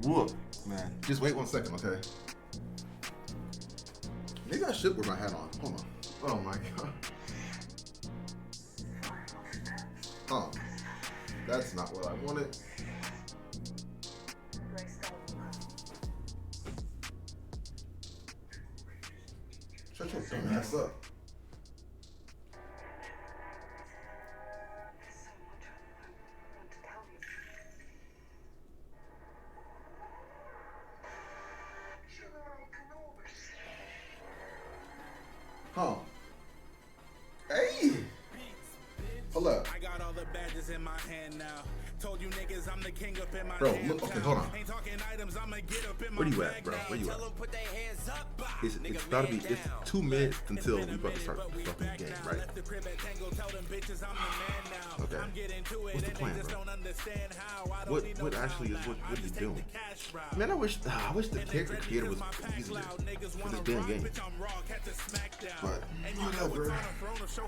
Look, man. Just wait 1 second, okay? Maybe I should wear my hat on. Hold on. Oh my god. Oh, that's not what I wanted. Shut your dumb ass up. Huh. Hey! Hold up. I got all the badges in my hand now. Told you niggas I'm the king up in my Bro, look, okay, hold on. Ain't talking items, I'ma get up in my Where you at, bro? Where you at? It's gotta be, it's 2 minutes until we about to start the fucking game, right? Okay. What's the plan, bro? What actually is what are you doing? Man, I wish the character creator was easier for this damn game. But whatever. So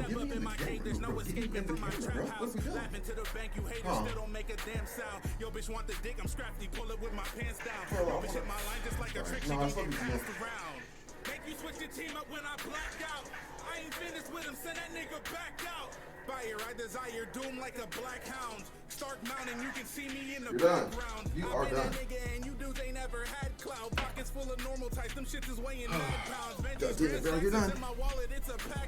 give me in the game, bro. Give me in the camera, bro. What we doing? Laughing to the bank, you haters still don't make a damn sound. Yo, bitch want the dick, I'm scrappy, pull it with my pants down. Yo, bitch hit my line just like a trick, she gon' get passed around. Make you switch your team up when I black out. I ain't finished with him, send that nigga back out. Fire, I desire doom like a black hound. Stark mountain, you can see me in the background. You are done. And you dudes ain't never had clout. Pockets full of normal types, them shits is weighing 9 pounds. God damn it, bro, you're done. In my wallet,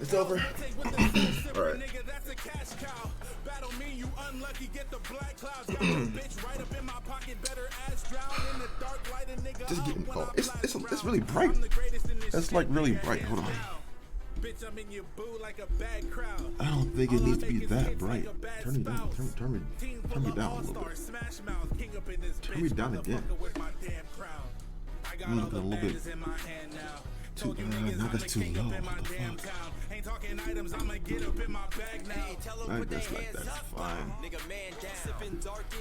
It's over. Alright. Nigga, that's a cash cow. Battle me, you unlucky, get the black clouds. Got this bitch right up in my pocket, better ass drown in the dark light, a nigga. Just getting, oh, it's really bright. That's like really bright. Hold on. Bitch, I'm in your boo like a bad crowd. I don't think it needs to be that bright. Turn me down. Turn me down a little bit. Turn me down again. I'm looking a little bit too. Now that's too low. What the fuck? Ain't talking items, I'ma get up in my bag now. I guess like that's fine.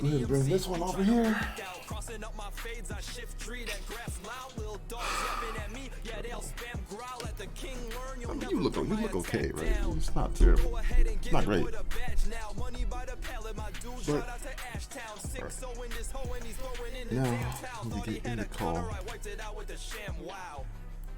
Go ahead, bring this one over here. Crossing up my fades, I shift tree that grass loud. Little dogs yapping at me, yeah, they'll spam growl at the king learn. I mean, you look okay, right? It's not terrible. It's not great. But, now, let me get in the call.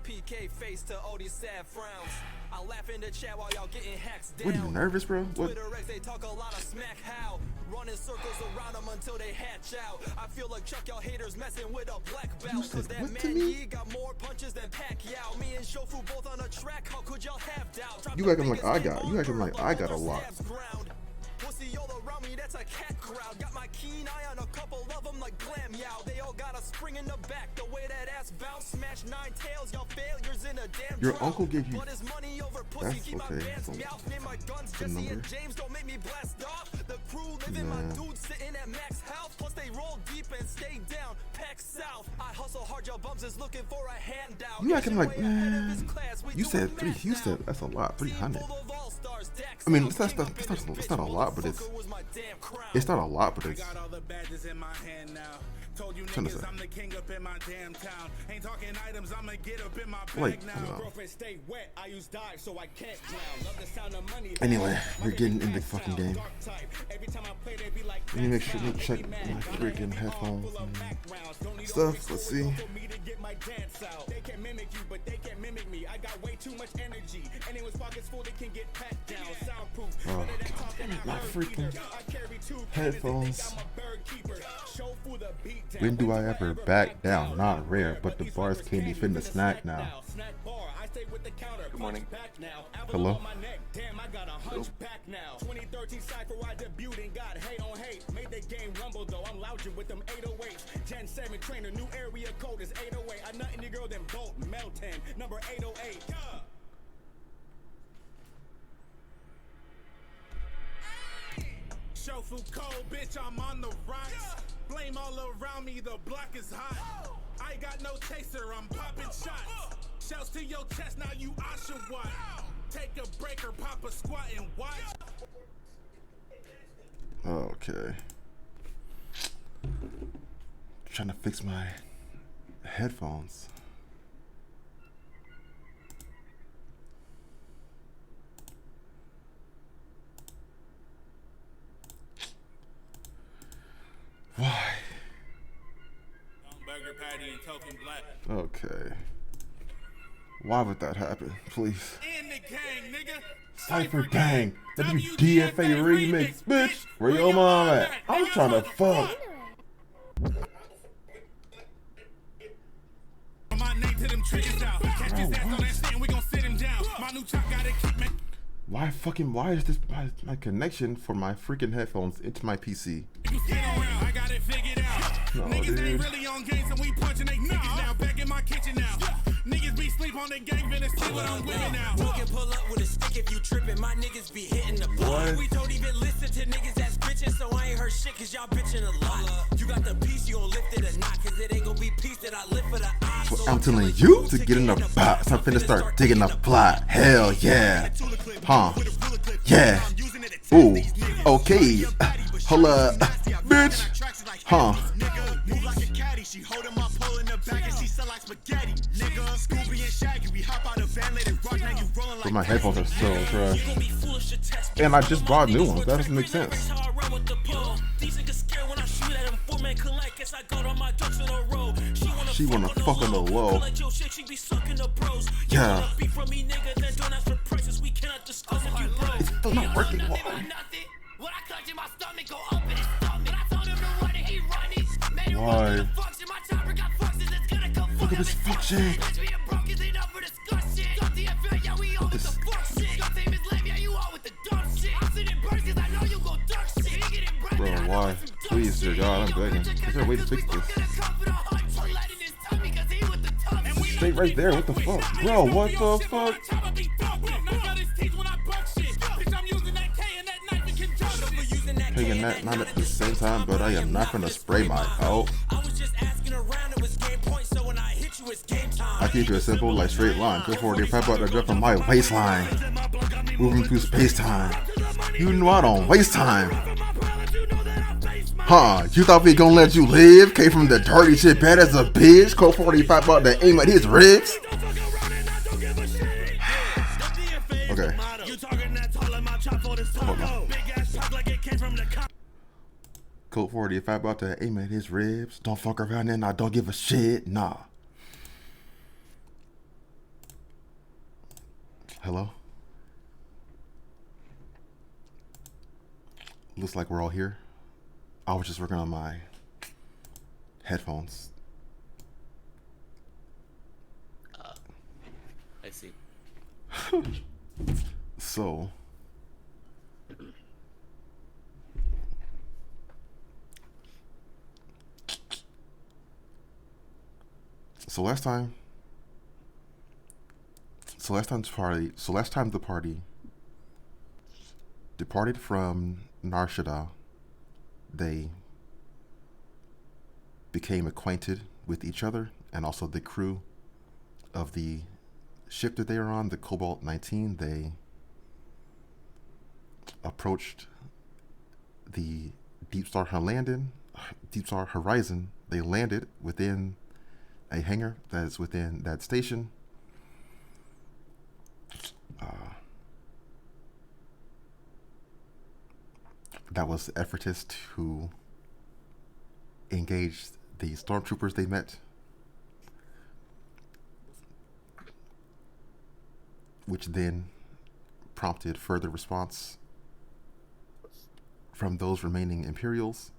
PK face to all these sad frowns. I laugh in the chat while y'all getting hacks down. What, are you nervous, bro? What? They talk a lot of smack how running circles around them until they hatch out. I feel like Chuck y'all haters messing with a black belt. Cause that man he got more punches than Pacquiao. Me and Shofu both on a track. How could y'all have doubt? You acting like I got a lot. Pussy all around me, that's a cat crowd. Got my keen eye on a couple of them like glam yow. They all got a spring in the back. The way that ass bounce, smash 9 tails. Y'all failures in a damn Your uncle gave you. But his money over pussy, That's keep my okay. pants mouth. Name my guns, Jesse and James. Don't make me blast off. The crew living, my dudes sitting at max health. Plus they roll deep and stay down. Pack south. I hustle hard, y'all bums is looking for a handout. You acting like, man. You said 3. You said that's a lot. 300. I mean, it's not a lot, but it's not a lot, but it's. Got all the badges in my hand now. Told you niggas I'm the king up in my damn town. Ain't talking items, I'ma get up in my bag now. Girlfriend stay wet, I use dive so I can't drown. Love the sound of money. Anyway, we're getting in the fucking game. Let me make sure to check my freaking headphones and stuff. Let's see. They can mimic you, but they can't mimic me. I got way too much energy. Anyone's pockets full, they can get packed down. Soundproof. Oh, God damn it, my freaking headphones. When do I ever back down? Not rare, but the bars can't be finna snack now. Good morning. Hello? Damn, I got a hunchback now. 2013 cypher, I debuted and got hate on hate. Made the game rumble though, I'm lounging with them 808s. Gen 7 trainer, new area code is 808. I nothing the girl than Bolt, Melton, number 808. Shofu cold, bitch, I'm on the rise. Blame all around me, the block is hot. I got no chaser, I'm popping shots. Shells to your chest, now you Oshawa. Take a break or pop a squat and watch. Okay. Trying to fix my headphones. Okay. Why would that happen? Please. Cypher Gang. WDFA remix, bitch. Where your mom at? I'm trying to fuck. Why is this my connection for my freaking headphones into my PC? No, dude. Niggas be sleep on the gang, finna see what I'm winning now. You can pull up with a stick if you trippin'. My niggas be hitting the block. We don't even listen to niggas that's bitchin', so I ain't heard shit cause y'all bitchin' a lot. You got the piece, you gon' lift it or not, cause it ain't gon' be peace that I lift for the odds. Well, I'm telling you to get in the box. I'm finna start digging the plot. Hell yeah. Huh. Yeah. Ooh. Okay. Hold up. Bitch. Huh. But my headphones are so trash. And I just bought new ones. That doesn't make sense. She wanna fuck on the low. Yeah. It's still not working. Why? Look at this fuck shit. Bro, why? Please, dear God, I'm begging. Is there a way to fix this? Stay right there, what the fuck? Bro, what the fuck? Taking that not at the same time, but I am not gonna spray my out. I keep it simple like straight line. Go forward, if I brought the grip from my waistline. Moving through space time. You know I don't waste time. Huh, you thought we gonna let you live? Came from the dirty shit bad as a bitch. Code 45 about to aim at his ribs. Okay. Hold on. Code 45 about to aim at his ribs. Don't fuck around and I don't give a shit. Nah. Hello? Looks like we're all here. I was just working on my headphones. I see. So last time the party departed from Nar Shaddaa. They became acquainted with each other and also the crew of the ship that they were on, the Cobalt 19. They approached the Deepstar Horizon. They landed within a hangar that is within that station. That was effortless to engage the stormtroopers they met, which then prompted further response from those remaining Imperials.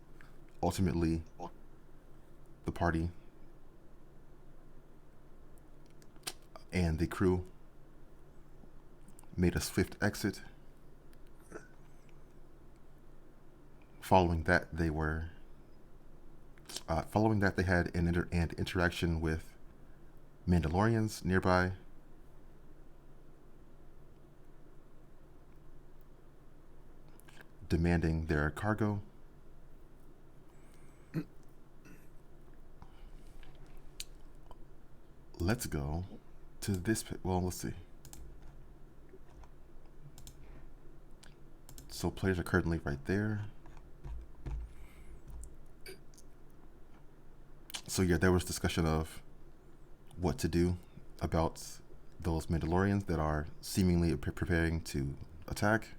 Ultimately, the party and the crew made a swift exit. Following that, they had an interaction with Mandalorians nearby. Demanding their cargo. Let's go to this. Well, let's see. So players are currently right there. So yeah, there was discussion of what to do about those Mandalorians that are seemingly preparing to attack.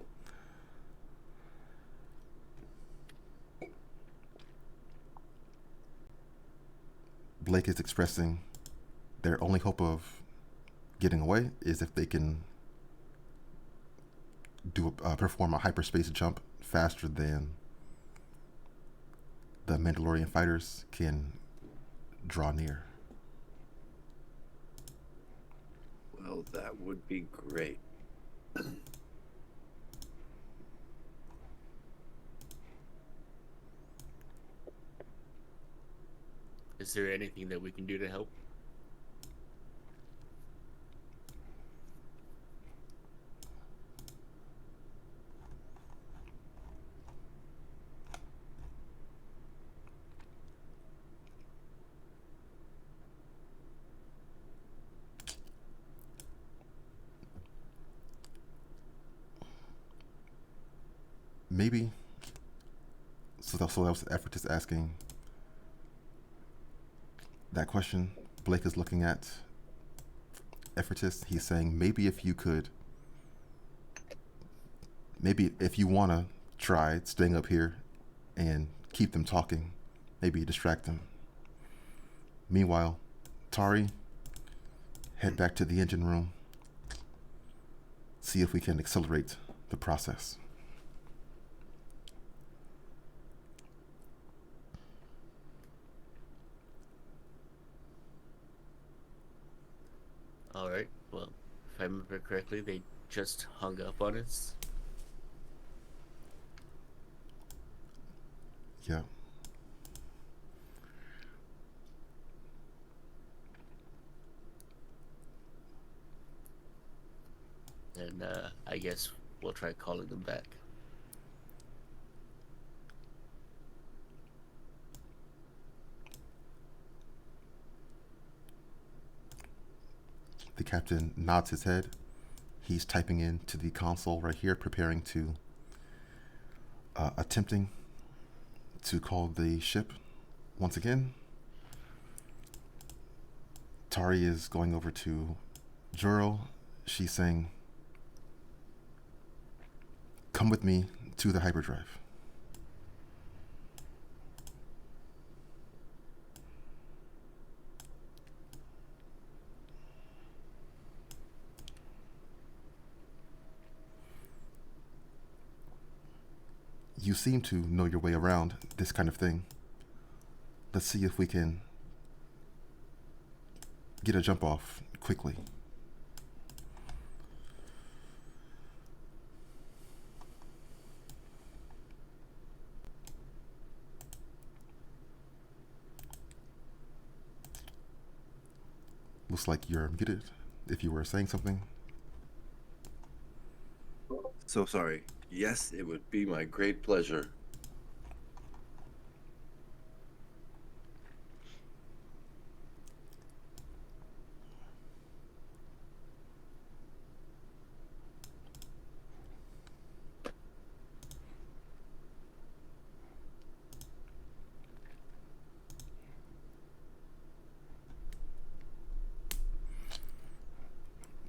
Blake is expressing their only hope of getting away is if they can perform a hyperspace jump faster than the Mandalorian fighters can draw near. Well, that would be great. Is there anything that we can do to help? Maybe. So that was the effort is asking that question. Blake is looking at Effortist. He's saying maybe if you want to try staying up here and keep them talking, maybe distract them. Meanwhile, Tari, head back to the engine room, see if we can accelerate the process. All right. Well, if I remember correctly, they just hung up on us. Yeah. And I guess we'll try calling them back. The captain nods his head. He's typing into the console right here, preparing to, attempting to call the ship once again. Tari is going over to Juro. She's saying, "Come with me to the hyperdrive." You seem to know your way around this kind of thing. Let's see if we can get a jump off quickly. Looks like you're muted if you were saying something. So sorry. Yes, it would be my great pleasure.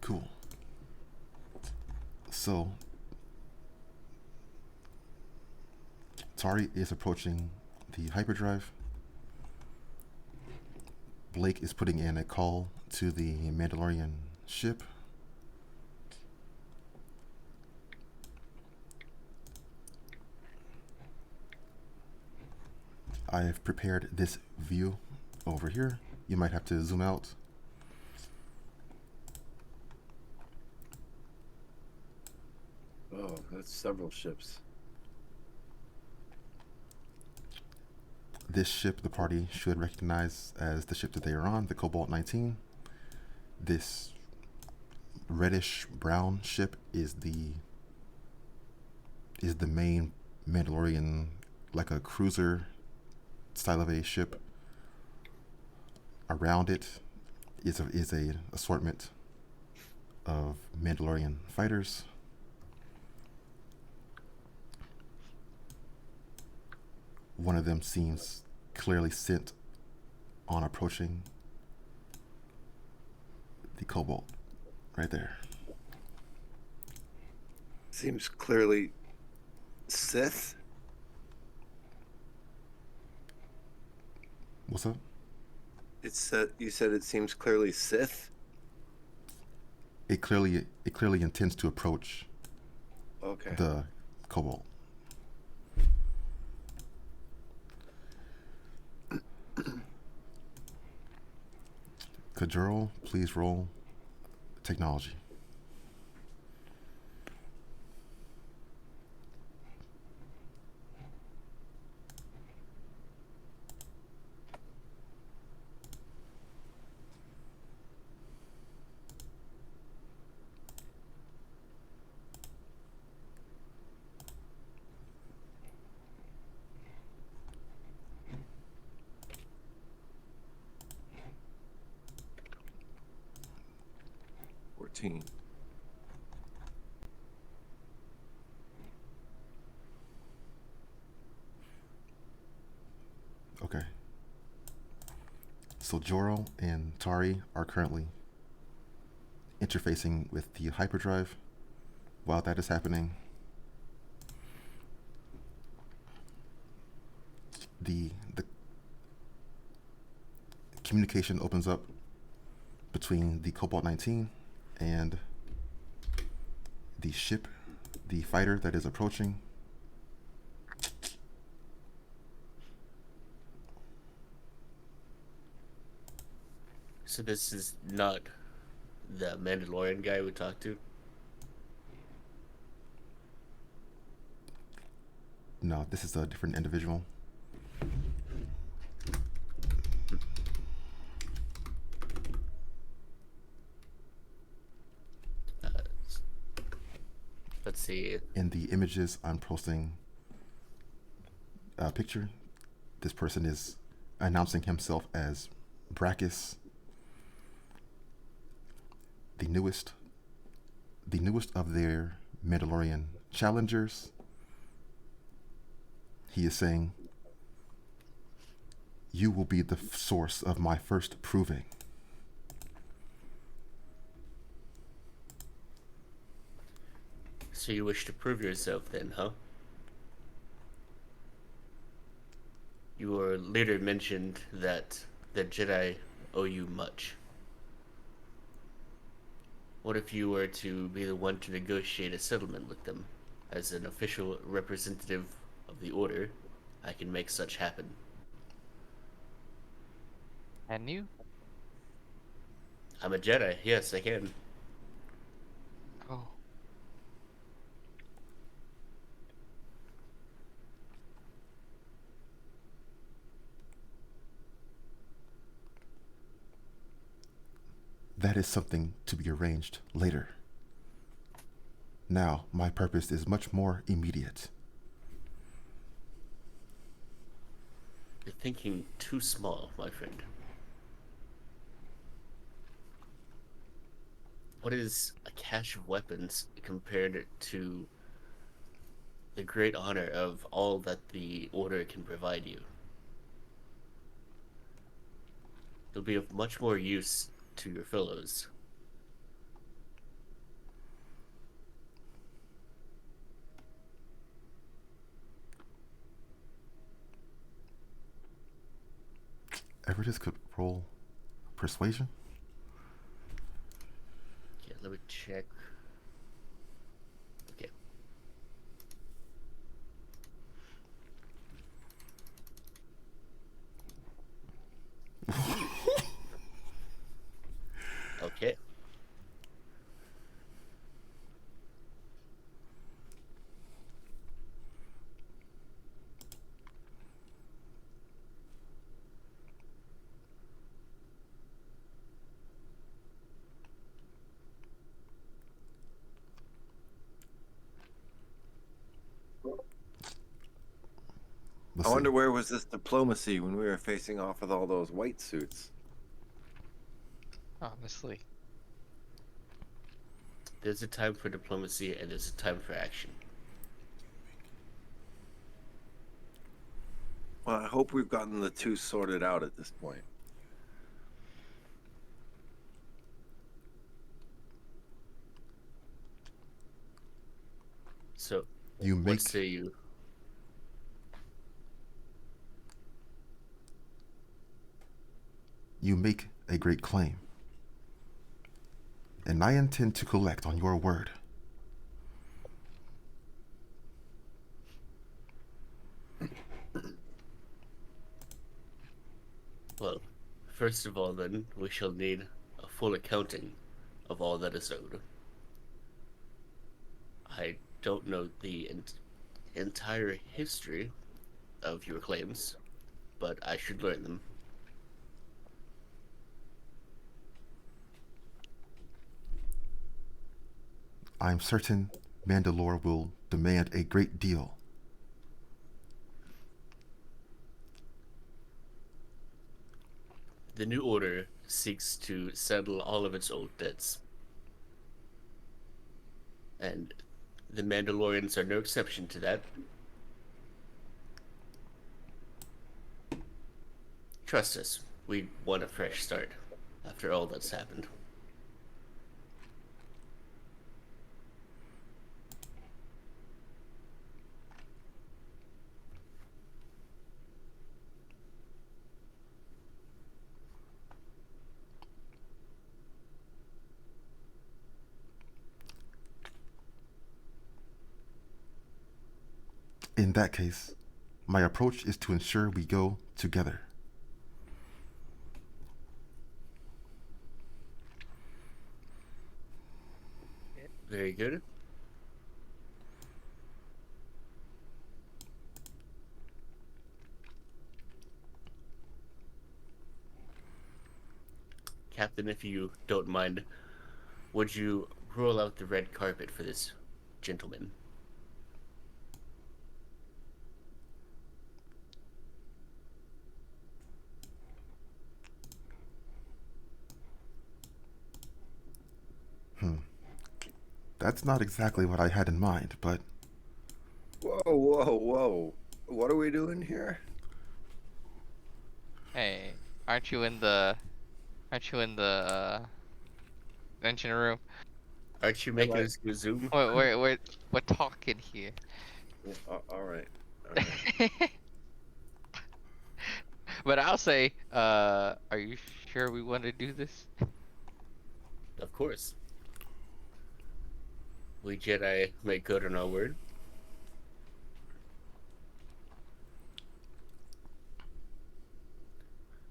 Cool. So, Tari is approaching the hyperdrive. Blake is putting in a call to the Mandalorian ship. I have prepared this view over here. You might have to zoom out. Oh, that's several ships. This ship the party should recognize as the ship that they are on, the Cobalt 19. This reddish brown ship is the main Mandalorian, like a cruiser style of a ship. Around it is a assortment of Mandalorian fighters. One of them seems clearly sent on approaching the Cobalt right there. Seems clearly Sith. What's up? You said it seems clearly Sith. It clearly intends to approach Okay. the Cobalt. Kajuro, please roll technology. Okay. So Joro and Tari are currently interfacing with the hyperdrive. While that is happening, the communication opens up between the Cobalt 19 and the ship, the fighter that is approaching. So this is not the Mandalorian guy we talked to? No, this is a different individual. Let's see. In the images I'm posting a picture, this person is announcing himself as Brachus, the newest of their Mandalorian challengers. He is saying, "You will be the source of my first proving." So you wish to prove yourself then, huh? Your leader mentioned that the Jedi owe you much. What if you were to be the one to negotiate a settlement with them? As an official representative of the Order, I can make such happen. Can you? I'm a Jedi, yes, I can. Oh. That is something to be arranged later. Now, my purpose is much more immediate. You're thinking too small, my friend. What is a cache of weapons compared to the great honor of all that the Order can provide you? It'll be of much more use to your fellows. Everett could roll persuasion. Okay, let me check. Okay. Okay. Let's I wonder see. where was this diplomacy when we were facing off with all those white suits? Honestly. There's a time for diplomacy and there's a time for action. Well, I hope we've gotten the two sorted out at this point. So, You what make say you? you make a great claim, and I intend to collect on your word. Well, first of all, then, we shall need a full accounting of all that is owed. I don't know the entire history of your claims, but I should learn them. I'm certain Mandalore will demand a great deal. The New Order seeks to settle all of its old debts, and the Mandalorians are no exception to that. Trust us, we want a fresh start after all that's happened. In that case, my approach is to ensure we go together. Very good. Captain, if you don't mind, would you roll out the red carpet for this gentleman? That's not exactly what I had in mind, but Whoa, whoa, whoa. What are we doing here? Hey, aren't you in the engine room? Aren't you making us go zoom? We're talking here. Yeah, all right. All right. But I'll say, are you sure we want to do this? Of course. We Jedi make good on our word.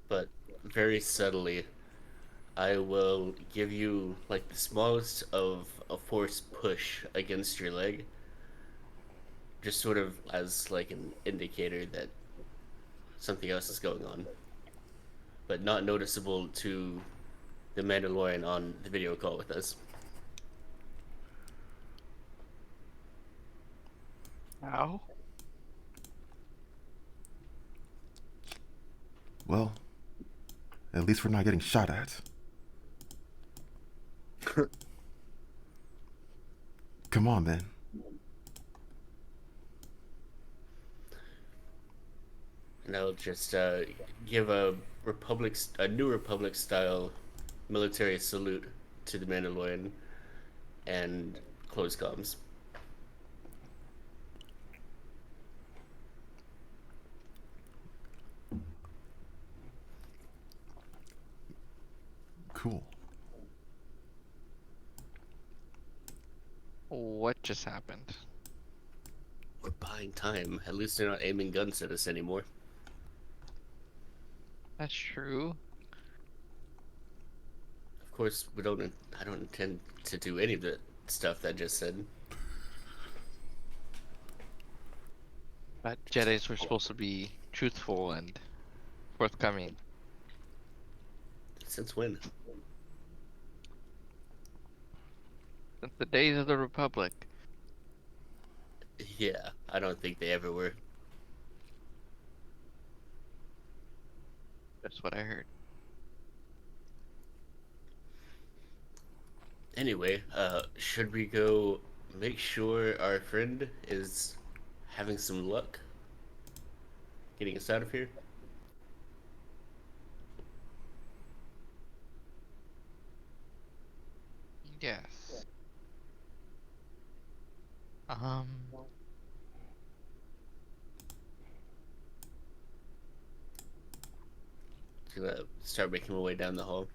But very subtly, I will give you like the smallest of a force push against your leg, just sort of as like an indicator that something else is going on, but not noticeable to the Mandalorian on the video call with us. Ow. well, at least we're not getting shot at. Come on, then. And I'll just give a New Republic style military salute to the Mandalorian and close comms. Cool. What just happened? We're buying time. At least they're not aiming guns at us anymore. That's true. Of course, I don't intend to do any of the stuff that I just said. But Jedis were supposed to be truthful and forthcoming. Since when? Since the days of the Republic. Yeah, I don't think they ever were. That's what I heard. Anyway, should we go make sure our friend is having some luck getting us out of here? Yes. gonna start making my way down the hall.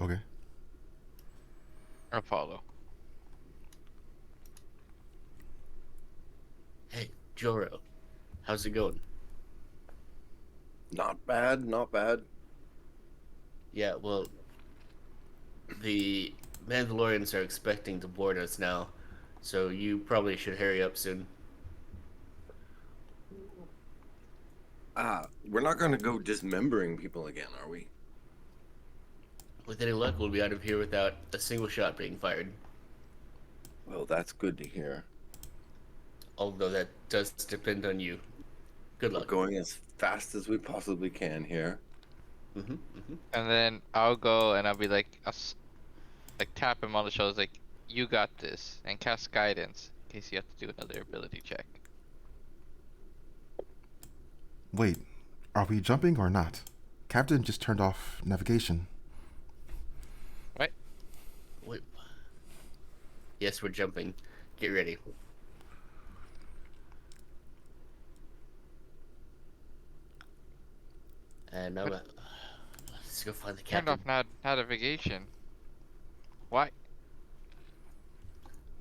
Okay. I'll follow. Hey, Joro, how's it going? Not bad, not bad. Yeah, well, the Mandalorians are expecting to board us now, so you probably should hurry up soon. We're not gonna go dismembering people again, are we? With any luck, we'll be out of here without a single shot being fired. Well, that's good to hear. Although that does depend on you. Good We're luck. going as fast as we possibly can here. And then I'll go and I'll be like, tap him on the shoulders, like, you got this, and cast guidance in case you have to do another ability check. Wait, are we jumping or not? Captain just turned off navigation. Right? Wait. Yes, we're jumping. Get ready. And now, let's go find the Turned captain. off navigation. Why?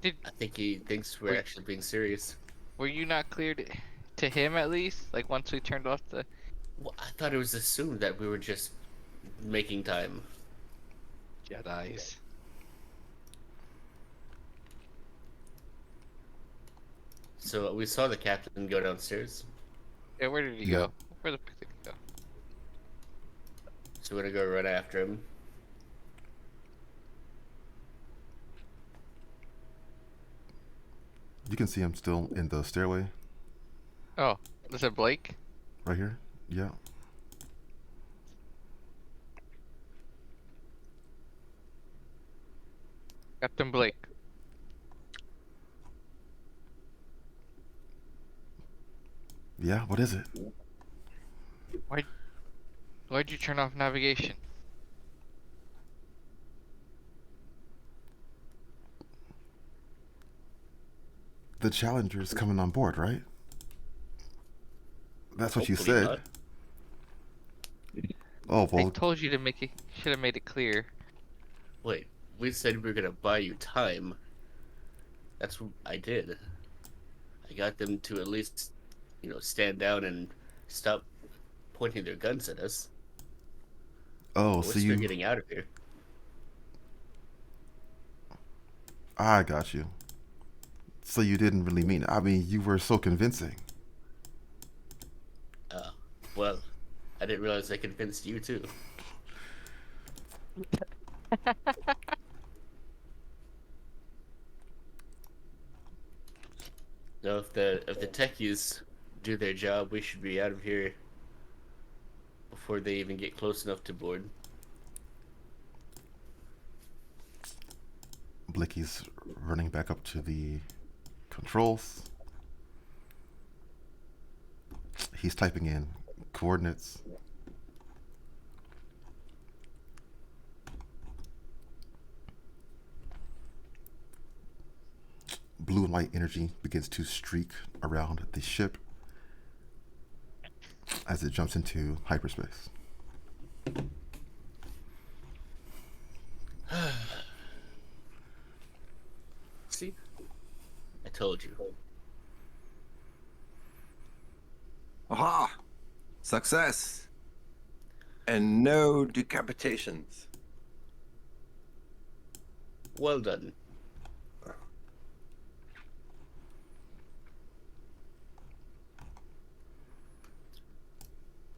I think he thinks we're actually being serious. Were you not clear to him at least? Like once we turned off the... Well, I thought it was assumed that we were just making time. Jedis. So we saw the captain go downstairs. Yeah, where did he Yeah. go? Where the fuck did he go? So we're gonna go right after him. You can see him still in the stairway. Oh, is it Blake? Right here? Yeah. Captain Blake. Yeah, what is it? Why'd you turn off navigation? The Challenger's coming on board, right? That's what you Hopefully said. not. Oh, I well, told you to make it. Should have made it clear. Wait, we said we were gonna buy you time. That's what I did. I got them to at least, stand down and stop pointing their guns at us. oh, We're so still you... getting out of here. I got you. So you didn't really mean it. I mean, you were so convincing. Well, I didn't realize I convinced you too. No, if the techies do their job, we should be out of here before they even get close enough to board. Blicky's running back up to the controls. He's typing in coordinates. Blue and white energy begins to streak around the ship as it jumps into hyperspace. See? I told you. Aha! Success! And no decapitations. Well done.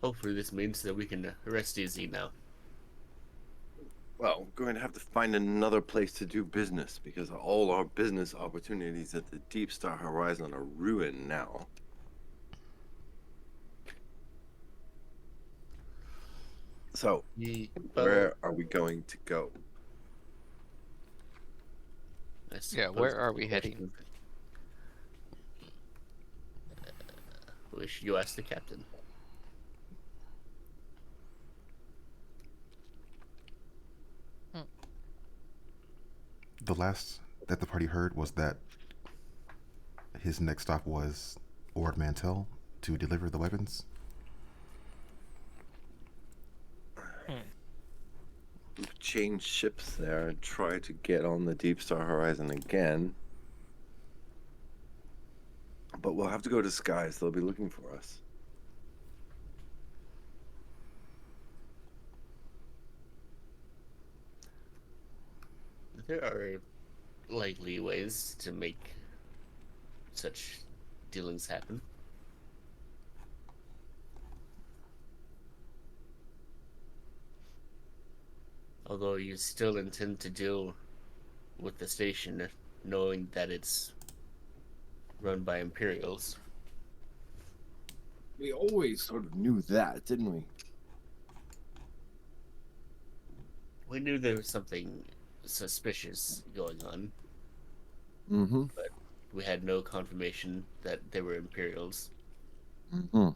Hopefully this means that we can rest easy now. Well, we're going to have to find another place to do business because all our business opportunities at the Deepstar Horizon are ruined now. So, where are we going to go? Yeah, where are we heading? Wish you asked the captain. The last that the party heard was that his next stop was Ord Mantell, to deliver the weapons? We've changed ships there and tried to get on the Deepstar Horizon again. But we'll have to go disguised. They'll be looking for us. There are likely ways to make such dealings happen. Although you still intend to deal with the station knowing that it's run by Imperials. We always sort of knew that, didn't we? We knew there was something suspicious going on. Mm-hmm. But we had no confirmation that they were Imperials. Mm-hmm.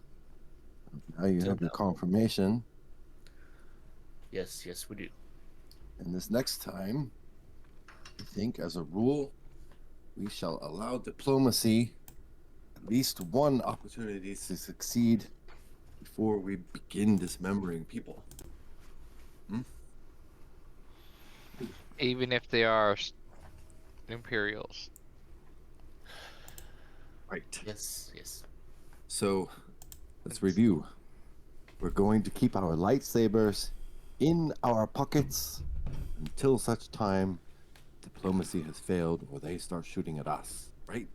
Now you have your confirmation. Yes, we do. And this next time, I think, as a rule, we shall allow diplomacy at least one opportunity to succeed before we begin dismembering people. Even if they are Imperials. Right. Yes. So, let's review. We're going to keep our lightsabers in our pockets until such time diplomacy has failed or they start shooting at us, right?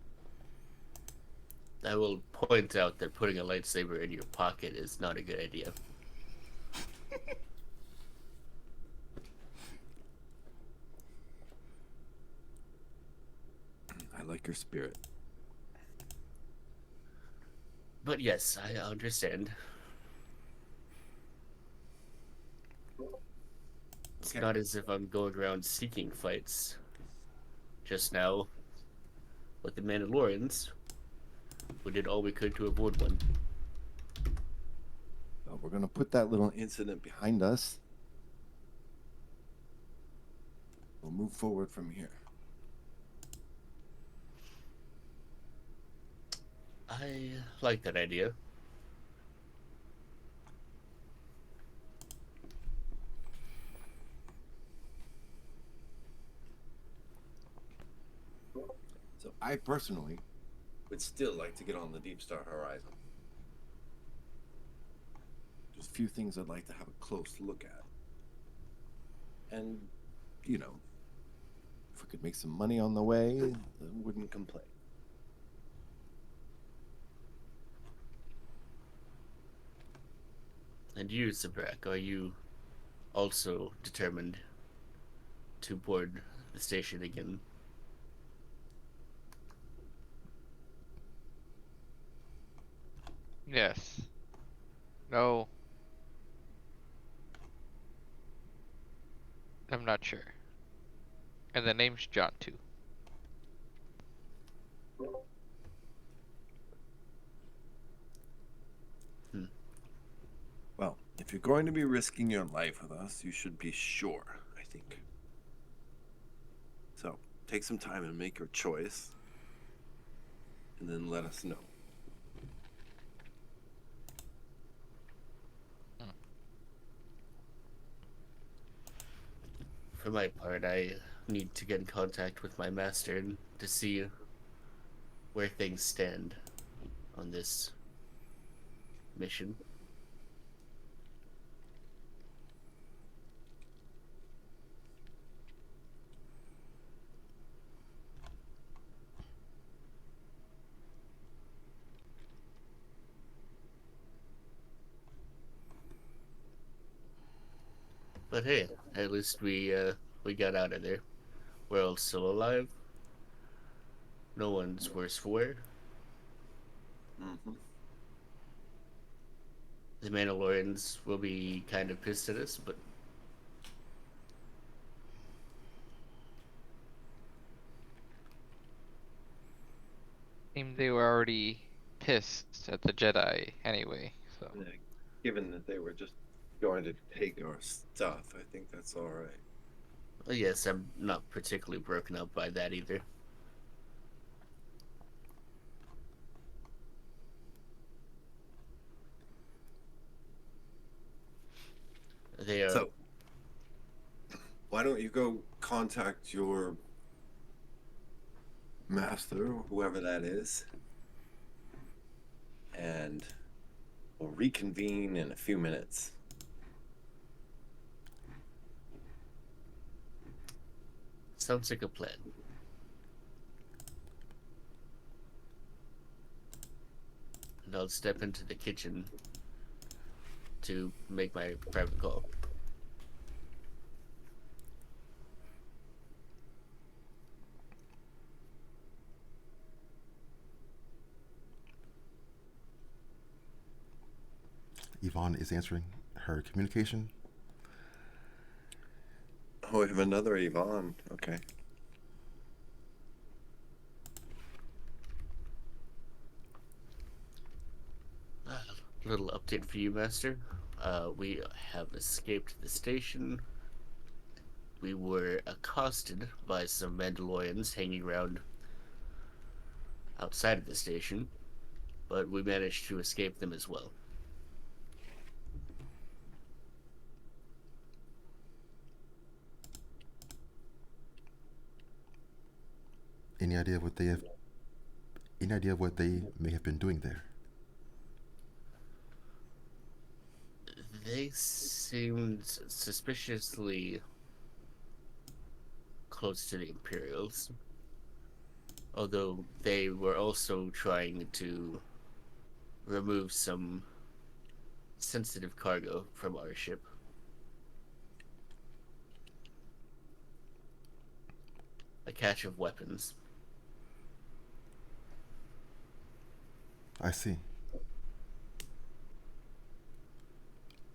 I will point out that putting a lightsaber in your pocket is not a good idea. I like your spirit. But yes, I understand. It's not as if I'm going around seeking fights. Just now, with the Mandalorians, we did all we could to avoid one. Well, we're going to put that little incident behind us. We'll move forward from here. I like that idea. So I personally would still like to get on the Deepstar Horizon. There's a few things I'd like to have a close look at. And, you know, if we could make some money on the way, I wouldn't complain. And you, Sabrak, are you also determined to board the station again? Yes. No. I'm not sure. And the name's John too. Well, if you're going to be risking your life with us, you should be sure, I think. So, take some time and make your choice, and then let us know. For my part, I need to get in contact with my master to see where things stand on this mission. But hey, at least we got out of there. We're all still alive. No one's worse for wear. Mm-hmm. The Mandalorians will be kind of pissed at us, but They were already pissed at the Jedi anyway, so. Yeah, given that they were just going to take our stuff, I think that's all right. yes, I'm not particularly broken up by that either. don't you go contact your master, whoever that is, and we'll reconvene in a few minutes. Sounds like a plan. And I'll step into the kitchen to make my private call. Yvonne is answering her communication. Oh, we have another Yvonne. Okay. Little update for you, Master. We have escaped the station. We were accosted by some Mandalorians hanging around outside of the station, but we managed to escape them as well. Any idea what they have? Any idea what they may have been doing there? They seemed suspiciously close to the Imperials, although they were also trying to remove some sensitive cargo from our ship. A cache of weapons. I see.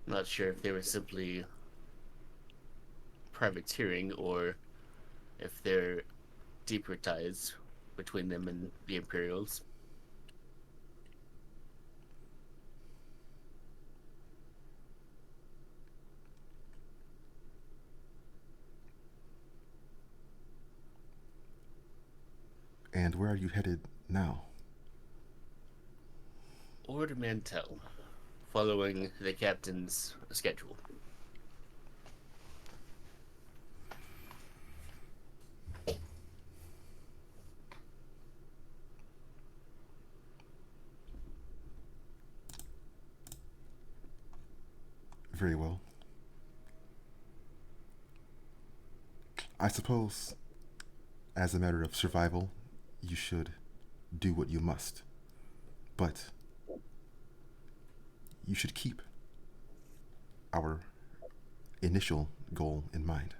Not sure if they were simply privateering or if there are deeper ties between them and the Imperials. And where are you headed now? Ord Mantell, following the captain's schedule. Very well. I suppose, as a matter of survival, you should do what you must. But you should keep our initial goal in mind.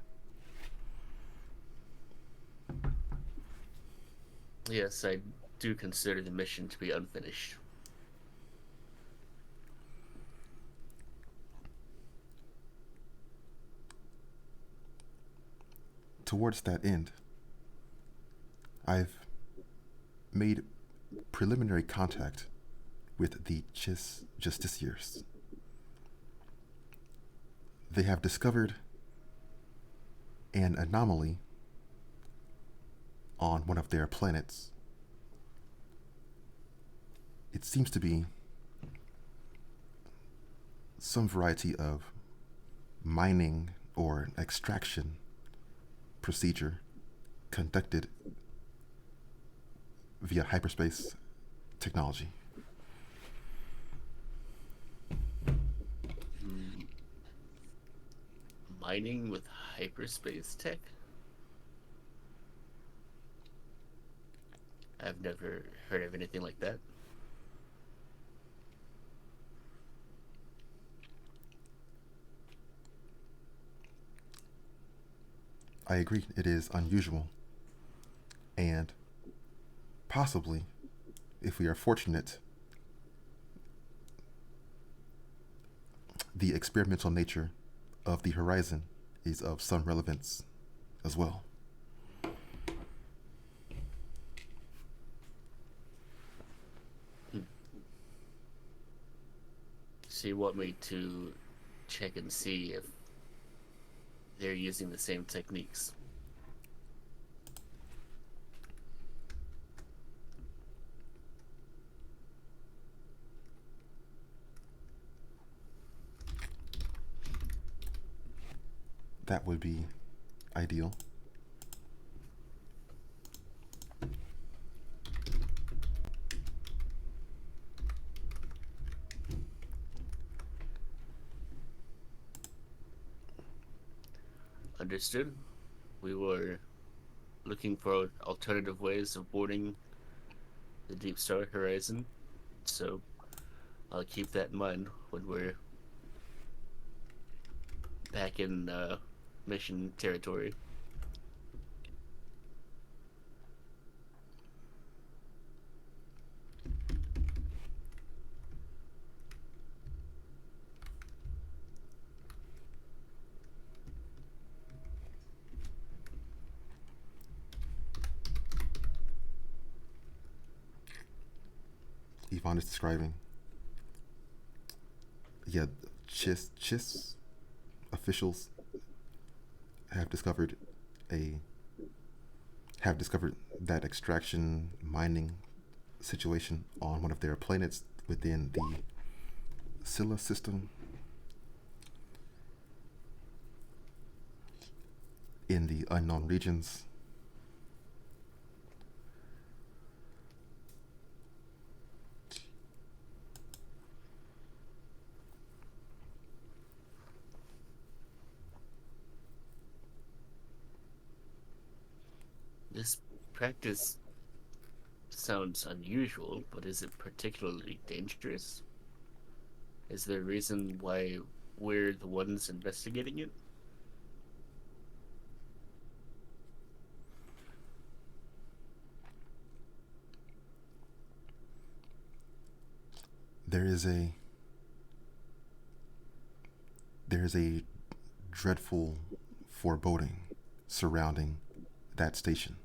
Yes, I do consider the mission to be unfinished. Towards that end, I've made preliminary contact with the Justiciars. They have discovered an anomaly on one of their planets. It seems to be some variety of mining or extraction procedure conducted via hyperspace technology. Mining with hyperspace tech? I've never heard of anything like that. I agree, it is unusual. And possibly, if we are fortunate, the experimental nature of the horizon is of some relevance as well. So you want me to check and see if they're using the same techniques? That would be ideal. Understood. We were looking for alternative ways of boarding the Deepstar Horizon, so I'll keep that in mind when we're back in mission territory. Yvonne is describing. Yeah, CHIS officials have discovered that extraction mining situation on one of their planets within the Scylla system in the unknown regions. This practice sounds unusual, but is it particularly dangerous? Is there a reason why we're the ones investigating it? There is a dreadful foreboding surrounding that station.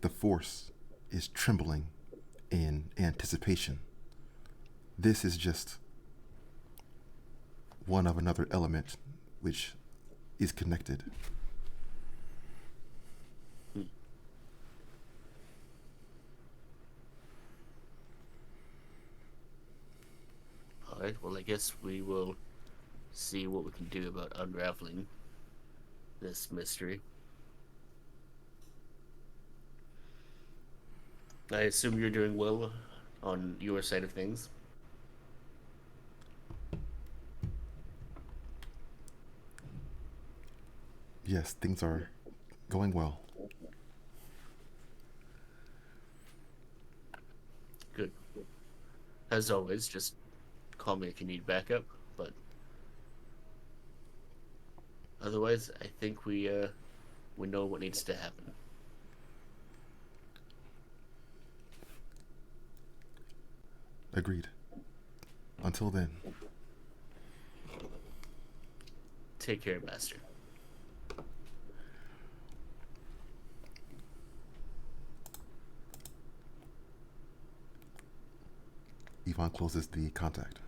The force is trembling in anticipation. This is just one of another element which is connected. Alright, well, I guess we will see what we can do about unraveling this mystery. I assume you're doing well on your side of things. Yes, things are going well. Good. As always, just call me if you need backup, but otherwise, I think we know what needs to happen. Agreed. Until then. Take care, Master. Yvonne closes the contact.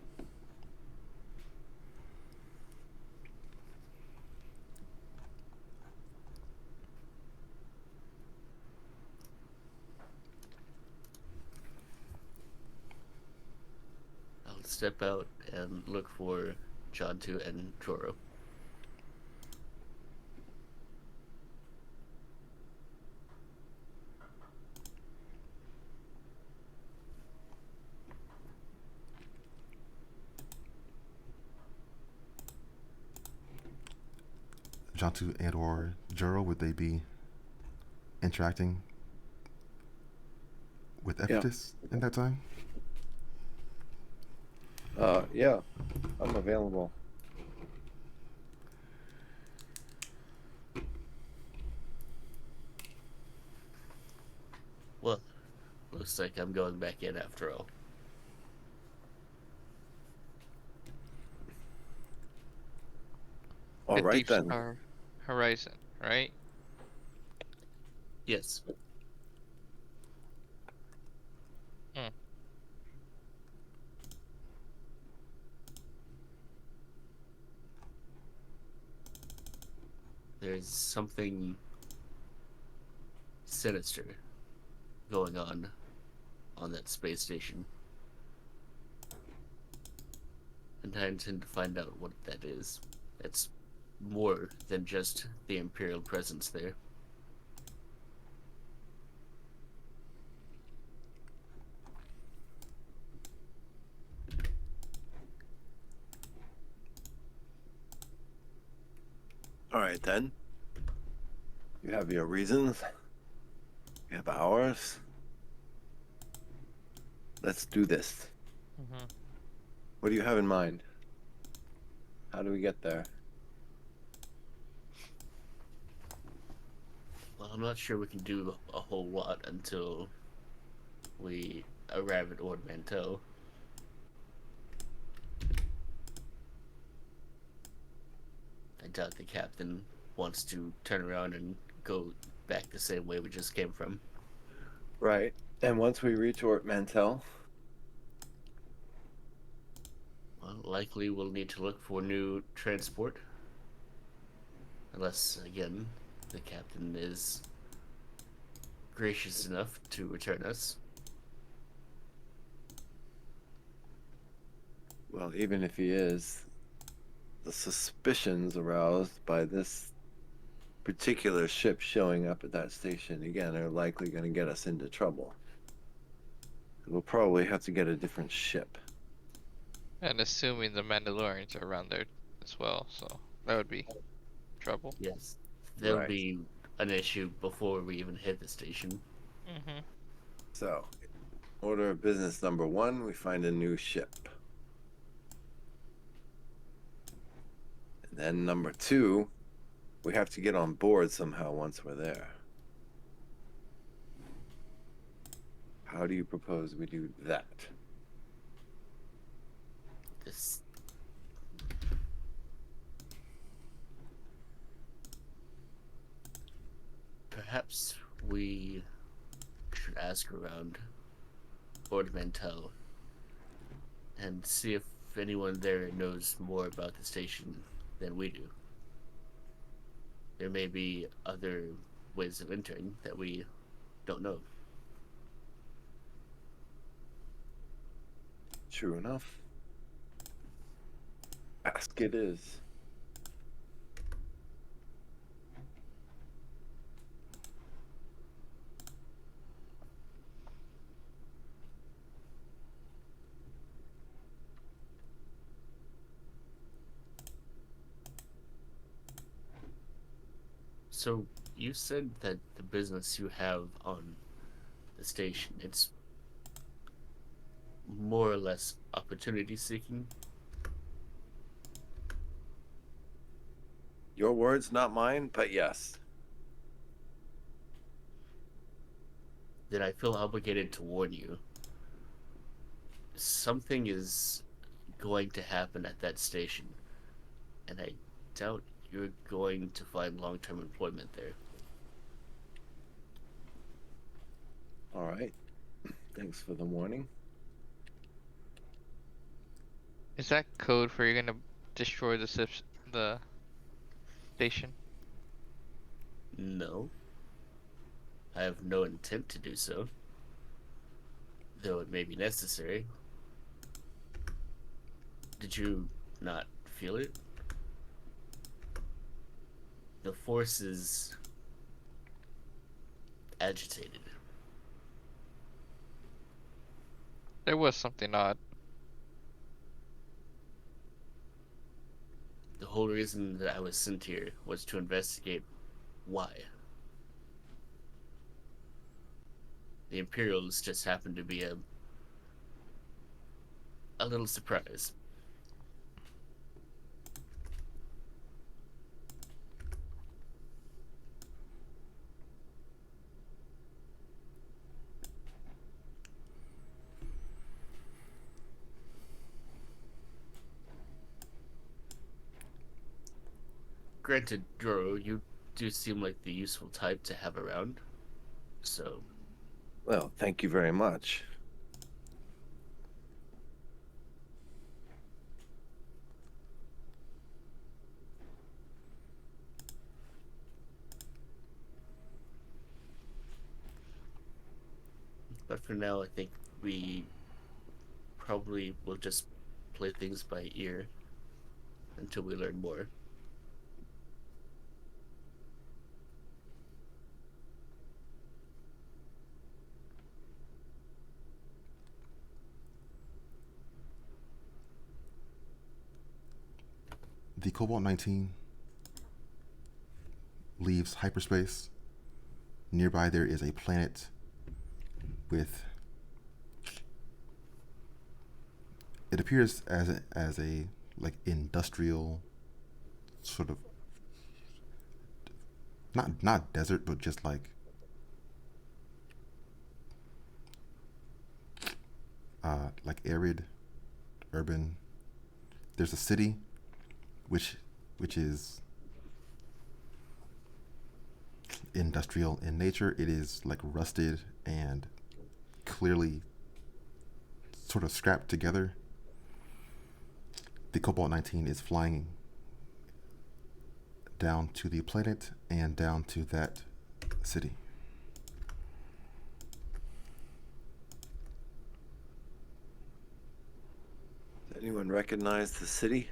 I'll step out and look for Jantu and Joro. Jantu and or Juro, would they be interacting with Ephesus in that time? Yeah, I'm available. Well, looks like I'm going back in after all. All right then. Deepstar Horizon, right? Yes. There's something sinister going on that space station. And I intend to find out what that is. It's more than just the Imperial presence there. All right, then. You have your reasons. We have ours. Let's do this. Mm-hmm. What do you have in mind? How do we get there? Well, I'm not sure we can do a whole lot until we arrive at Ord Mantell. I doubt the captain wants to turn around and go back the same way we just came from. Right. And once we reach Ort Mantell, Well, likely we'll need to look for new transport. Unless, again, the captain is gracious enough to return us. well, even if he is, the suspicions aroused by this particular ship showing up at that station again are likely going to get us into trouble. We'll probably have to get a different ship. And assuming the Mandalorians are around there as well, so that would be trouble. Yes, there'll Right. be an issue before we even hit the station. Mm-hmm. So, order of business number 1, we find a new ship. And then number 2, we have to get on board somehow once we're there. How do you propose we do that? This. Perhaps we should ask around Ord Mantell and see if anyone there knows more about the station than we do. There may be other ways of entering that we don't know. True enough. Ask it is. So you said that the business you have on the station, it's more or less opportunity seeking. Your words, not mine, but yes. Then I feel obligated to warn you. Something is going to happen at that station, and I doubt you're going to find long-term employment there. All right. Thanks for the warning. Is that code for you're gonna destroy the station? No. I have no intent to do so. Though it may be necessary. Did you not feel it? The force is agitated. There was something odd. The whole reason that I was sent here was to investigate why. The Imperials just happened to be a little surprise. Granted, Doro, you do seem like the useful type to have around. So, Well, thank you very much. but for now, I think we probably will just play things by ear until we learn more. The Cobalt 19 leaves hyperspace. Nearby there is a planet with, it appears as a like industrial sort of, not desert, but just like arid, urban. There's a city which is industrial in nature. It is like rusted and clearly sort of scrapped together. The Cobalt 19 is flying down to the planet and down to that city. Does anyone recognize the city?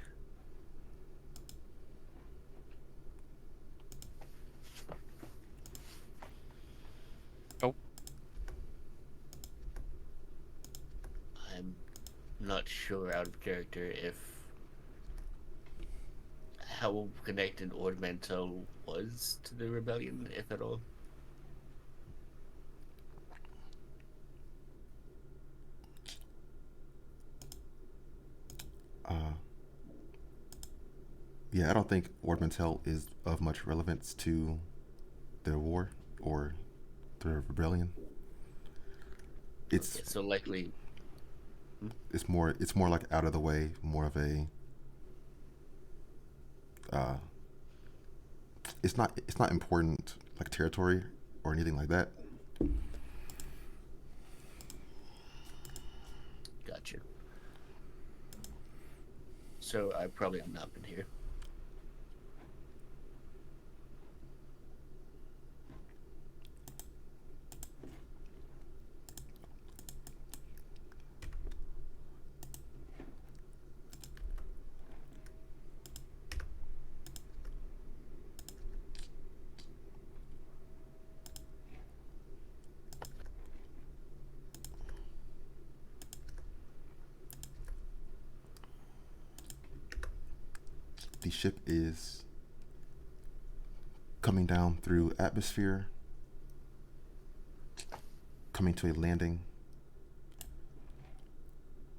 Nope. I'm not sure out of character if how connected Ornamental was to the rebellion, if at all. Yeah, I don't think Ornamental is of much relevance to their war or their rebellion. It's Okay, so likely it's more like out of the way, more of a it's not important like territory or anything like that. Gotcha. So I probably have not been here. The ship is coming down through atmosphere, coming to a landing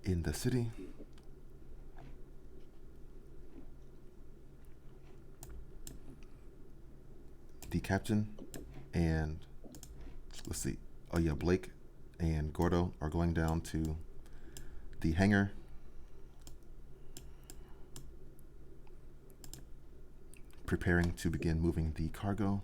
in the city. The captain and, let's see, oh yeah, Blake and Gordo are going down to the hangar. Preparing to begin moving the cargo.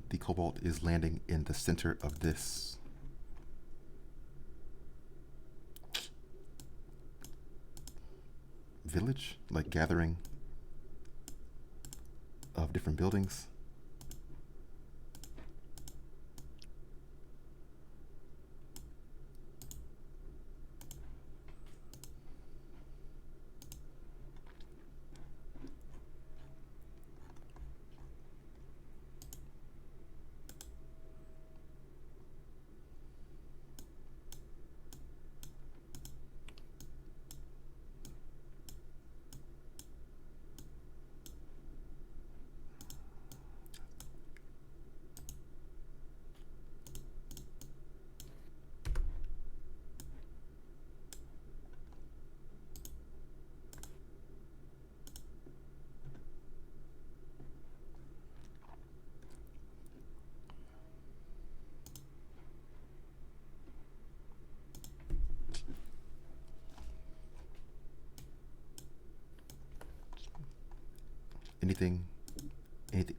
The Cobalt is landing in the center of this village, like gathering of different buildings.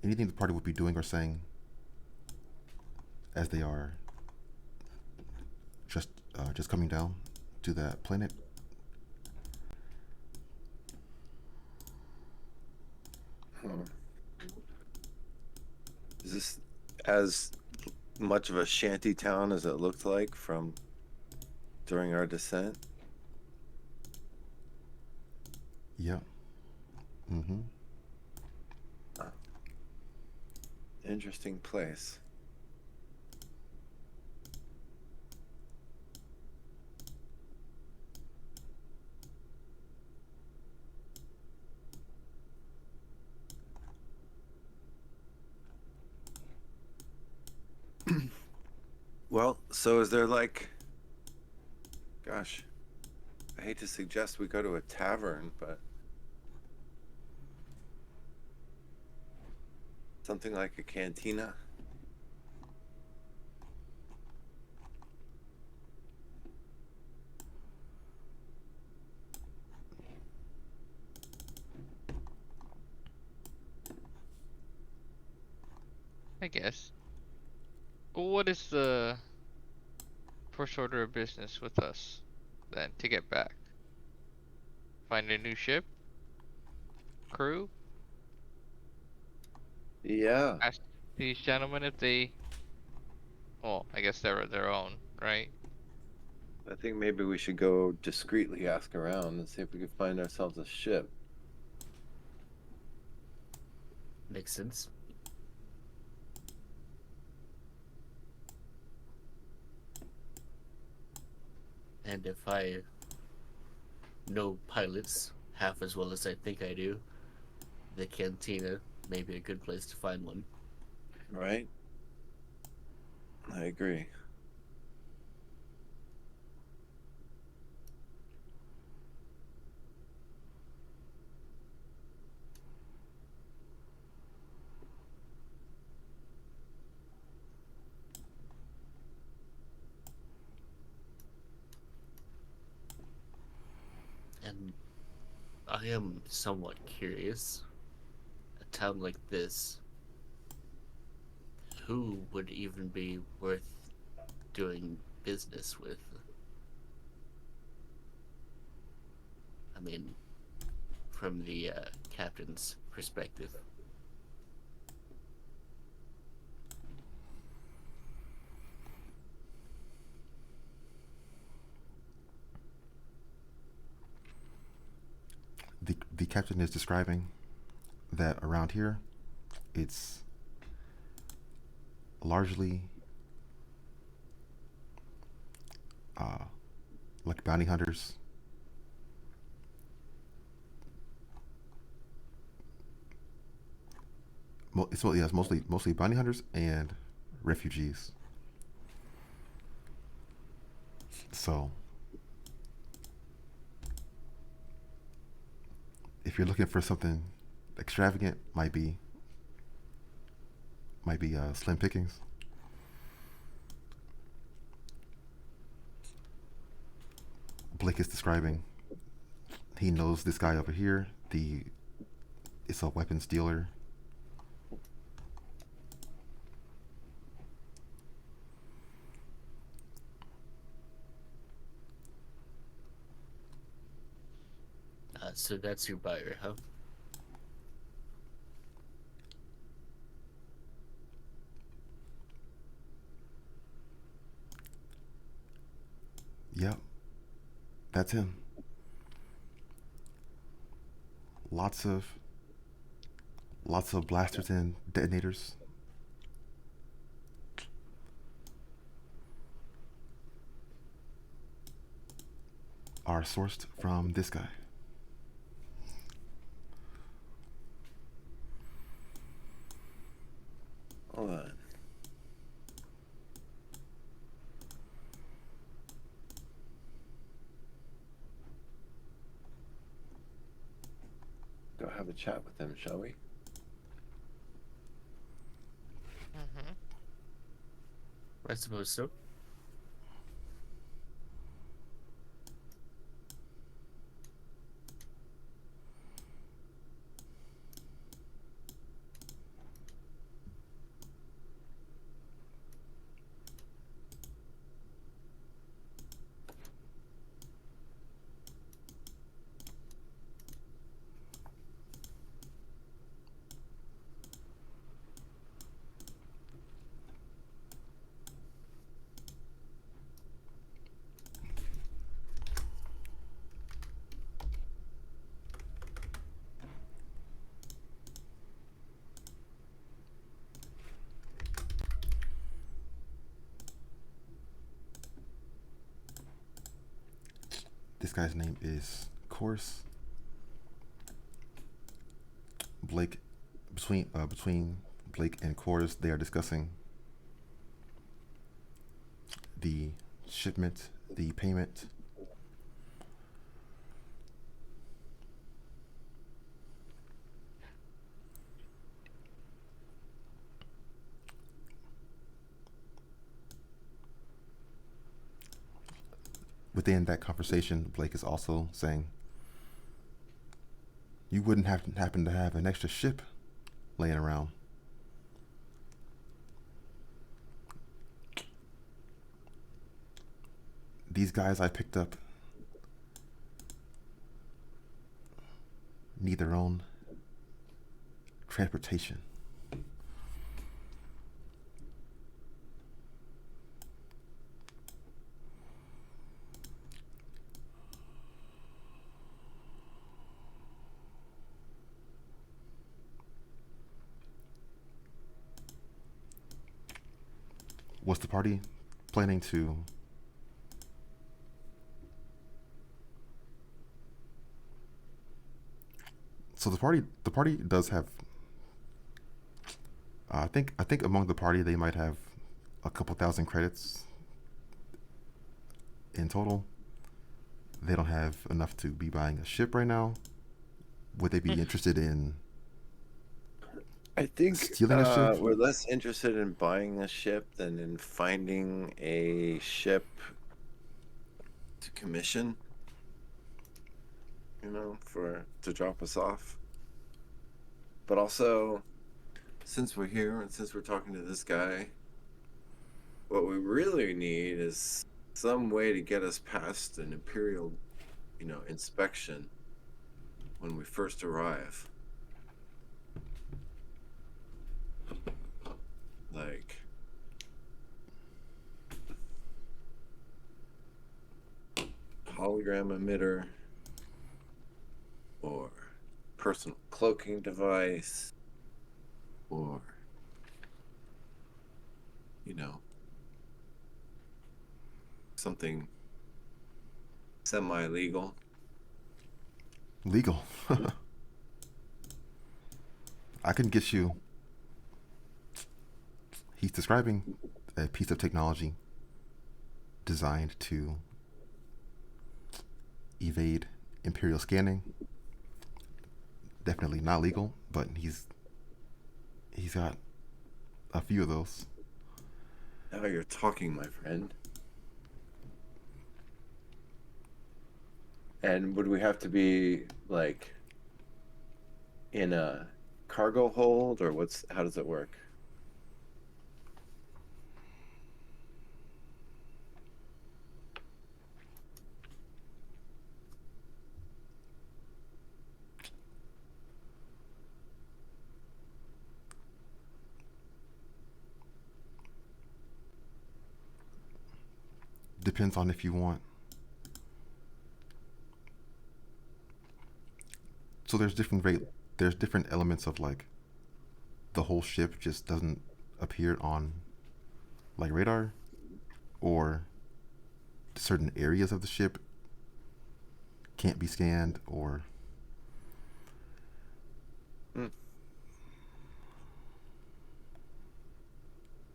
Anything the party would be doing or saying as they are just coming down to that planet? Is this as much of a shanty town as it looked like from during our descent? Yep. Mm-hmm. Interesting place. Well, so is there like, gosh, I hate to suggest we go to a tavern, but something like a cantina? I guess. What is the first order of business with us then to get back? Find a new ship, crew, Yeah. ask these gentlemen if they. Well, I guess they're their own, right? I think maybe we should go discreetly ask around and see if we can find ourselves a ship. Makes sense. And if I know pilots half as well as I think I do, the cantina may be a good place to find one. Right? I agree. And I am somewhat curious. A town like this, who would even be worth doing business with? I mean, from the captain's perspective. The captain is describing that around here, it's largely like bounty hunters. It's mostly bounty hunters and refugees. So if you're looking for something extravagant, might be slim pickings. Blake is describing. He knows this guy over here. It's a weapons dealer. So that's your buyer, huh? Yep, that's him. Lots of blasters and detonators. Are sourced from this guy. Hold on. Go have a chat with them, shall we? Mm-hmm. I suppose so. This guy's name is Course. Blake, between Blake and Course, they are discussing the shipment, the payment. Within that conversation, Blake is also saying, you wouldn't happen to have an extra ship laying around. These guys I picked up need their own transportation. Was the party planning to so the party does have I think among the party they might have a couple thousand credits in total. They don't have enough to be buying a ship right now. Would they be interested in I think stealing a ship? we're less interested in buying a ship than in finding a ship to commission, to drop us off. But also, since we're here and since we're talking to this guy, what we really need is some way to get us past an Imperial, inspection when we first arrive. Like, hologram emitter or personal cloaking device or something semi-legal. Legal. I can get you. He's describing a piece of technology designed to evade Imperial scanning. Definitely not legal, but he's got a few of those. Now you're talking, my friend. And would we have to be like in a cargo hold, or how does it work? Depends on if you want. So there's different elements of like the whole ship just doesn't appear on like radar, or certain areas of the ship can't be scanned, or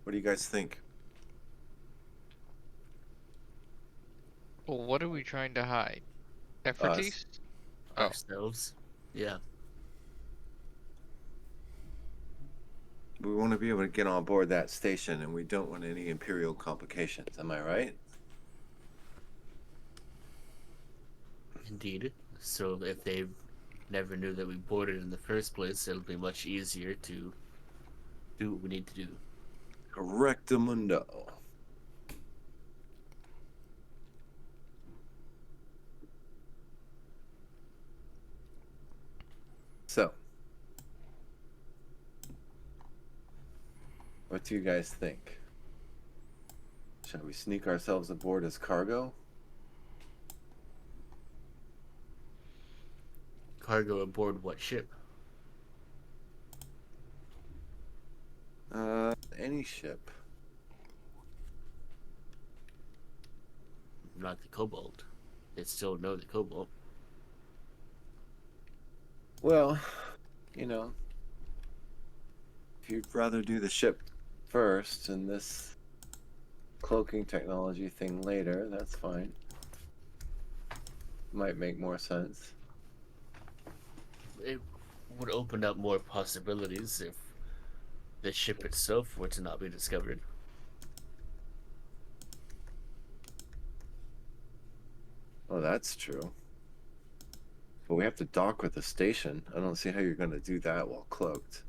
What do you guys think? Well, what are we trying to hide? Efforties? Oh. Ourselves. Yeah. We want to be able to get on board that station, and we don't want any Imperial complications. Am I right? Indeed. So if they never knew that we boarded in the first place, it'll be much easier to do what we need to do. Correctamundo. So, what do you guys think? Shall we sneak ourselves aboard as cargo? Cargo aboard what ship? Any ship. Not the Cobalt. they still know the cobalt. Well, you know, if you'd rather do the ship first and this cloaking technology thing later, that's fine. Might make more sense. It would open up more possibilities if the ship itself were to not be discovered. Oh, that's true. But we have to dock with the station. I don't see how you're going to do that while cloaked.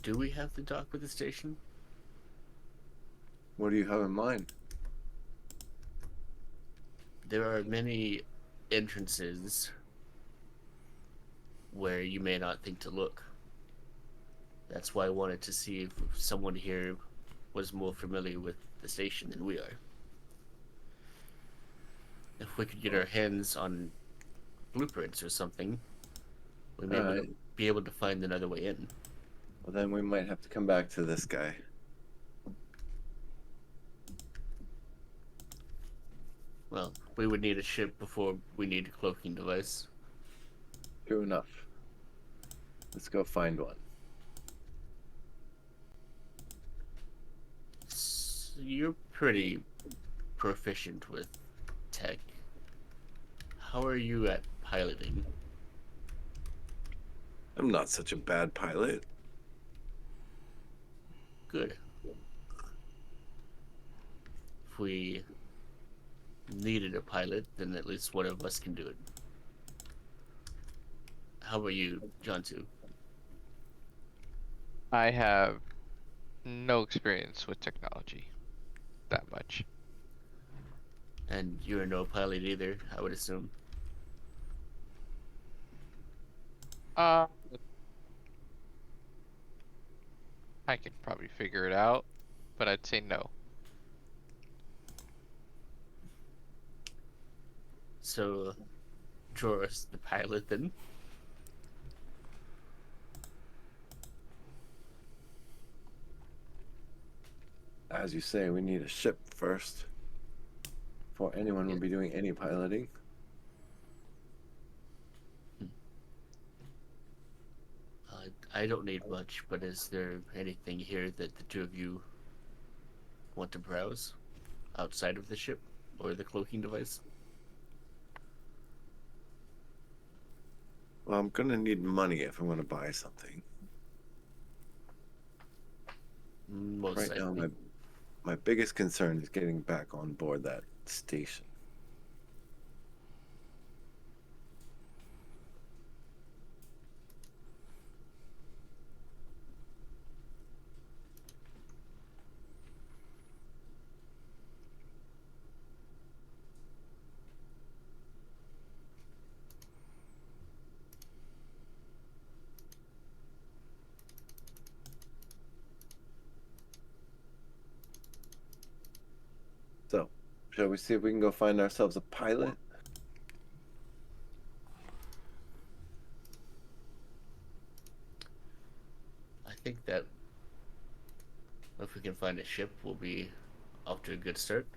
Do we have to dock with the station? What do you have in mind? There are many entrances where you may not think to look. That's why I wanted to see if someone here was more familiar with the station than we are. If we could get our hands on blueprints or something, we may be able to find another way in. Well, then we might have to come back to this guy. Well, we would need a ship before we need a cloaking device. True enough. Let's go find one. So you're pretty proficient with tech. How are you at piloting? I'm not such a bad pilot. Good. If we needed a pilot, then at least one of us can do it. How about you, John2? I have no experience with technology. That much. And you're no pilot either, I would assume. I can probably figure it out, but I'd say no. So, draw us the pilot then. As you say, we need a ship first. Before anyone will be doing any piloting. I don't need much, but is there anything here that the two of you want to browse outside of the ship or the cloaking device? Well, I'm gonna need money if I'm gonna buy something. Most right likely. now, my biggest concern is getting back on board that station. So, shall we see if we can go find ourselves a pilot? I think that if we can find a ship, we'll be off to a good start.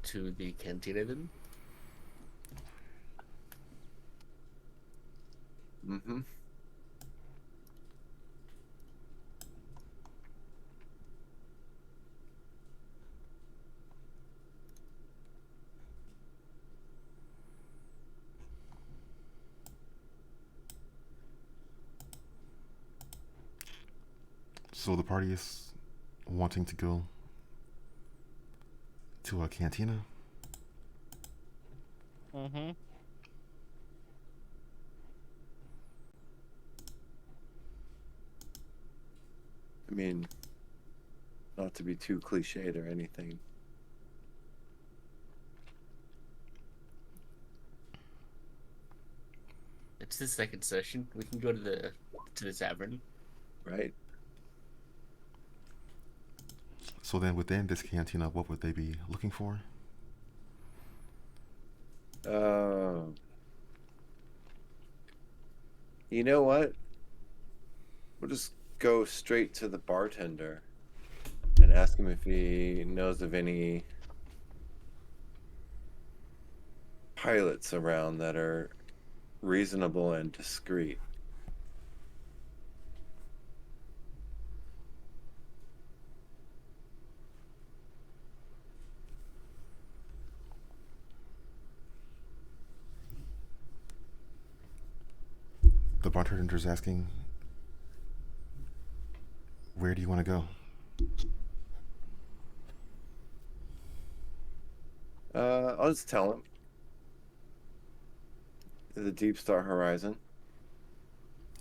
To the cantina then? Mm-hmm. So the party is wanting to go to a cantina? Mm-hmm. I mean, not to be too cliched or anything. It's the second session. We can go to the tavern. Right? So then within this cantina, what would they be looking for? You know what? We'll just go straight to the bartender and ask him if he knows of any pilots around that are reasonable and discreet. The bartender's asking, where do you want to go? I'll just tell him. The Deepstar Horizon.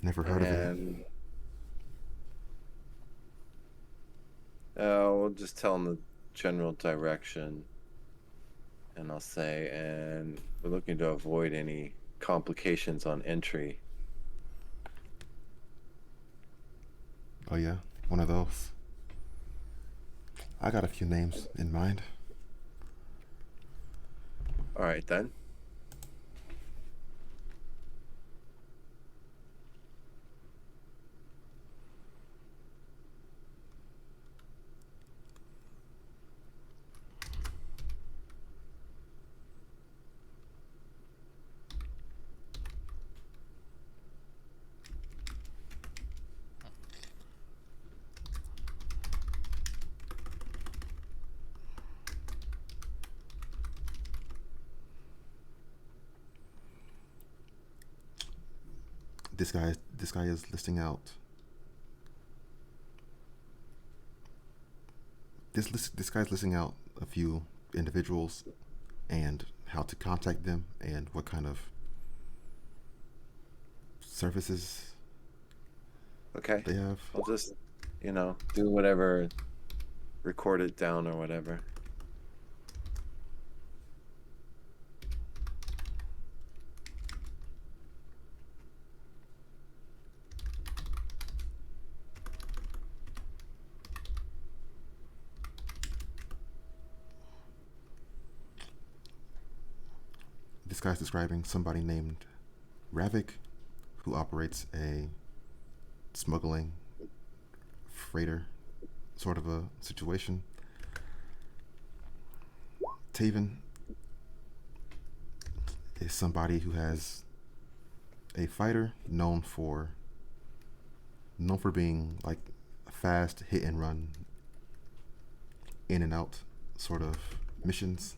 Never heard of it. And we'll just tell him the general direction. And I'll say, and we're looking to avoid any complications on entry. Oh yeah, one of those. I got a few names in mind. All right, then. This guy is listing out. This guy's listing out a few individuals and how to contact them and what kind of services Okay. they have. I'll just, do whatever, record it down or whatever. This guy's describing somebody named Ravik who operates a smuggling freighter sort of a situation. Taven is somebody who has a fighter known for being like a fast hit and run, in and out sort of missions.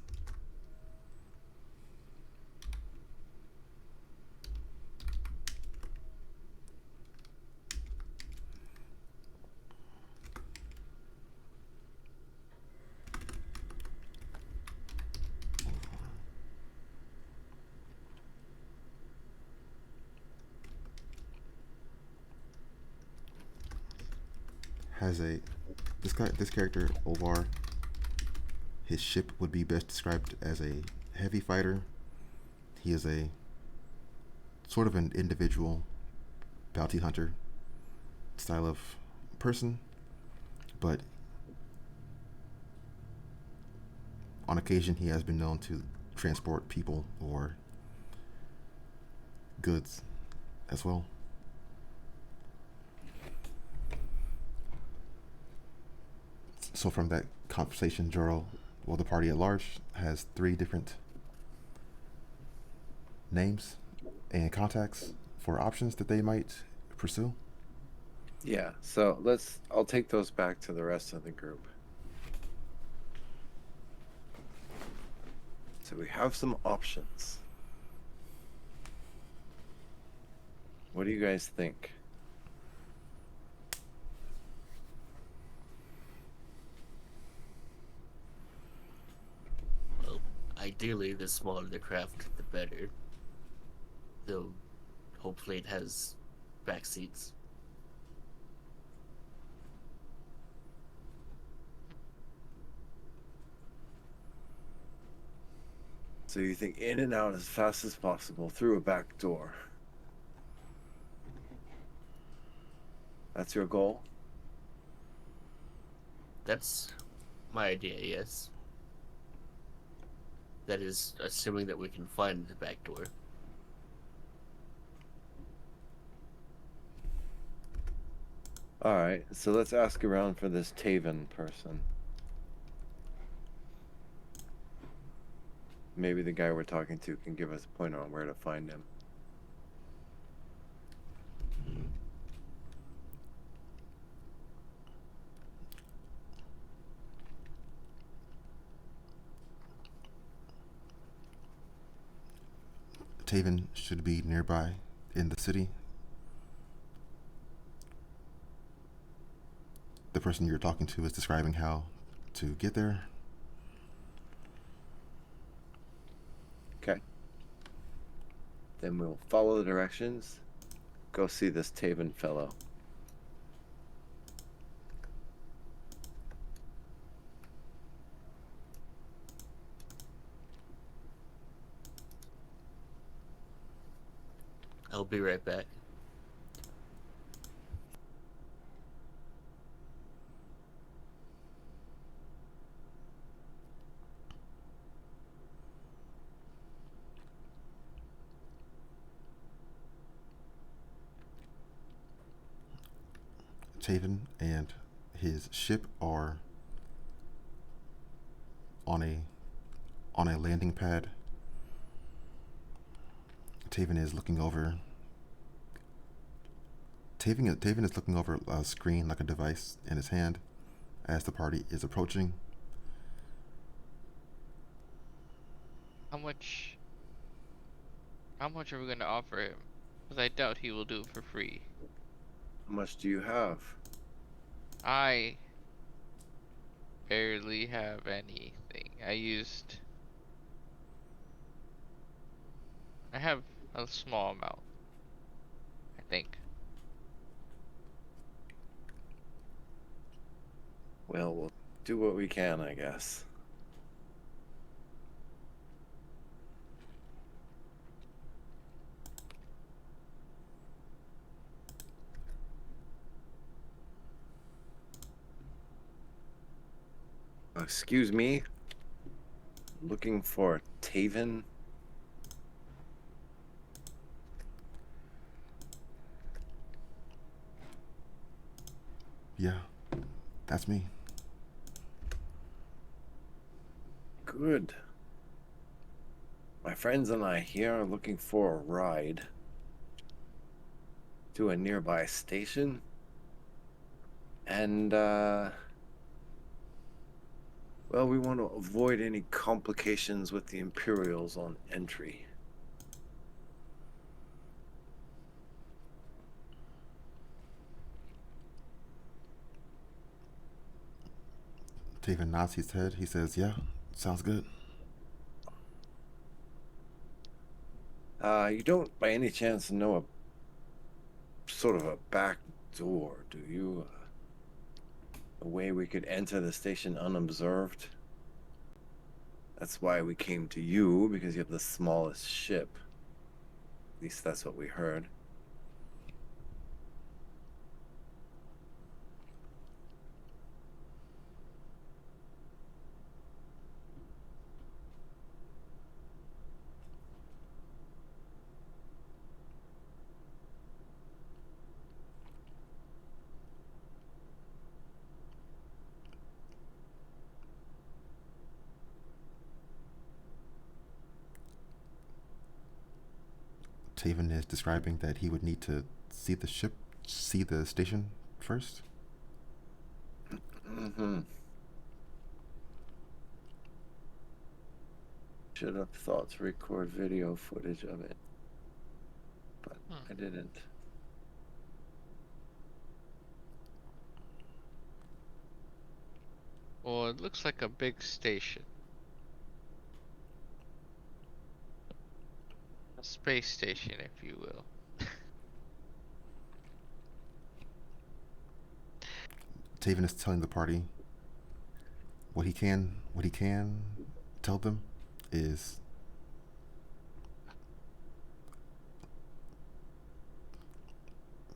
This character Ovar, his ship would be best described as a heavy fighter. He is a sort of an individual bounty hunter style of person, but on occasion he has been known to transport people or goods as well. So from that conversation, the party at large has 3 different names and contacts for options that they might pursue. Yeah, so I'll take those back to the rest of the group. So we have some options. What do you guys think? Well, ideally, the smaller the craft, the better. Though, hopefully it has back seats. So you think in and out as fast as possible through a back door. That's your goal? That's my idea, yes. That is assuming that we can find the back door. Alright, so let's ask around for this Taven person. maybe the guy we're talking to can give us a pointer on where to find him. Taven should be nearby in the city. The person you're talking to is describing how to get there. Okay. Then we'll follow the directions. Go see this Taven fellow. I'll be right back. Taven and his ship are on a landing pad. Taven is looking over. Taven is looking over a screen, like a device, in his hand as the party is approaching. How much are we gonna offer him? Because I doubt he will do it for free. How much do you have? I barely have anything. I have a small amount, I think. Well, we'll do what we can, I guess. Excuse me? Looking for Taven? Yeah, that's me. Good. My friends and I here are looking for a ride to a nearby station. And, well, we want to avoid any complications with the Imperials on entry. Taven nods his head. He says, yeah, sounds good. You don't by any chance know a sort of a back door, do you? A way we could enter the station unobserved? That's why we came to you, because you have the smallest ship. At least that's what we heard. Taven is describing that he would need to see the station first. Mm-hmm. Should have thought to record video footage of it, but I didn't. Well, it looks like a big station. A space station, if you will. Taven is telling the party what he can tell them is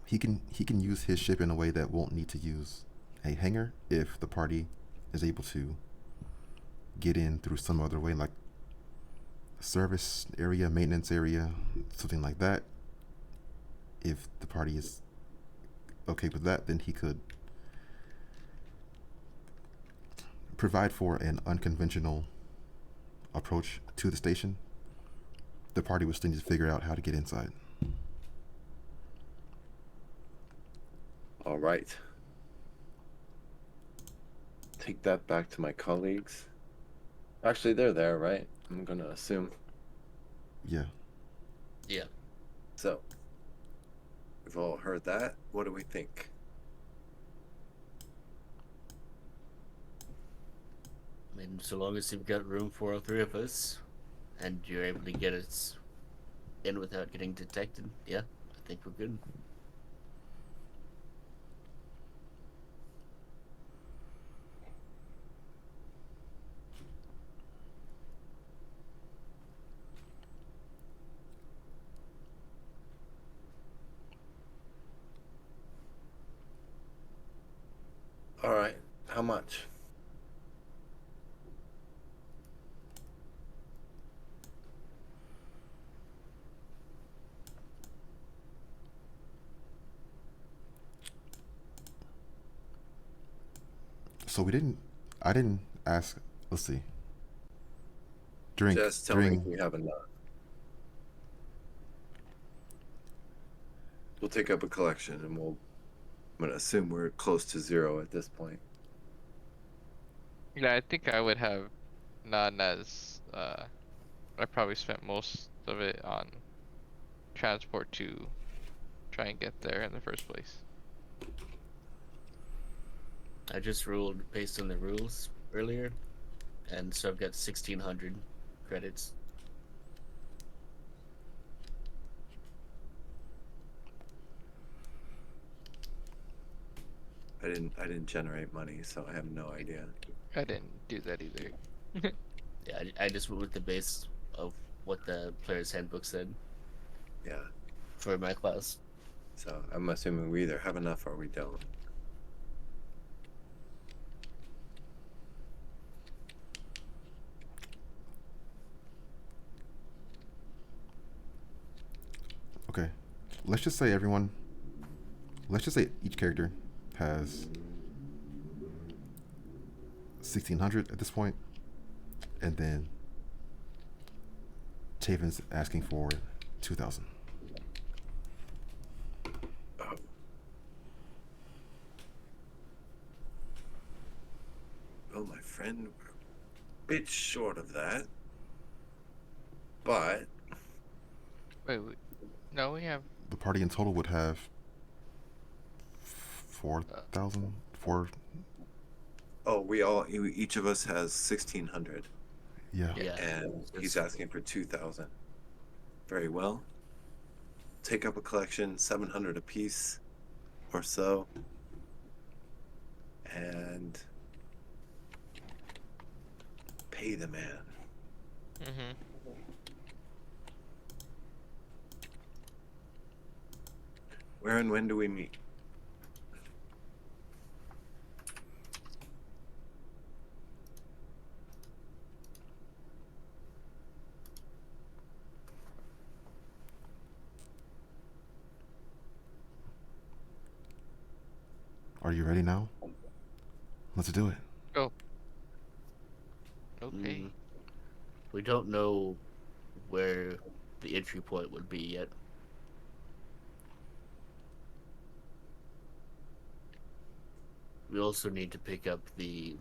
he can use his ship in a way that won't need to use a hangar if the party is able to get in through some other way, like service area, maintenance area, something like that. If the party is okay with that, then he could provide for an unconventional approach to the station, the party would still need to figure out how to get inside. All right. Take that back to my colleagues. Actually, they're there, right? I'm gonna assume. Yeah. Yeah. So, we've all heard that. What do we think? I mean, so long as you've got room for all three of us, and you're able to get us in without getting detected, yeah, I think we're good. All right. How much? So I didn't ask. Let's see. Just tell me if we have enough. We'll take up a collection, and I'm gonna assume we're close to zero at this point. Yeah, I think I would have none as I probably spent most of it on transport to try and get there in the first place. I just ruled based on the rules earlier, and so I've got 1,600 credits. I didn't generate money, so I have no idea. I didn't do that either. Yeah, I just went with the base of what the player's handbook said. Yeah. For my class. So I'm assuming we either have enough or we don't. Okay. Let's just say each character has 1,600 at this point, and then Taven's asking for 2,000. Well, my friend, we're a bit short of that. But Wait, no, we have. The party in total would have 4,000. oh, each of us has 1,600. Yeah. And he's asking for 2,000. Very well. Take up a collection, 700 apiece or so. And pay the man. Mm-hmm. Where and when do we meet? Are you ready now? Let's do it. Go. Okay. We don't know where the entry point would be yet. We also need to pick up the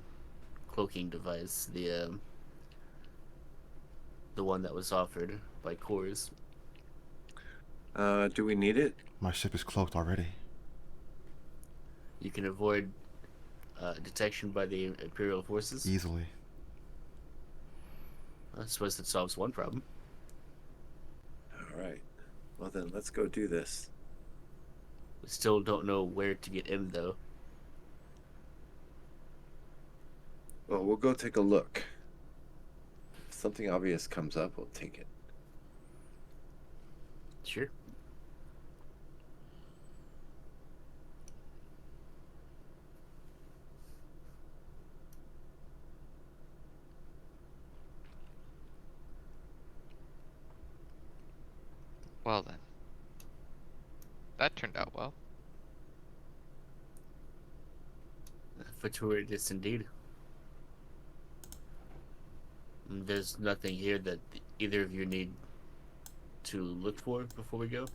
cloaking device, the one that was offered by Coors. Do we need it? My ship is cloaked already. You can avoid detection by the Imperial forces. Easily. I suppose that solves one problem. All right. Well then, let's go do this. We still don't know where to get in, though. Well, we'll go take a look. If something obvious comes up, we'll take it. Sure. Well then. That turned out well. Fortuitous indeed. There's nothing here that either of you need to look for before we go.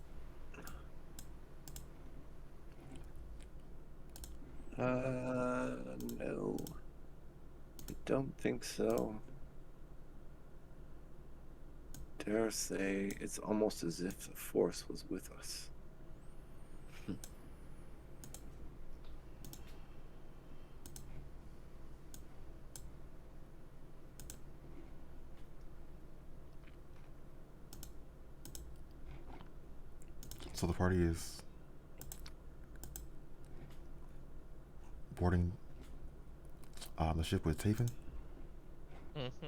No. I don't think so. Dare say it's almost as if the Force was with us. So the party is boarding the ship with Taven. Mm-hmm.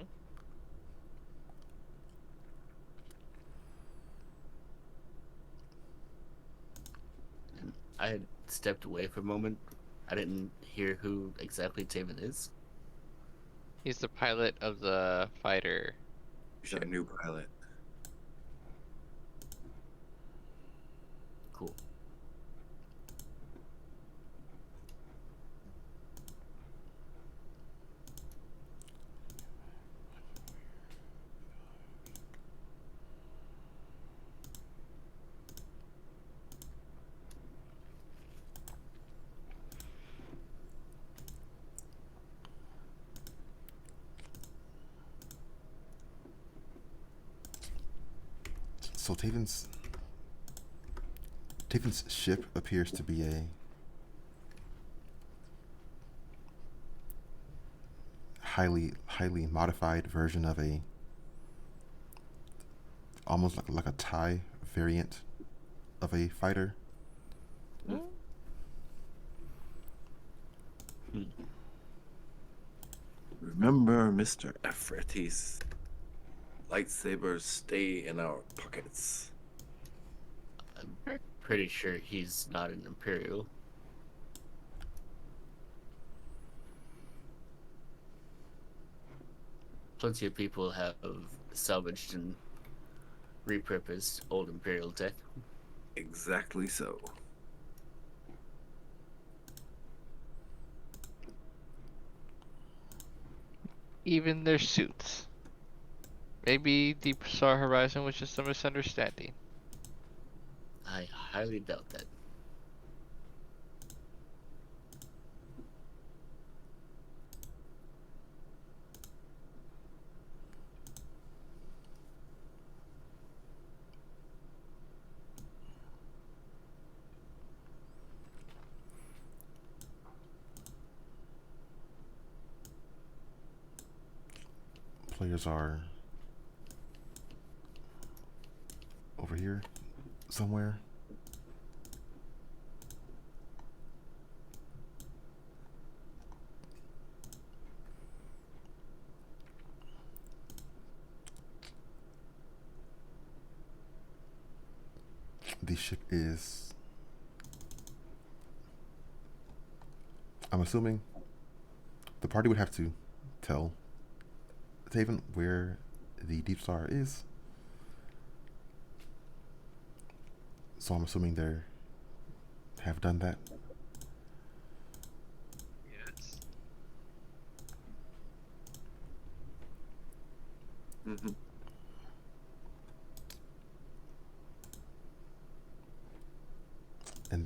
I had stepped away for a moment. I didn't hear who exactly Taven is. He's the pilot of the fighter. He's our new pilot. Cool. So Taven's ship appears to be a highly modified version of a almost like a TIE variant of a fighter. Remember, Mr. Ephrates, lightsabers stay in our pockets. I'm pretty sure he's not an Imperial. Plenty of people have salvaged and repurposed old Imperial tech. Exactly so. Even their suits. Maybe Deepstar Horizon was just a misunderstanding. I highly doubt that. Players are over here somewhere. The ship is, I'm assuming the party would have to tell Taven where the Deepstar is. So I'm assuming they have done that. Yes. Mm-hmm. And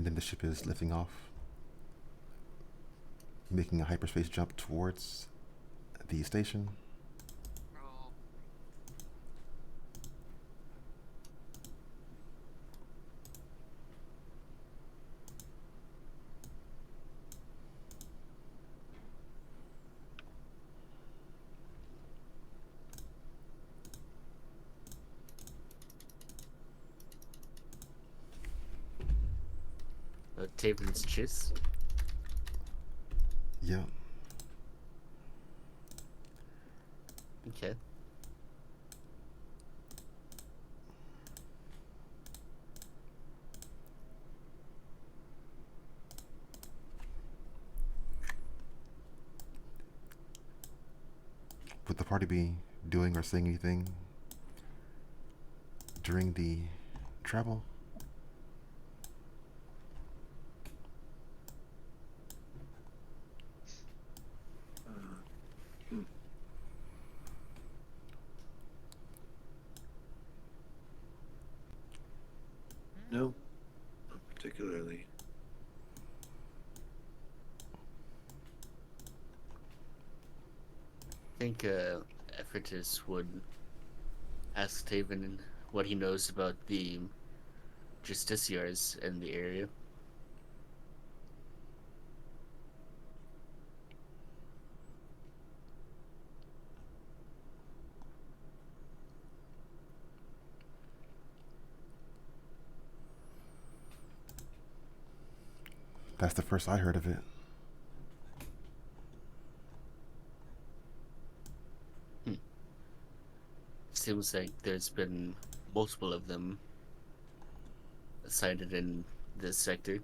then the ship is lifting off, making a hyperspace jump towards the station. Taven's Chiss. Yeah. Okay. Would the party be doing or saying anything during the travel? No, not particularly. I think Ephrata would ask Taven what he knows about the justiciars in the area. That's the first I heard of it. Seems like there's been multiple of them sighted in this sector.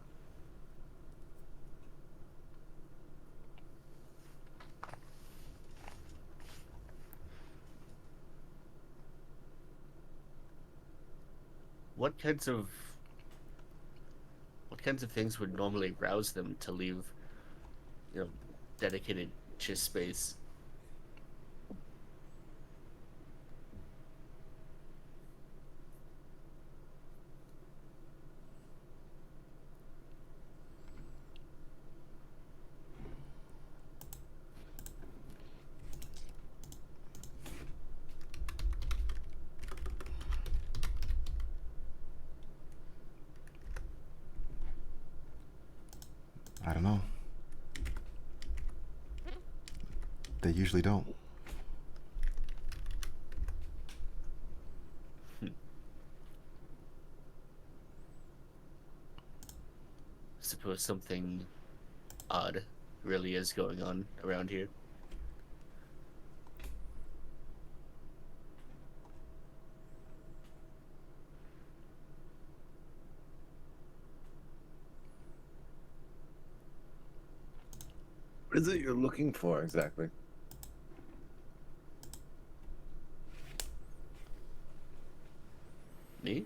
What kinds of things would normally rouse them to leave, dedicated chest space? I don't know. They usually don't. Suppose something odd really is going on around here. What is it you're looking for exactly? Me?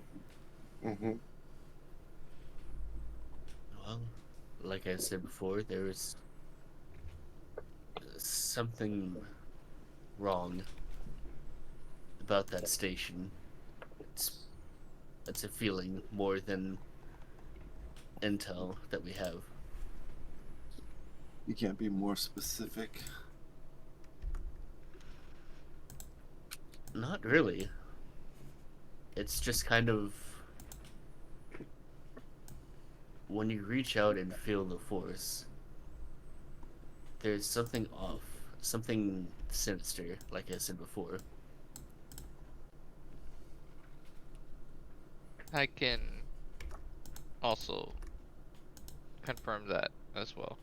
Mm-hmm. Well, like I said before, there's something wrong about that station. It's a feeling more than intel that we have. You can't be more specific. Not really. It's just kind of when you reach out and feel the force, there's something off, something sinister, like I said before. I can also confirm that as well.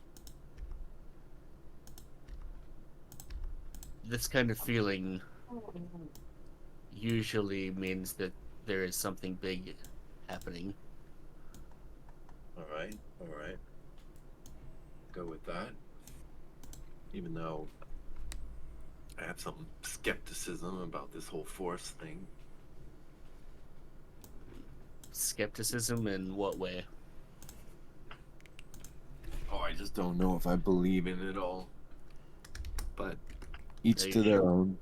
This kind of feeling usually means that there is something big happening. All right. Go with that. Even though I have some skepticism about this whole force thing. Skepticism in what way? Oh, I just don't know if I believe in it all. But Each to their own.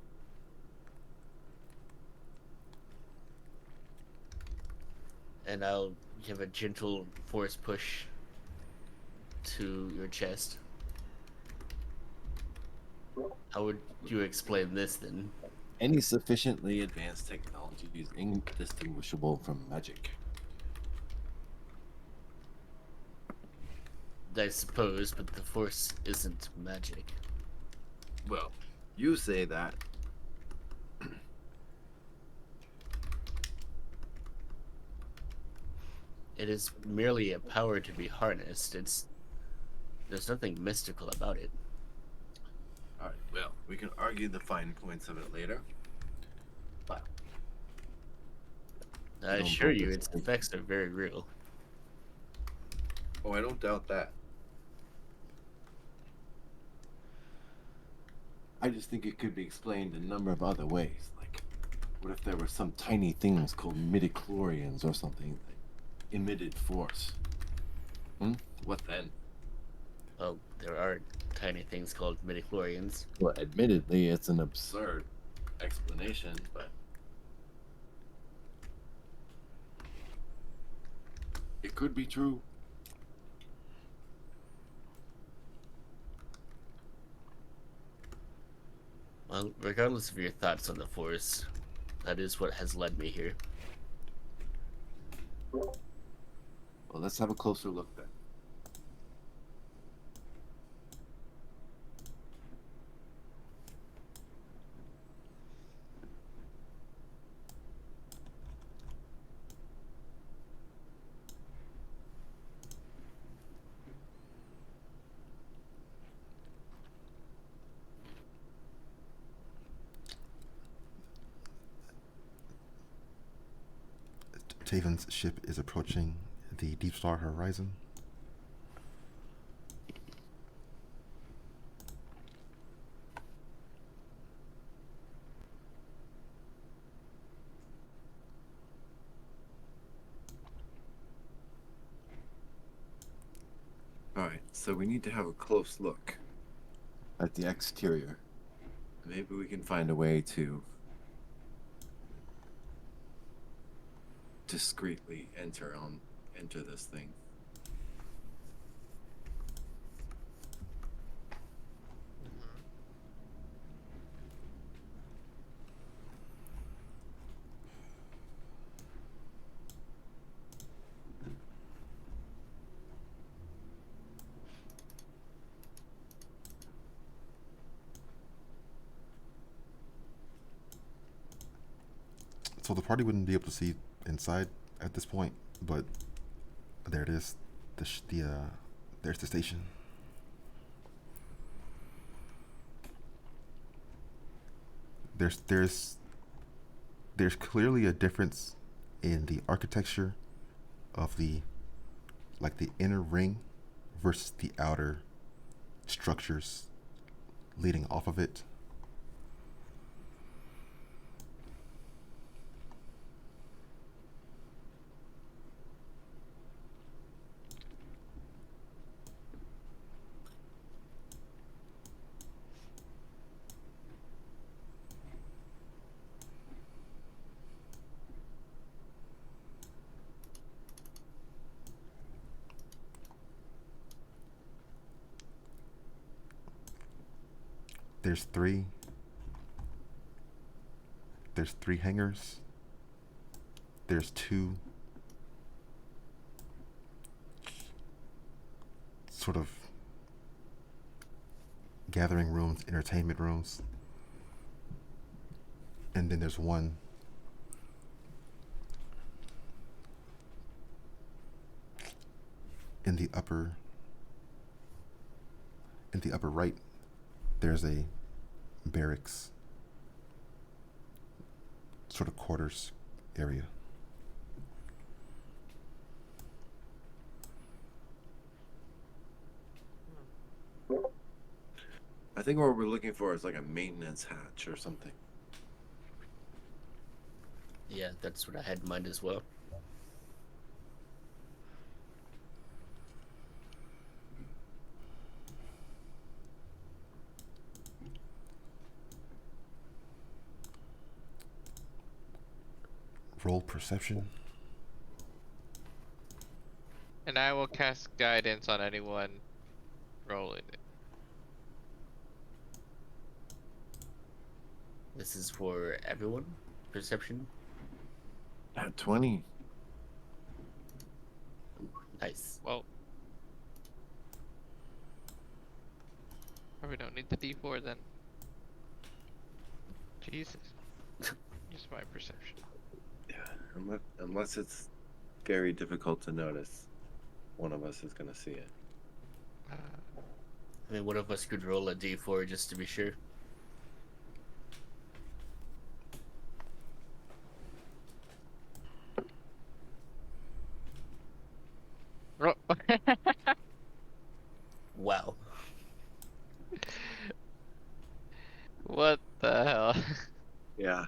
And I'll give a gentle force push to your chest. How would you explain this then? Any sufficiently advanced technology is indistinguishable from magic. I suppose, but the force isn't magic. well, you say that. It is merely a power to be harnessed. There's nothing mystical about it. All right. Well, we can argue the fine points of it later. But I assure you, its effects are very real. oh, I don't doubt that. I just think it could be explained a number of other ways. Like, What if there were some tiny things called midichlorians or something that emitted force? What then? Well, there are tiny things called midichlorians. Well, admittedly, it's an absurd explanation, but it could be true. Well, regardless of your thoughts on the Force, that is what has led me here. Well, let's have a closer look then. Taven's ship is approaching the Deepstar horizon. Alright, so we need to have a close look. At the exterior. Maybe we can find a way to discreetly enter this thing. So the party wouldn't be able to see inside at this point, but there it is. There's the station. There's clearly a difference in the architecture of the inner ring versus the outer structures leading off of it. There's three hangars. There's two sort of gathering rooms, entertainment rooms. And then there's one in the upper right. There's a barracks sort of quarters area. I think what we're looking for is like a maintenance hatch or something. Yeah, that's what I had in mind as well. Roll perception. And I will cast guidance on anyone rolling it. This is for everyone? Perception? At 20. Nice. Well, probably don't need the D4 then. Jesus. Just my perception. Yeah, unless it's very difficult to notice, one of us is gonna see it. I mean, one of us could roll a D4 just to be sure. Wow. What the hell? Yeah.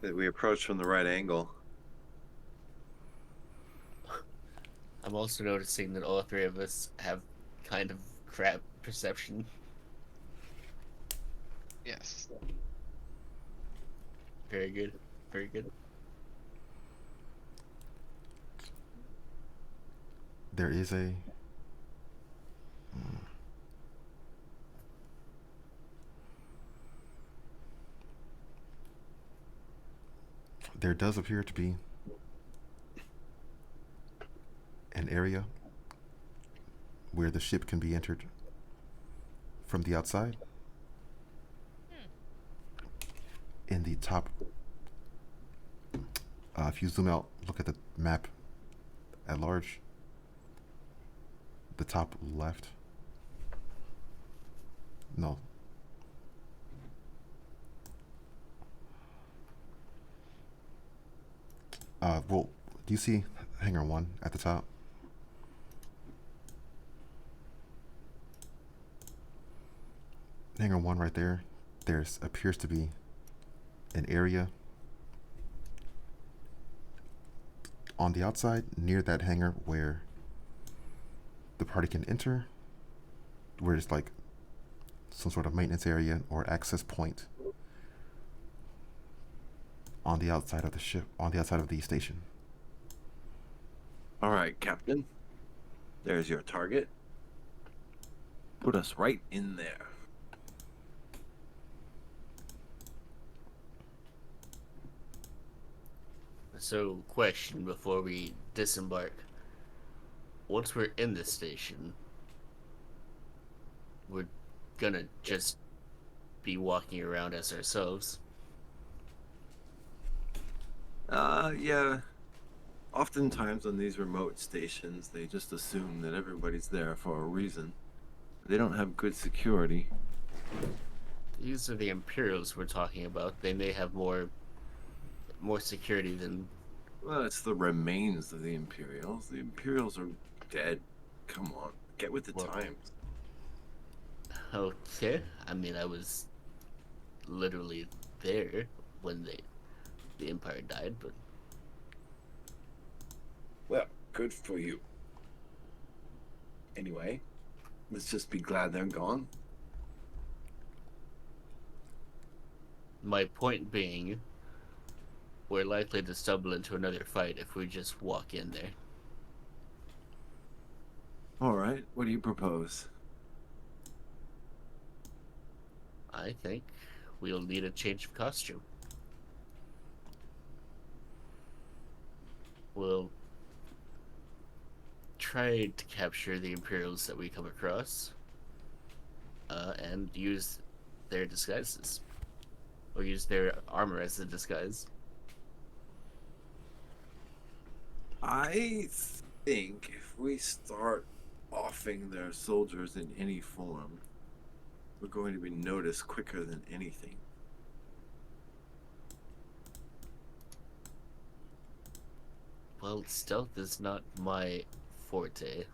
that we approach from the right angle. I'm also noticing that all three of us have kind of crap perception. Yes. Very good. Very good. There is a there does appear to be an area where the ship can be entered from the outside. In the top, if you zoom out, look at the map at large, the top left. No. Well, do you see hangar 1 at the top? Hangar 1 right there. There's appears to be an area on the outside near that hangar where the party can enter, where it's like some sort of maintenance area or access point on the outside of the ship, on the outside of the station. All right, Captain. There's your target. Put us right in there. So, question before we disembark. Once we're in the station, we're gonna just be walking around as ourselves. Yeah. Oftentimes on these remote stations, they just assume that everybody's there for a reason. They don't have good security. These are the Imperials we're talking about. They may have more security than... Well, it's the remains of the Imperials. The Imperials are dead. Come on, get with the times. Okay, I mean, I was literally there when the Empire died, but... Well, good for you. Anyway, let's just be glad they're gone. My point being, we're likely to stumble into another fight if we just walk in there. All right, what do you propose? I think we'll need a change of costume. We'll try to capture the Imperials that we come across, and use their disguises. Or use their armor as a disguise. I think if we start offing their soldiers in any form, we're going to be noticed quicker than anything. Well, stealth is not my forte.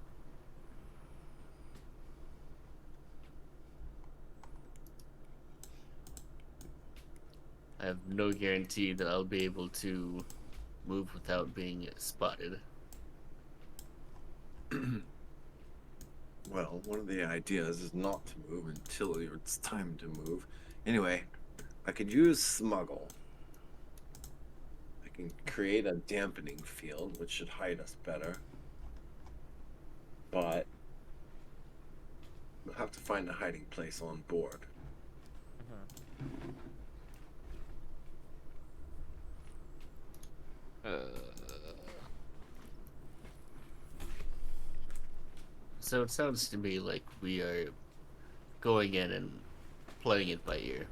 I have no guarantee that I'll be able to move without being spotted. Well, one of the ideas is not to move until it's time to move. Anyway, I could use smuggle. I can create a dampening field, which should hide us better. But we'll have to find a hiding place on board. So it sounds to me like we are going in and playing it by ear.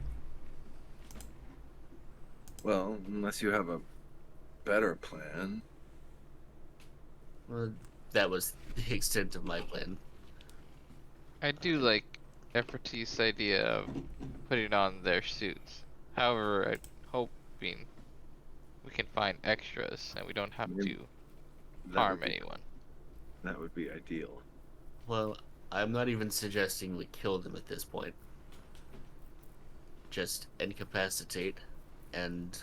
Well, unless you have a better plan. Well, that was the extent of my plan. I do like FRT's idea of putting on their suits. However, I'm hoping we can find extras and we don't have to harm anyone. That would be ideal. Well, I'm not even suggesting we kill them at this point. Just incapacitate and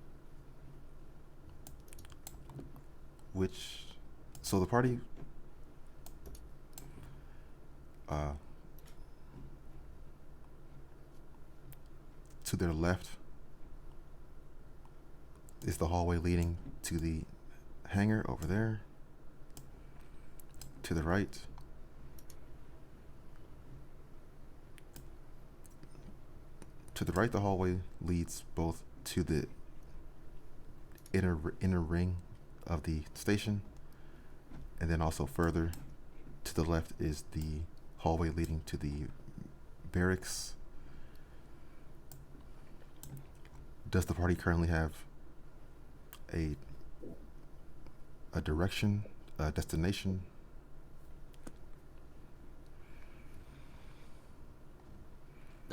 which, so the party, to their left is the hallway leading to the hangar over there. To the right the hallway leads both to the inner ring of the station, and then also further to the left is the hallway leading to the barracks. Does the party currently have a direction, a destination?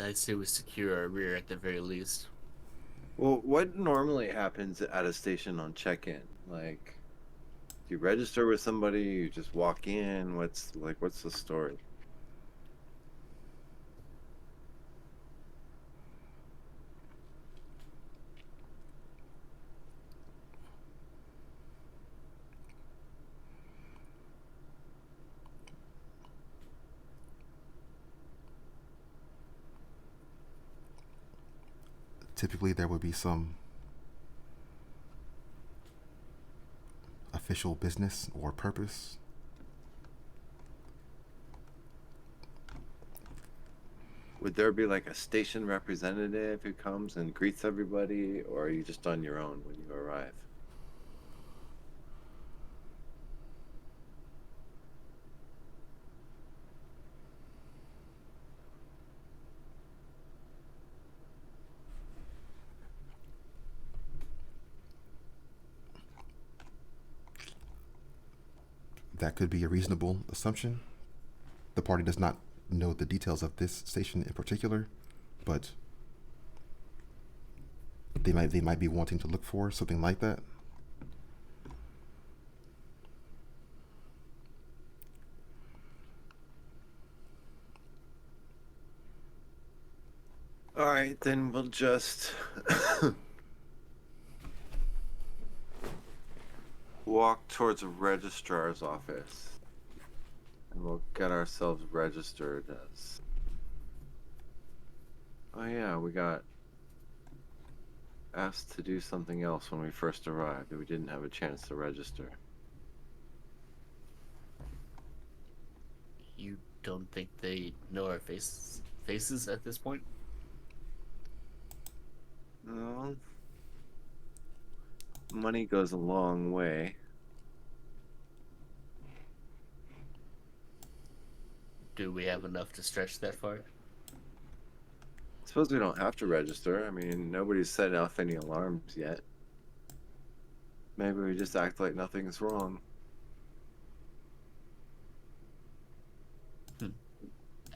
I'd say we secure our rear at the very least. Well, what normally happens at a station on check-in? Like, do you register with somebody? You just walk in? What's the story? Typically, there would be some official business or purpose. Would there be like a station representative who comes and greets everybody, or are you just on your own when you arrive? That could be a reasonable assumption. The party does not know the details of this station in particular, but they might be wanting to look for something like that. All right, then we'll just walk towards a registrar's office, and we'll get ourselves registered as. Oh yeah, we got asked to do something else when we first arrived that we didn't have a chance to register. You don't think they know our faces at this point? No. Money goes a long way. Do we have enough to stretch that far? Suppose we don't have to register. I mean, nobody's set off any alarms yet. Maybe we just act like nothing's wrong.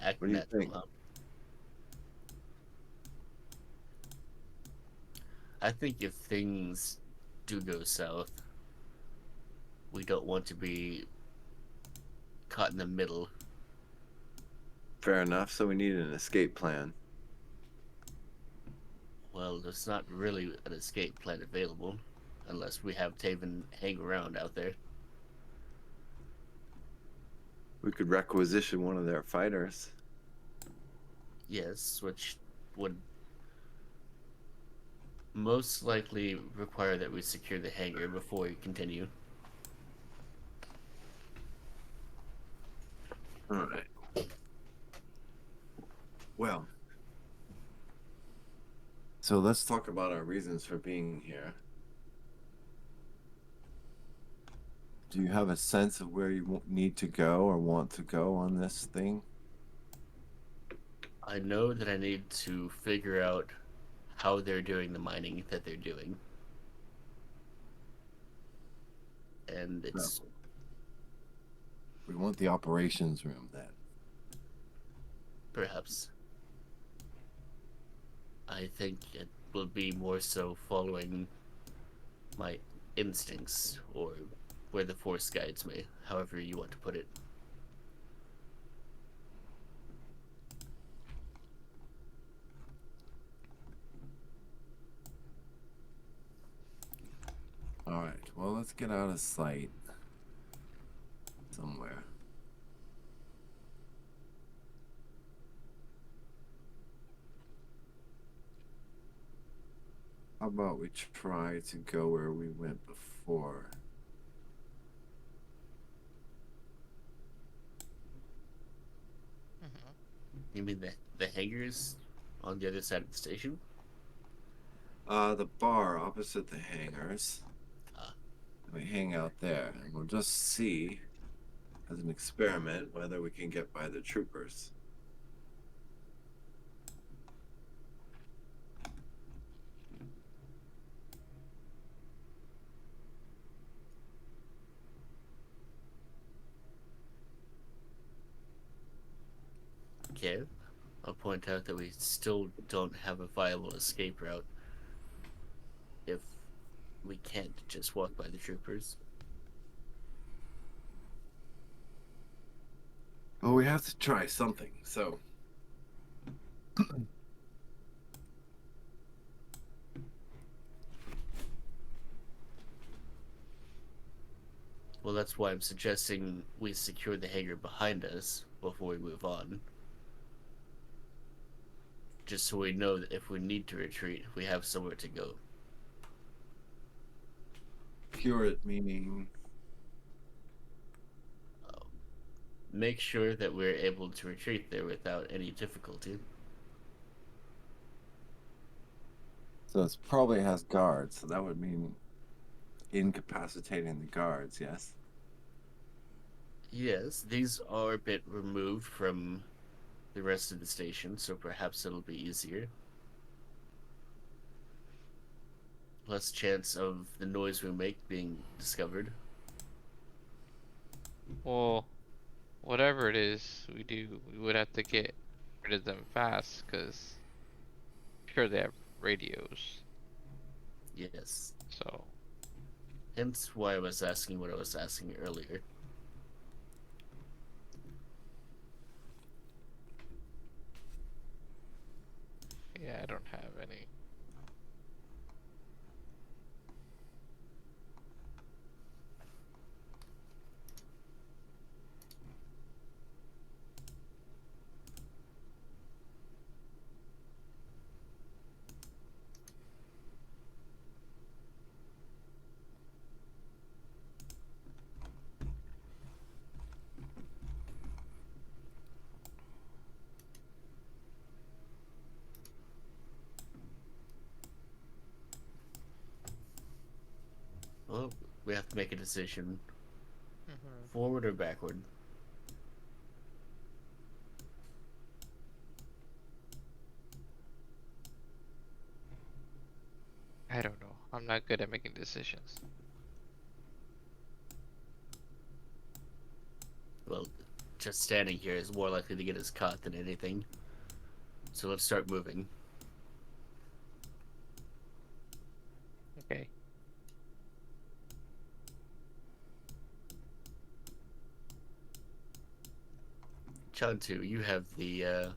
Act What do you natural, think? huh? I think if things do go south, we don't want to be caught in the middle. Fair enough. So we need an escape plan. Well, there's not really an escape plan available unless we have Taven hang around out there. We could requisition one of their fighters. Yes, which would most likely require that we secure the hangar before we continue. All right. Well, so let's talk about our reasons for being here. Do you have a sense of where you need to go or want to go on this thing? I know that I need to figure out how they're doing the mining that they're doing. And it's... No. We want the operations room then. Perhaps. I think it will be more so following my instincts, or where the Force guides me, however you want to put it. All right. Well, let's get out of sight. How about we try to go where we went before? You mean the hangars on the other side of the station? The bar opposite the hangars. Ah. We hang out there, and we'll just see, as an experiment, whether we can get by the troopers. Okay. I'll point out that we still don't have a viable escape route if we can't just walk by the troopers. Well, we have to try something, so. Well, that's why I'm suggesting we secure the hangar behind us before we move on. Just so we know that if we need to retreat, we have somewhere to go. Cure it, meaning. Make sure that we're able to retreat there without any difficulty. So it probably has guards, so that would mean incapacitating the guards, yes? Yes, these are a bit removed from the rest of the station, so perhaps it'll be easier. Less chance of the noise we make being discovered. Well, whatever it is we do, we would have to get rid of them fast, because I'm sure they have radios. Yes. So. Hence why I was asking what I was asking earlier. Yeah, I don't have any. Well, we have to make a decision. Forward or backward? I don't know. I'm not good at making decisions. Well, just standing here is more likely to get us caught than anything. So let's start moving. Okay. Chantu, you have the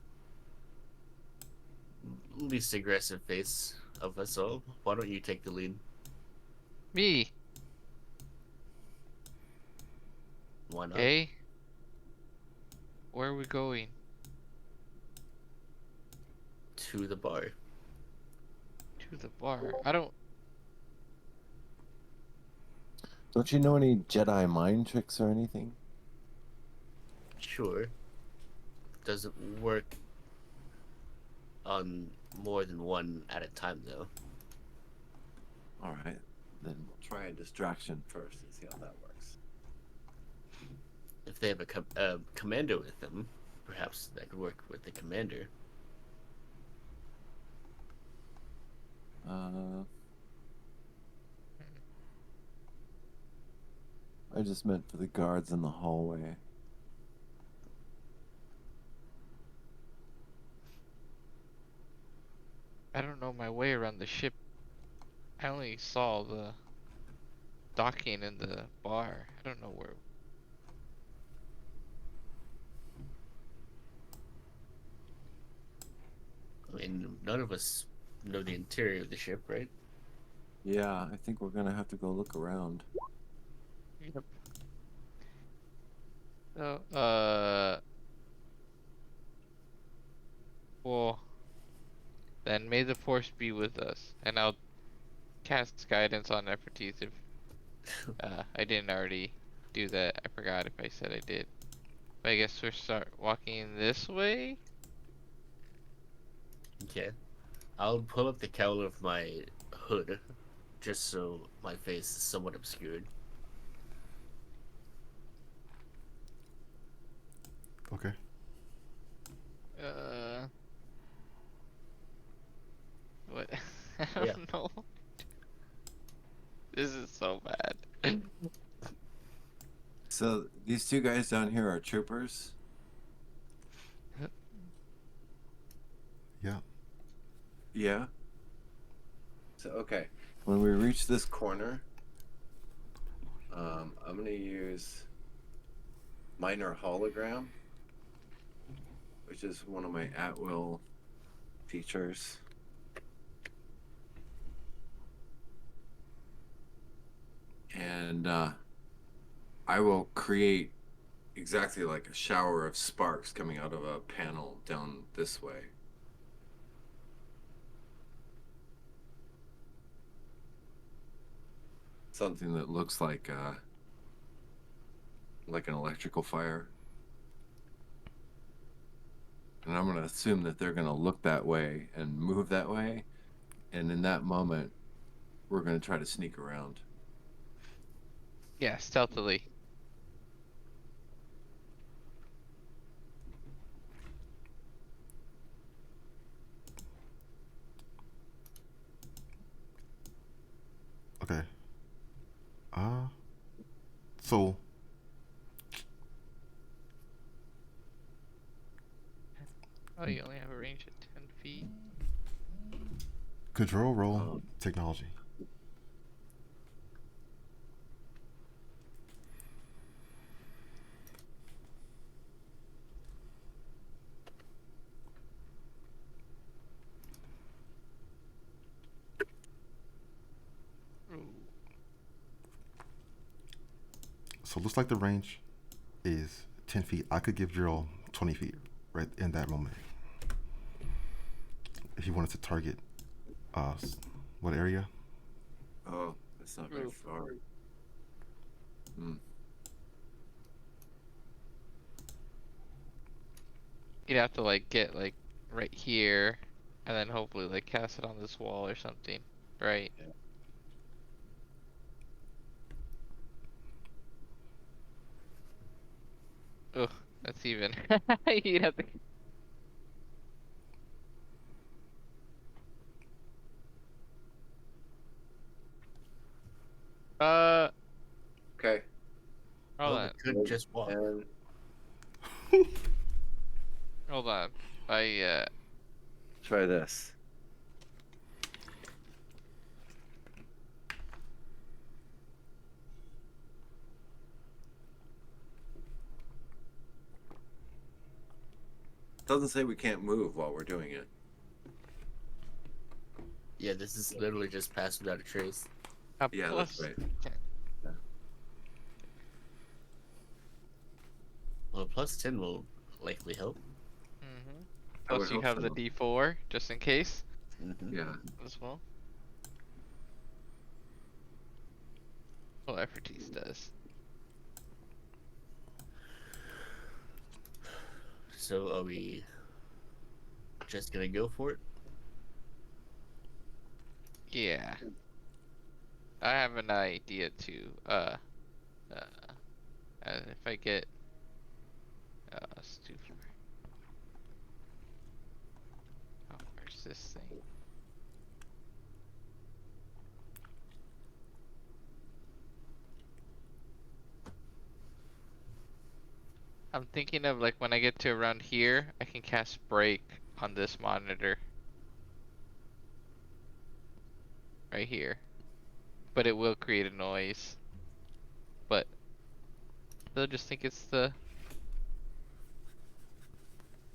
least aggressive face of us all. Why don't you take the lead? Me. Why not? Okay. Where are we going? To the bar. To the bar. I don't. Don't you know any Jedi mind tricks or anything? Sure. Doesn't work on more than one at a time, though. Alright, then we'll try a distraction first and see how that works. If they have a commander with them, perhaps that could work with the commander. I just meant for the guards in the hallway. I don't know my way around the ship. I only saw the docking in the bar. I don't know where. I mean, none of us know the interior of the ship, right? Yeah, I think we're gonna have to go look around. Yep. So, well, then may the force be with us, and I'll cast guidance on Nefertiti if I didn't already do that. I forgot if I said I did. But I guess we'll start walking this way. Okay. I'll pull up the cowl of my hood, just so my face is somewhat obscured. Okay. What? I don't know. This is so bad. So these two guys down here are troopers. Yeah. Yeah. So okay, when we reach this corner, I'm gonna use minor hologram, which is one of my at-will features. And I will create exactly like a shower of sparks coming out of a panel down this way. Something that looks like an electrical fire. And I'm going to assume that they're going to look that way and move that way. And in that moment, we're going to try to sneak around. Yeah, stealthily. Okay. So Oh, you only have a range of 10 feet. control roll technology. Ooh. So it looks like the range is 10 feet. I could give Gerald 20 feet right in that moment. If he wanted to target what area? Oh, that's not very far. You'd have to like get like right here, and then hopefully like cast it on this wall or something, right? Yeah. Oh, that's even. You'd have to. Okay. Hold Well, on. we could just walk. And Hold on. I try this. Doesn't say we can't move while we're doing it. Yeah, this is literally just pass without a trace. Yeah, plus. that's right. Well, plus 10 will likely help. Mm-hmm. I would Plus you hope have the so. D4 just in case Yeah. as well. Well, Efforties does. So are we just gonna go for it? Yeah. I have an idea too. If I get it's too far. Oh, where's this thing? I'm thinking of like when I get to around here, I can cast break on this monitor. Right here. But it will create a noise. But they'll just think it's the...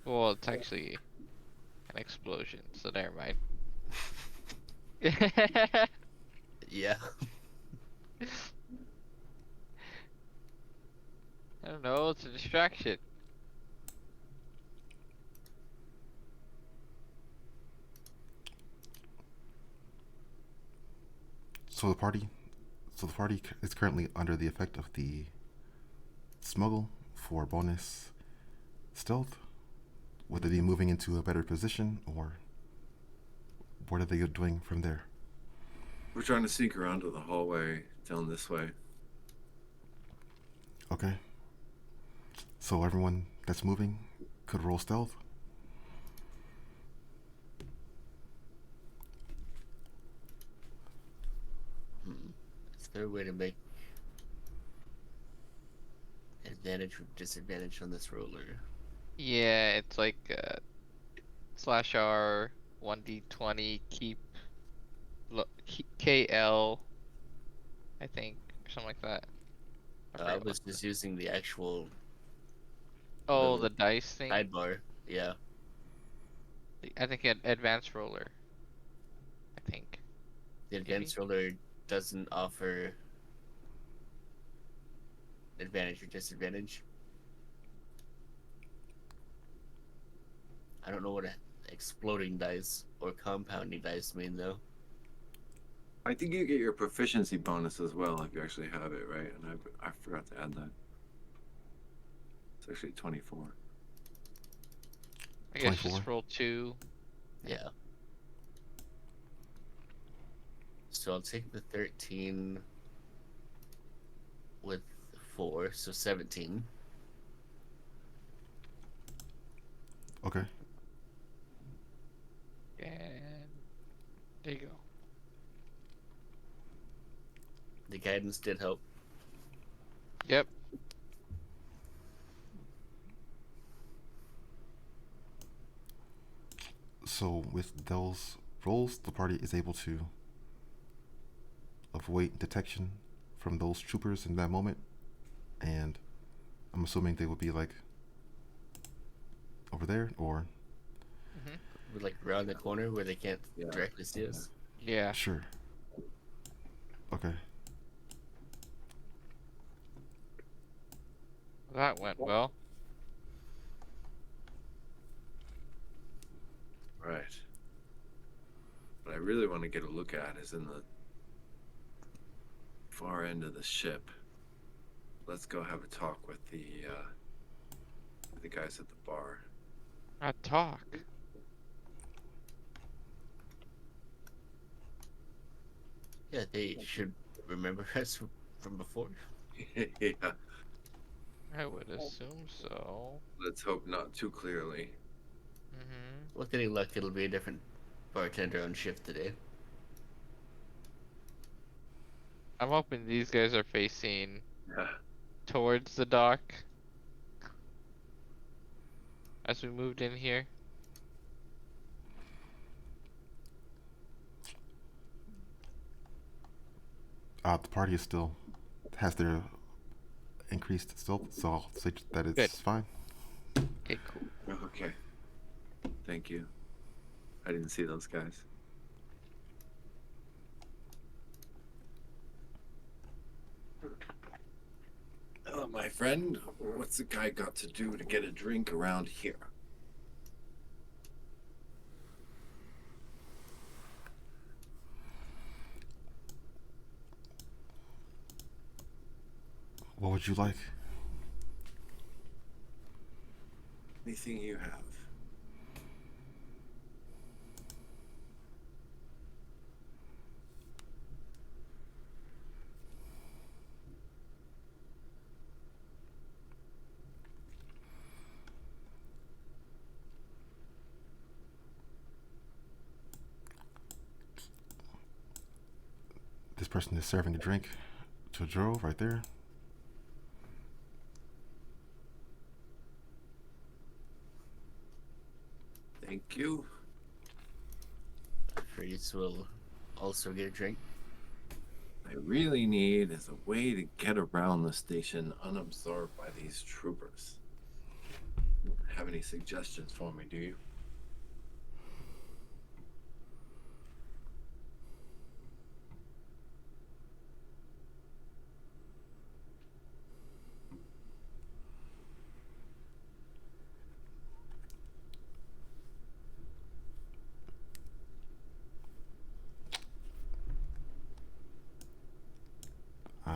Well, it's actually an explosion, so never mind. Yeah. I don't know, it's a distraction. So the party is currently under the effect of the smuggle for bonus stealth. Would they be moving into a better position, or what are they doing from there? We're trying to sneak around to the hallway down this way. Okay. So everyone that's moving could roll stealth. Is there a way to make advantage or disadvantage on this roller? Yeah, it's like /R 1d20 keep KL, I think, or something like that. I was just using the actual. Oh, the dice thing. Sidebar, yeah. I think an advanced roller. I think. The advanced roller doesn't offer advantage or disadvantage. I don't know what exploding dice or compounding dice mean though. I think you get your proficiency bonus as well if you actually have it, right? And I forgot to add that. It's actually 24. I guess 24. Just roll 2. Yeah. So I'll take the 13 with 4, so 17. Okay. And there you go. The guidance did help. Yep. So with those rolls, the party is able to avoid detection from those troopers in that moment, and I'm assuming they would be like over there, or We're like around the corner where they can't directly see us. Yeah. Sure. Okay. That went well. Right. What I really want to get a look at is in the far end of the ship. Let's go have a talk with the guys at the bar. A talk? Yeah, they should remember us from before. Yeah. I would assume so. Let's hope not too clearly. With any luck, it'll be a different bartender on shift today. I'm hoping these guys are facing towards the dock as we moved in here. The party is still has their increased stealth, so I'll say that it's fine. Okay, cool. Okay. Thank you. I didn't see those guys. My friend, what's the guy got to do to get a drink around here? What would you like? Anything you have. This person is serving a drink to Joe right there. Thank you. Freeze will also get a drink. I really need is a way to get around the station unobserved by these troopers. Have any suggestions for me, do you?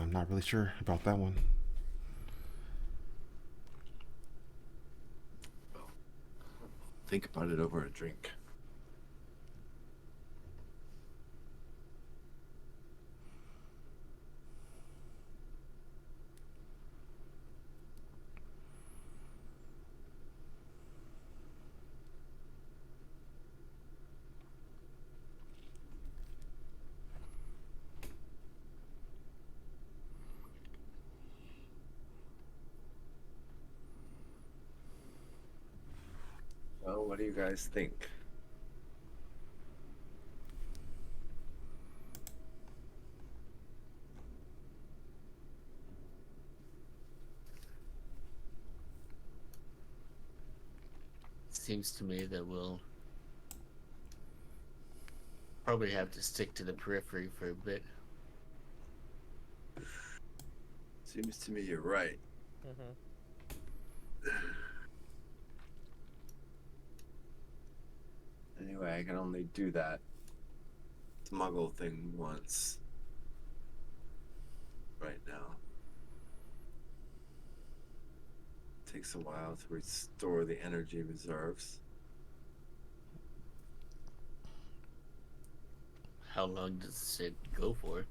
I'm not really sure about that one. Think about it over a drink. Well, what do you guys think? Seems to me that we'll probably have to stick to the periphery for a bit. Seems to me you're right. Anyway, I can only do that smuggle thing once right now. Takes a while to restore the energy reserves. How long does it go for?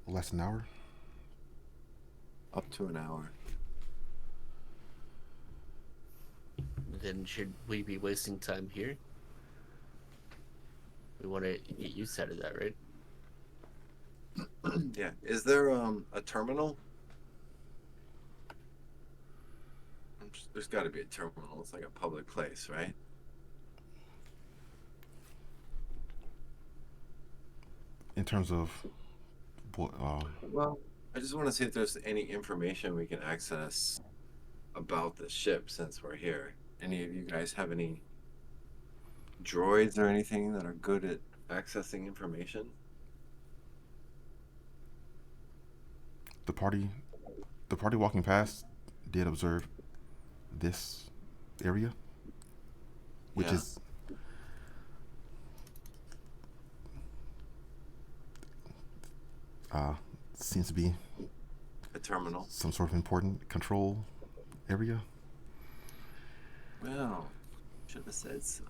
Less than an hour. Up to an hour. Then should we be wasting time here? We want to get use out of that, right? Yeah. Is there a terminal? There's got to be a terminal. It's like a public place, right? In terms of what? Well, I just want to see if there's any information we can access about the ship since we're here. Any of you guys have any droids or anything that are good at accessing information? The party walking past did observe this area, which is seems to be a terminal, some sort of important control area. Well, should have said so.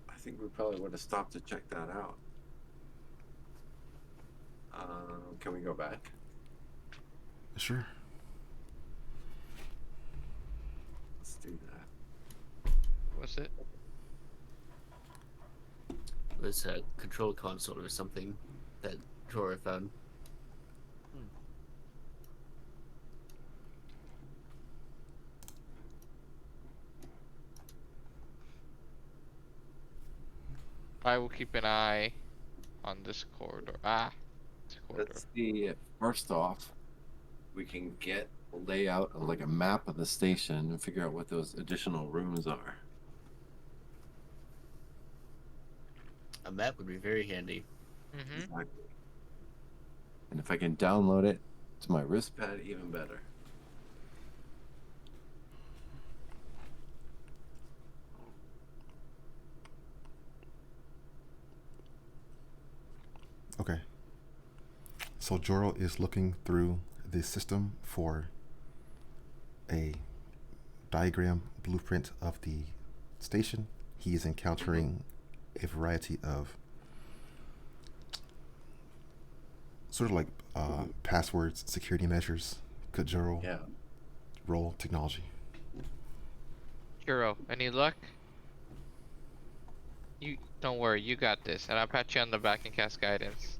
I think we probably would have stopped to check that out. Can we go back? Sure. Let's do that. What's it? This control console or something that drawer found. I will keep an eye on this corridor. This corridor. Let's see. First off, we can get a layout, like a map of the station, and figure out what those additional rooms are. A map would be very handy. Mm-hmm. Exactly. And if I can download it to my wrist pad, even better. Okay. So Joro is looking through the system for a diagram blueprint of the station. He is encountering a variety of sort of like passwords, security measures. Could Joro roll technology? Juro, any luck? You don't worry, you got this, and I'll pat you on the back and cast guidance.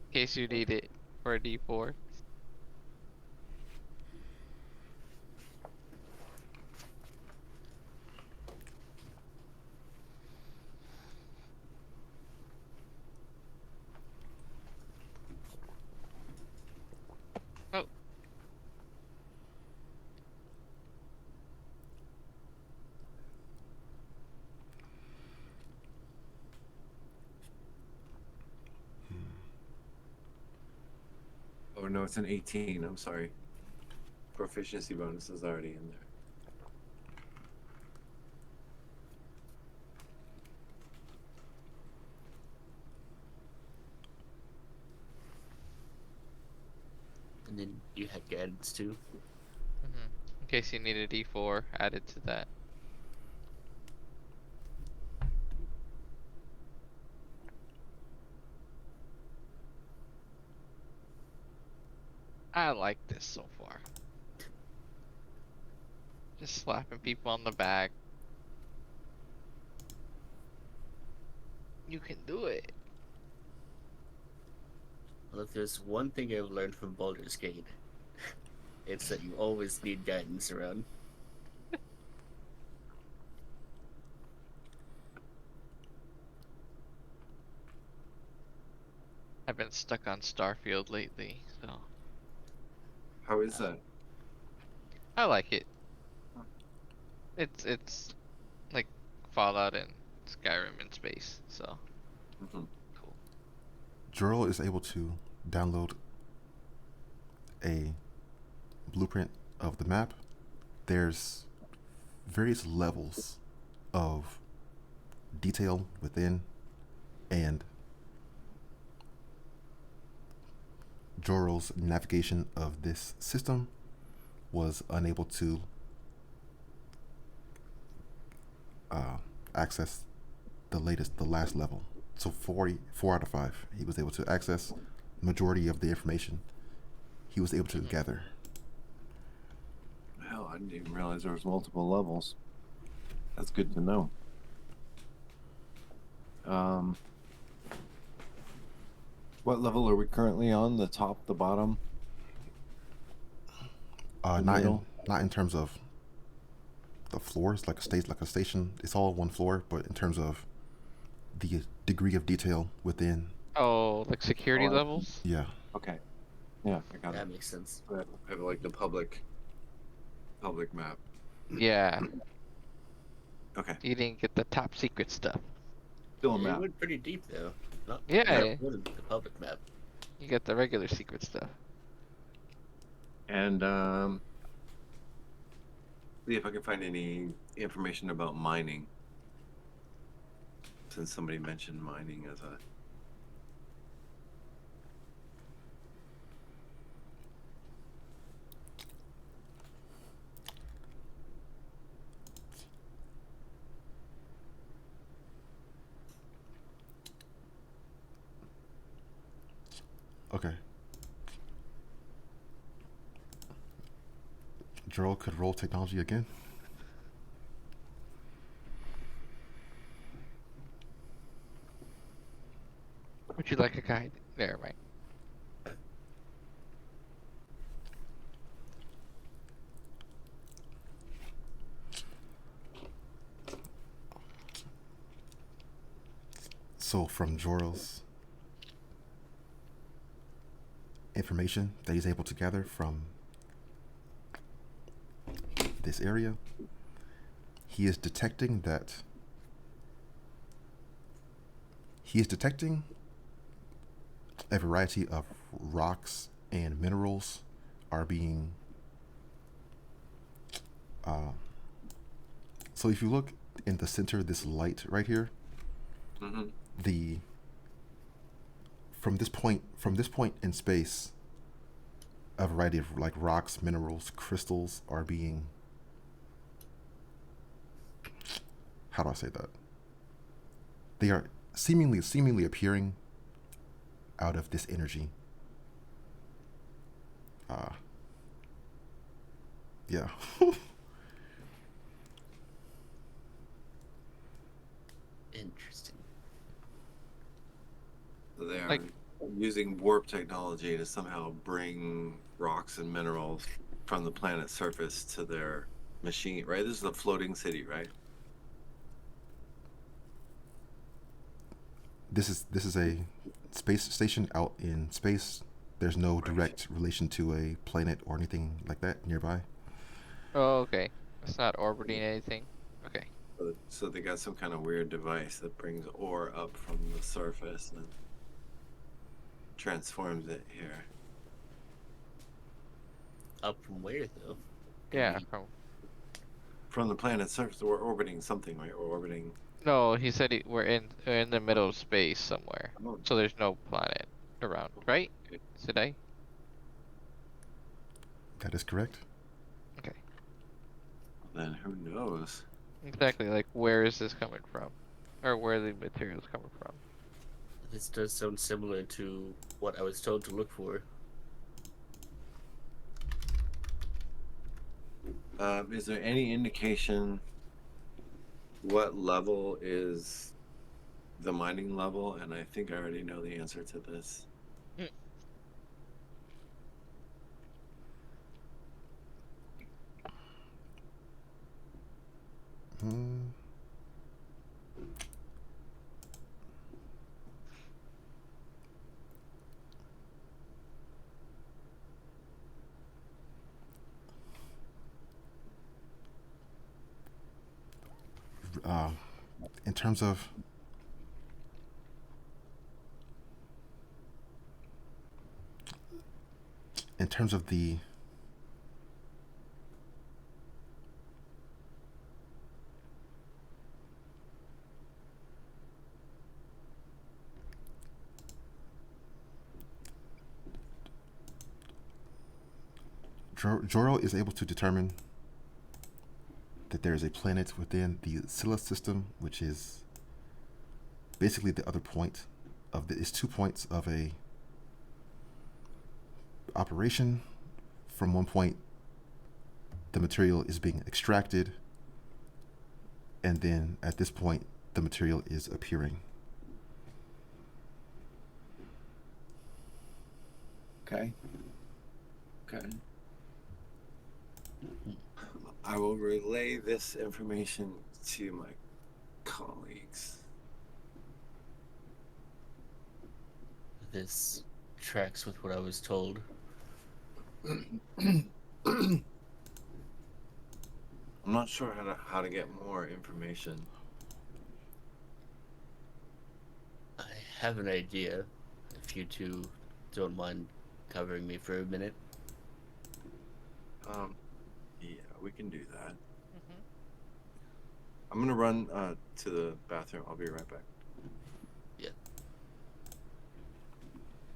In case you need it for a D4. Oh. Oh no, it's an 18. I'm sorry. proficiency bonus is already in there. And then you had guidance too. In case you need a D4 added to that. I like this so far. Just slapping people on the back. You can do it. Well, if there's one thing I've learned from Baldur's Gate, it's that you always need guidance around. I've been stuck on Starfield lately, so How is that? I like it. It's like Fallout and Skyrim in space, so Mm-hmm. cool. Juro is able to download a blueprint of the map. There's various levels of detail within, and Joro's navigation of this system was unable to access the last level. So 4 out of 5, he was able to access majority of the information he was able to gather. Hell, I didn't even realize there was multiple levels. That's good to know. What level are we currently on? The top, the bottom? Not in terms of the floors, like a station. It's all one floor, but in terms of the degree of detail within. Oh, like security Oh, levels? Yeah. Okay. Yeah, I got That it. makes sense. I have like the public map. Yeah. Okay. You didn't get the top secret stuff. Still a It map. went pretty deep though. Not Yeah. more than the public map. You got the regular secret stuff. And see if I can find any information about mining. Since somebody mentioned mining as a Okay. Juro could roll technology again. Would you like a guide? There, right. So from Joro's information that he's able to gather from this area, he is detecting a variety of rocks and minerals are being so if you look in the center of this light right here, mm-hmm. From this point in space, a variety of like rocks, minerals, crystals are being, how do I say that? They are seemingly appearing out of this energy. Yeah. Interesting. So they are using warp technology to somehow bring rocks and minerals from the planet's surface to their machine, right? This is a floating city, right? This is a space station out in space. There's no direct relation to a planet or anything like that nearby. Oh, okay. It's not orbiting anything. Okay. So they got some kind of weird device that brings ore up from the surface and transforms it here. Up from where though? Yeah. From the planet's surface, we're orbiting something, right? We're orbiting. No, he said we're in the middle of space somewhere, Oh, so there's no planet around, right? Today? That is correct. Okay. then who knows? Exactly. Like, where is this coming from, or where are the materials coming from? This does sound similar to what I was told to look for. Is there any indication what level is the mining level? And I think I already know the answer to this. Hmm. Uh, in terms of the Joro is able to determine that there is a planet within the Scylla system, which is basically the other point of the. It's 2 points of a operation. From one point, the material is being extracted, and then at this point, the material is appearing. Okay. I will relay this information to my colleagues. This tracks with what I was told. I'm not sure how to get more information. I have an idea. If you two don't mind covering me for a minute. Yeah, we can do that. I'm gonna run to the bathroom. I'll be right back. Yeah.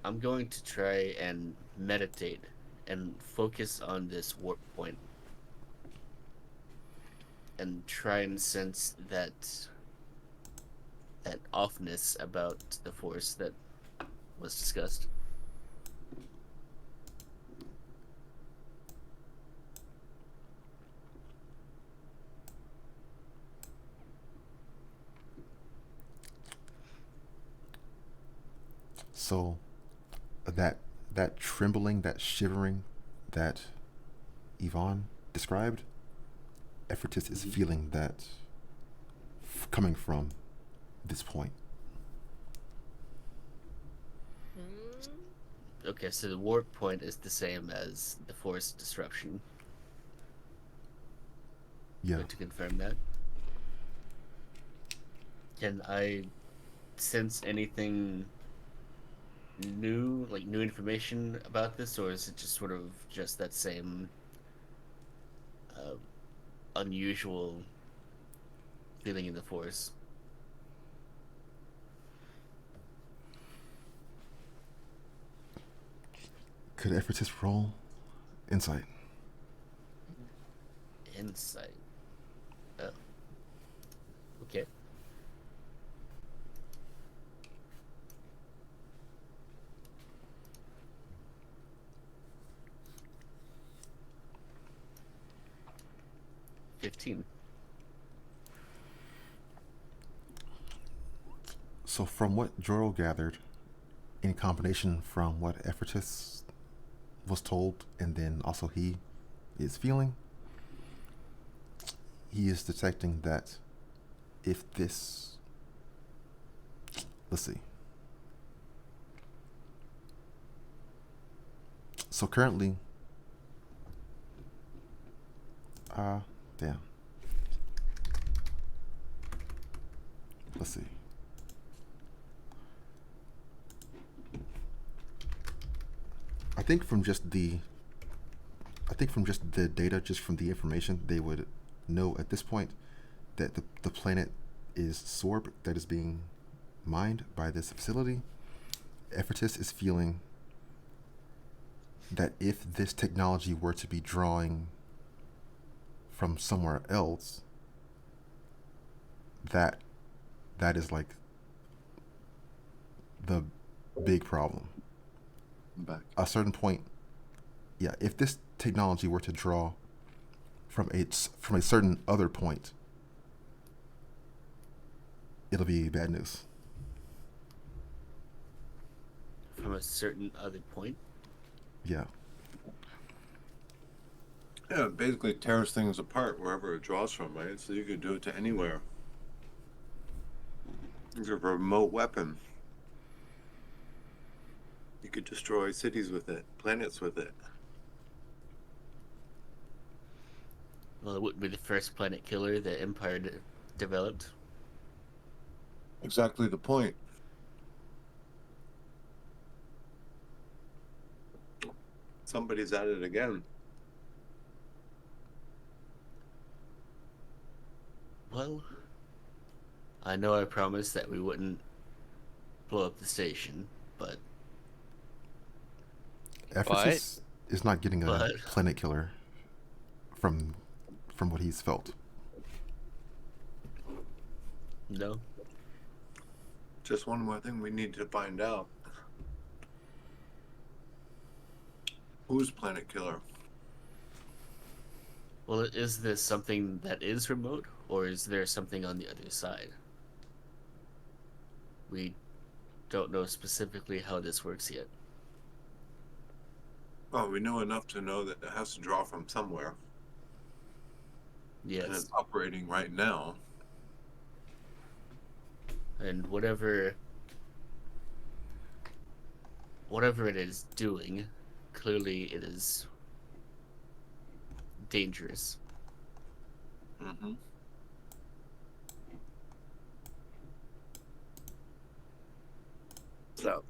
I'm going to try and meditate and focus on this warp point and try and sense that offness about the force that was discussed. So that trembling, that shivering that Yvonne described, Effortus is feeling that coming from this point. Okay, so the warp point is the same as the force disruption. Yeah. To confirm that. Can I sense anything new, like new information about this, or is it just sort of just that same unusual feeling in the force? Could Effortus roll insight? Insight. Oh. Okay. $15. So from what Joro gathered, in combination from what Effortus was told, and then also he is feeling, he is detecting that if this, let's see. So currently, damn. Let's see. I think from just the think from just the data, just from the information, they would know at this point that the planet is Sorb that is being mined by this facility. Effortus is feeling that if this technology were to be drawing from somewhere else, that is like the big problem. Back. A certain point, yeah, if this technology were to draw from a certain other point, it'll be bad news. From a certain other point? Yeah. Yeah, it basically tears things apart wherever it draws from, right? So you could do it to anywhere. It's a remote weapon. You could destroy cities with it, planets with it. Well, it wouldn't be the first planet killer the Empire developed. Exactly the point. Somebody's at it again. Well, I know I promised that we wouldn't blow up the station, but Ephesus is not getting a But- planet killer from what he's felt. no. Just one more thing we need to find out. Who's Planet Killer? Well, is this something that is remote, or is there something on the other side? We don't know specifically how this works yet. Well, we know enough to know that it has to draw from somewhere. And Yes, it's operating right now. and whatever it is doing, clearly it is dangerous. Mm-hmm. So,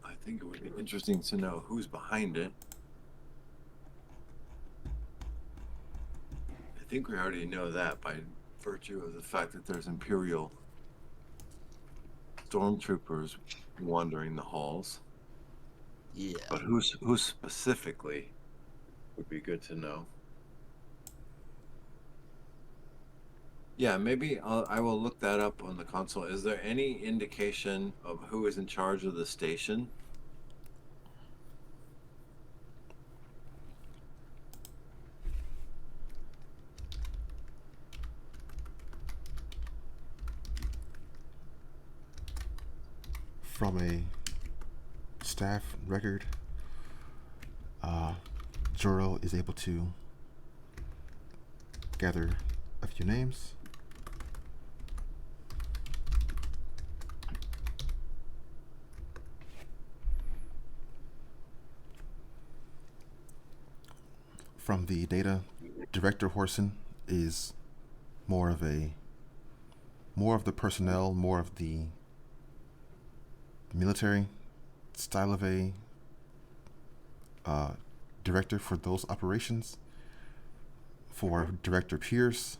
I think it would be interesting to know who's behind it. I think we already know that by virtue of the fact that there's Imperial stormtroopers wandering the halls. Yeah. But who specifically would be good to know. Yeah, maybe I will look that up on the console. Is there any indication of who is in charge of the station? From a staff record, Joro is able to gather a few names. From the data, Director Horson is more of the personnel, more of the military style of a director for those operations. For Director Pierce,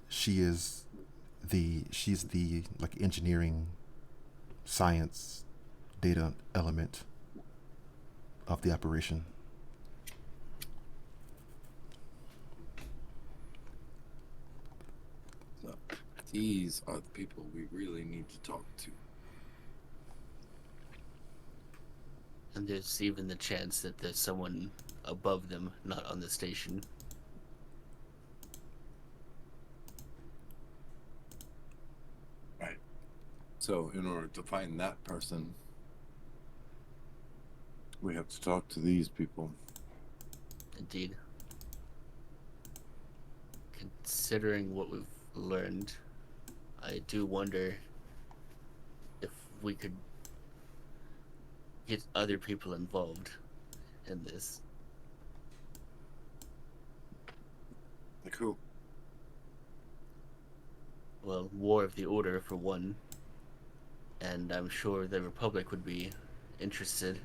she's the like engineering, science, data element of the operation. So these are the people we really need to talk to. And there's even the chance that there's someone above them, not on the station. Right. So in order to find that person, we have to talk to these people. Indeed. Considering what we've learned, I do wonder if we could get other people involved in this. Like who? Well, War of the Order for one, and I'm sure the Republic would be interested.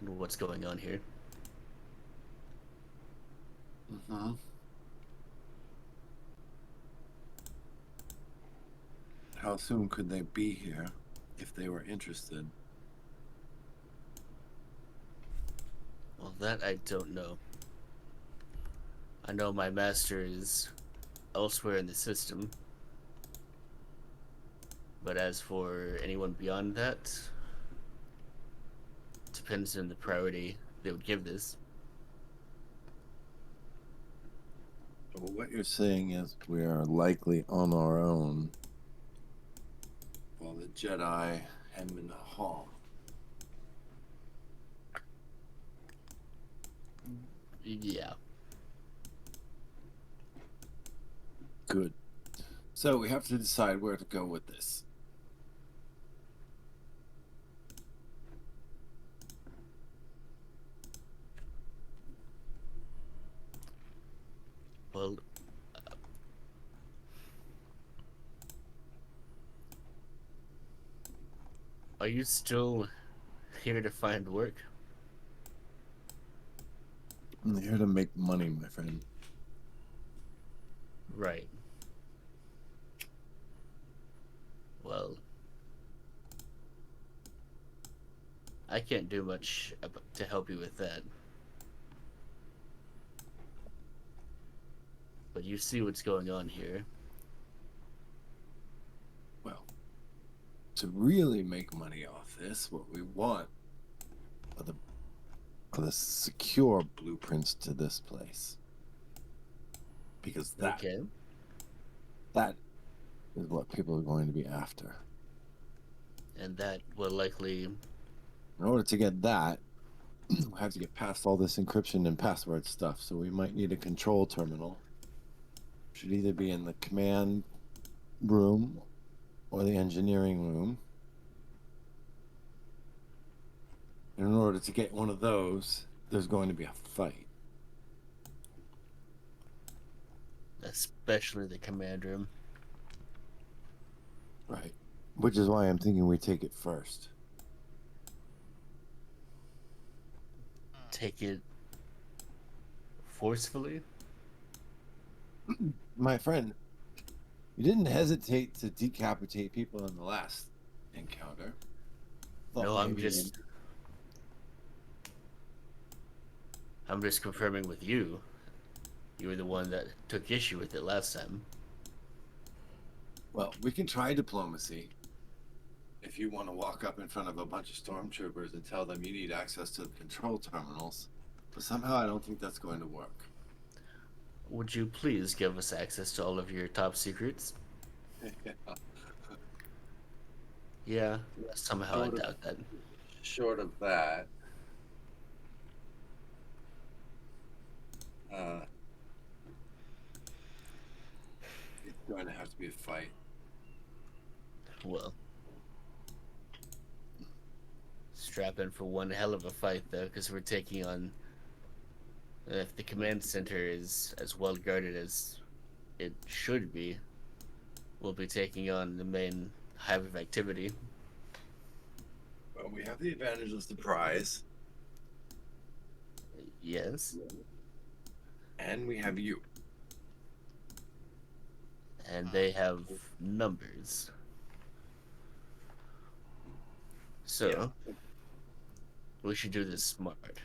and what's going on here. Mm-hmm. How soon could they be here if they were interested? Well, that I don't know. I know my master is elsewhere in the system, but as for anyone beyond that, depends on the priority they would give this. Well, what you're saying is we are likely on our own while the Jedi hem in the hall. Yeah. Good. So we have to decide where to go with this. Well, are you still here to find work? I'm here to make money, my friend. Right. Well, I can't do much to help you with that. But you see what's going on here. Well, to really make money off this, what we want are the secure blueprints to this place. Because that is what people are going to be after. And that will likely... In order to get that, we have to get past all this encryption and password stuff. So we might need a control terminal. Should either be in the command room or the engineering room. And in order to get one of those, there's going to be a fight. Especially the command room. Right. Which is why I'm thinking we take it first. Take it forcefully? My friend, you didn't hesitate to decapitate people in the last encounter. No, I'm just confirming with you. You were the one that took issue with it last time. Well, we can try diplomacy. If you want to walk up in front of a bunch of stormtroopers and tell them you need access to the control terminals. But somehow I don't think that's going to work. Would you please give us access to all of your top secrets? Yeah, somehow I doubt that. Short of that, it's going to have to be a fight. Well, strap in for one hell of a fight, though, because we're taking on... If the command center is as well guarded as it should be, we'll be taking on the main hive of activity. Well, we have the advantage of surprise. Yes. And we have you. And they have numbers. So, we should do this smart.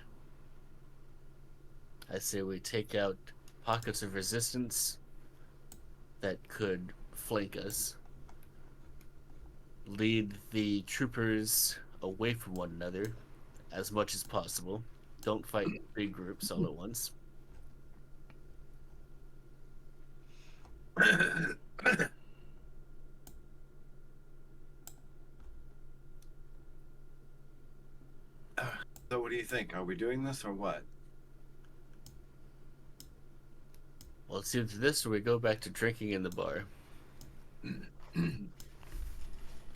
I say we take out pockets of resistance that could flank us. Lead the troopers away from one another as much as possible. Don't fight big groups all at once. So what do you think? Are we doing this or what? Well, it's either this or we go back to drinking in the bar.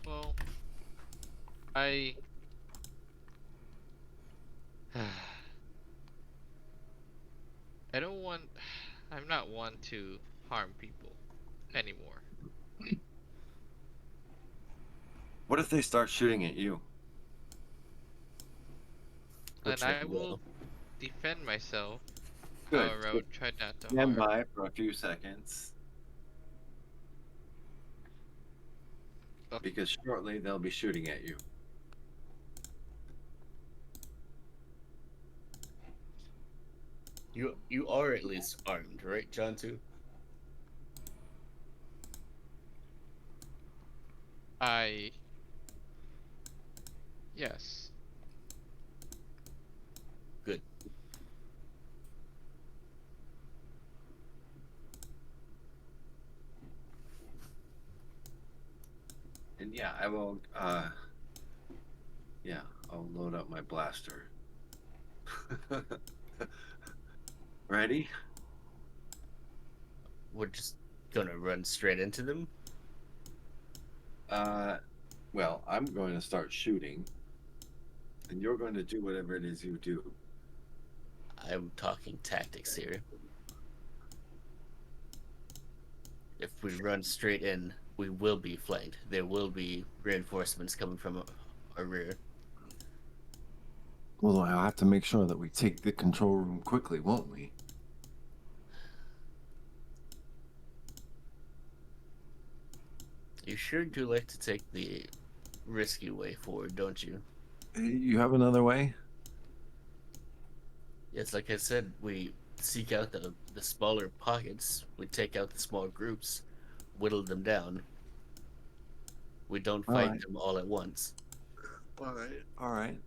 Well, I don't want. I'm not one to harm people anymore. What if they start shooting at you? I then check I it will out. defend myself. Good. However, I would try not to Stand harm. by for a few seconds. Okay. Because shortly they'll be shooting at you. You are at least armed, right, John? Too. Yes. Good. And yeah, I will yeah, I'll load up my blaster. Ready? We're just gonna run straight into them. Well, I'm going to start shooting, and you're going to do whatever it is you do. I'm talking tactics here. If we run straight in, we will be flanked. There will be reinforcements coming from our rear. Well, I'll have to make sure that we take the control room quickly, won't we? You sure do like to take the risky way forward, don't you? You have another way? Yes, like I said, we seek out the smaller pockets. We take out the small groups, whittle them down. We don't fight them all at once. All right.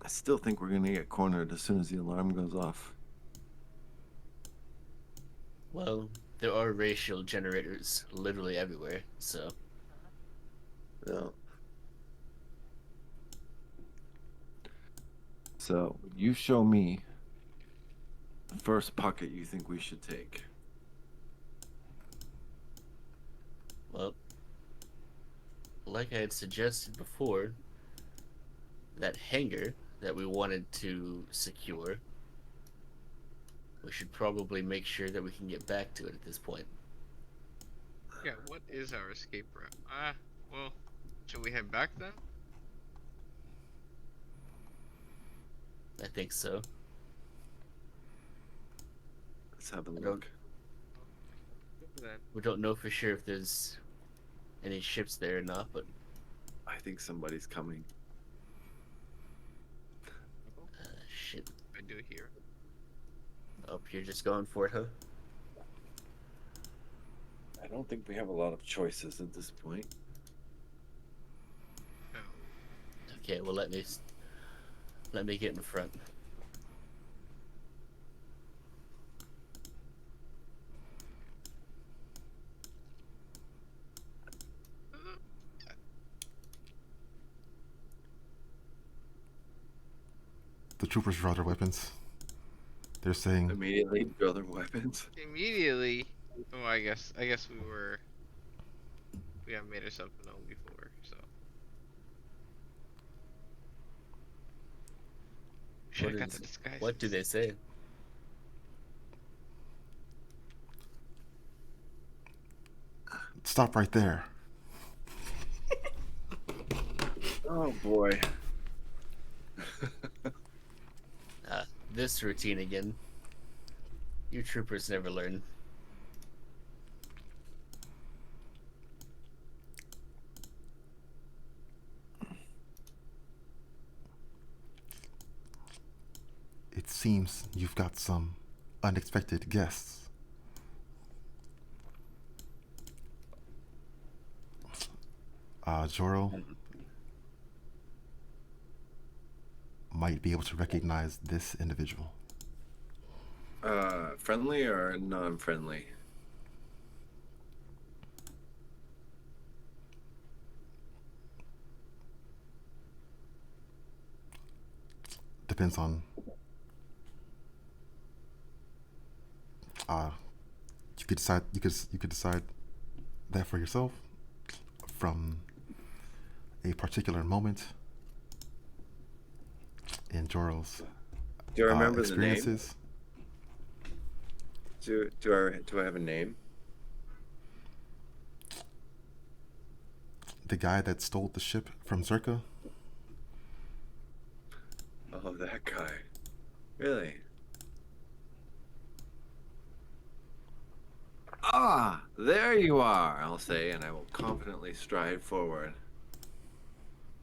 I still think we're going to get cornered as soon as the alarm goes off. Well, there are racial generators literally everywhere, so. No. So, you show me the first pocket you think we should take. Well, like I had suggested before, that hangar that we wanted to secure, we should probably make sure that we can get back to it at this point. Yeah, what is our escape route? Well, should we head back then? I think so. Let's have a look. Then. We don't know for sure if there's any ships there or not, but I think somebody's coming. shit. I do hear. Oh, you're just going for it, huh? I don't think we have a lot of choices at this point. Oh. Okay, well let me get in front. The troopers draw their weapons. They're saying, Immediately draw their weapons. Immediately. Oh, I guess we have made ourselves known before, so. Should've got the disguise. What do they say? "Stop right there." Oh boy. This routine again. You troopers never learn. It seems you've got some unexpected guests. Joro might be able to recognize this individual. Friendly or non-friendly? Depends on. You could decide. You could decide that for yourself from a particular moment in Joro's Do you remember the name? experiences. Do I have a name? The guy that stole the ship from Zerka. Oh, that guy. Really? Ah, there you are, I'll say, and I will confidently stride forward.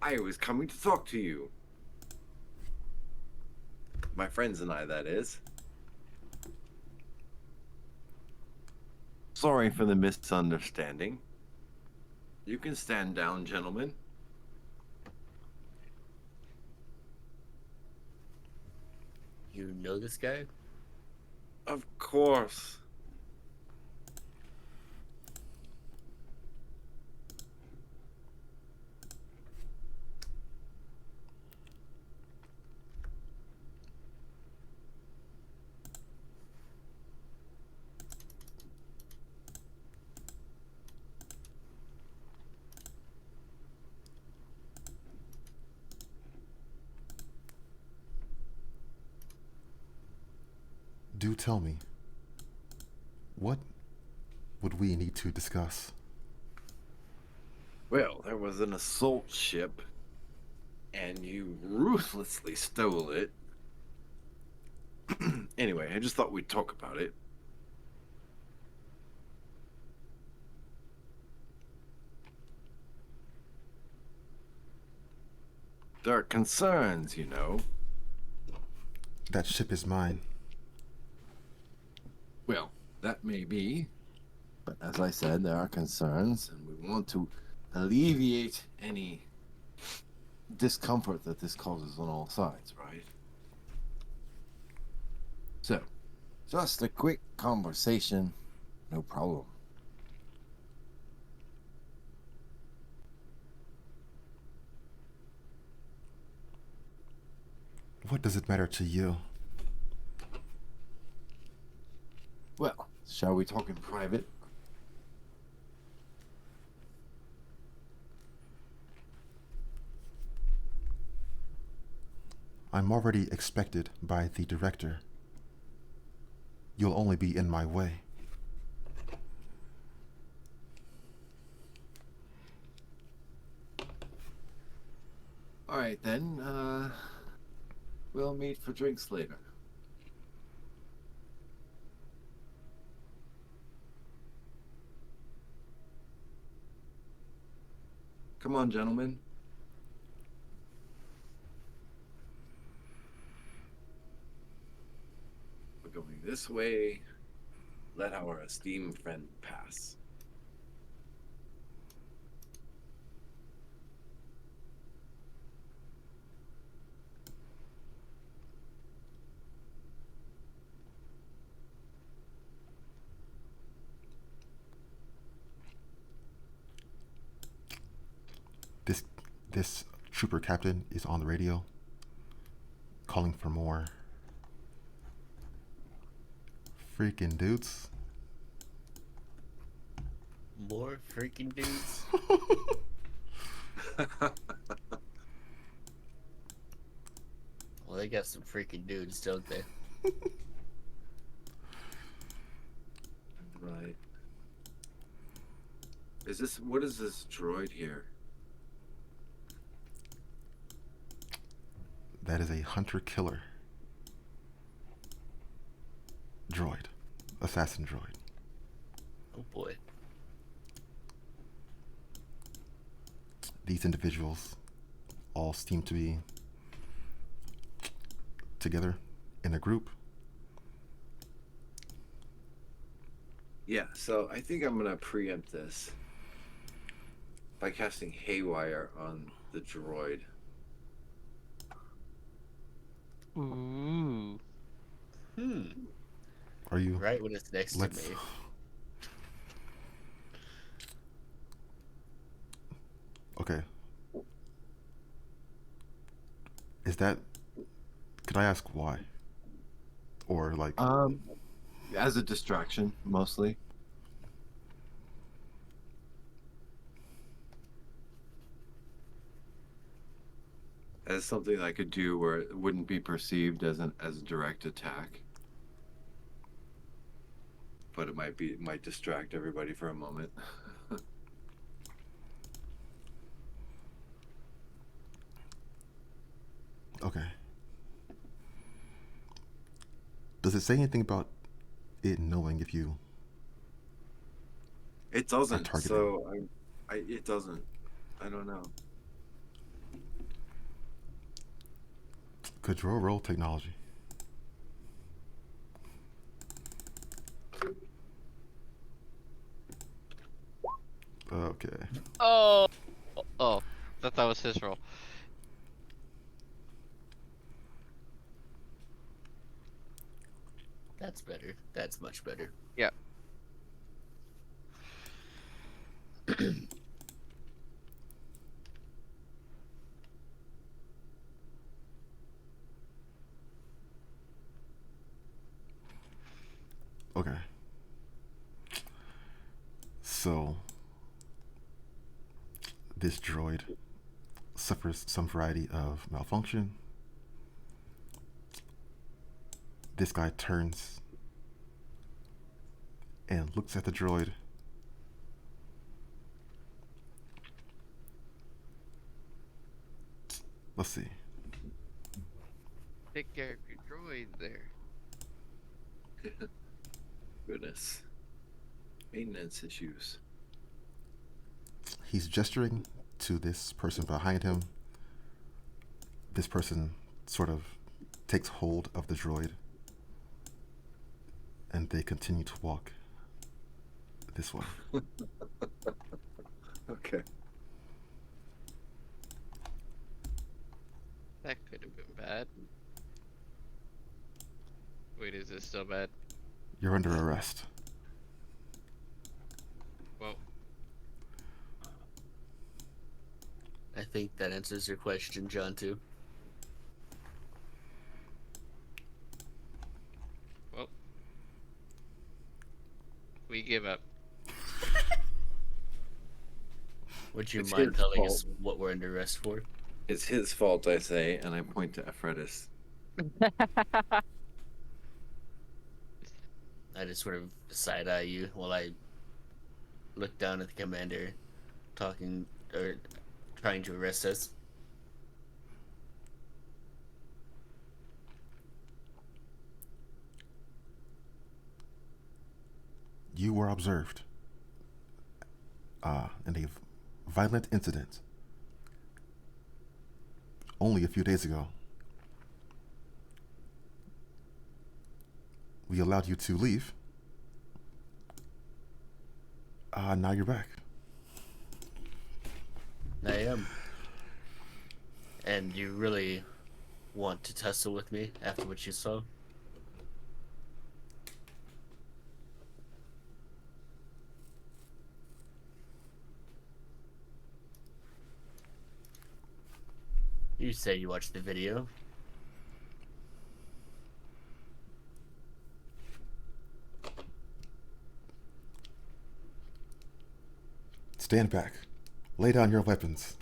I was coming to talk to you. My friends and I, that is. Sorry for the misunderstanding. You can stand down, gentlemen. You know this guy? Of course. Do tell me, what would we need to discuss? Well, there was an assault ship, and you ruthlessly stole it. Anyway, I just thought we'd talk about it. There are concerns, you know. That ship is mine. Well, that may be, but as I said, there are concerns, and we want to alleviate any discomfort that this causes on all sides, right? So, just a quick conversation, no problem. What does it matter to you? Well, shall we talk in private? I'm already expected by the director. You'll only be in my way. All right, then, we'll meet for drinks later. Come on, gentlemen. We're going this way. Let our esteemed friend pass. This trooper captain is on the radio, calling for more freaking dudes. More freaking dudes? Well, they got some freaking dudes, don't they? Right. What is this droid here? That is a hunter-killer droid. Assassin droid. Oh boy. These individuals all seem to be together in a group. Yeah, so I think I'm gonna preempt this by casting Haywire on the droid. Ooh. Are you? Right when it's next to me. Okay. Is that? Could I ask why? Or like? As a distraction, mostly. As something I could do where it wouldn't be perceived as a direct attack. But it might distract everybody for a moment. Okay. Does it say anything about it knowing if you It are doesn't. targeting? So it doesn't. I don't know. Control roll technology. Okay. Oh, oh, that was his roll. That's better. That's much better. Yeah. Okay. So this droid suffers some variety of malfunction. This guy turns and looks at the droid. Let's see. Take care of your droid there. Goodness. Maintenance issues. He's gesturing to this person behind him. This person sort of takes hold of the droid, and they continue to walk this way. Okay. That could have been bad. Wait, is this still bad? You're under arrest. Well, I think that answers your question, John, too. well, we give up. Would you It's mind his telling fault. us what we're under arrest for? It's his fault, I say, and I point to Aphrodis. I just sort of side eye you while I look down at the commander talking or trying to arrest us. You were observed in a violent incident only a few days ago. We allowed you to leave. Now you're back. I am. And you really want to tussle with me after what you saw? You say you watched the video. Stand back. Lay down your weapons.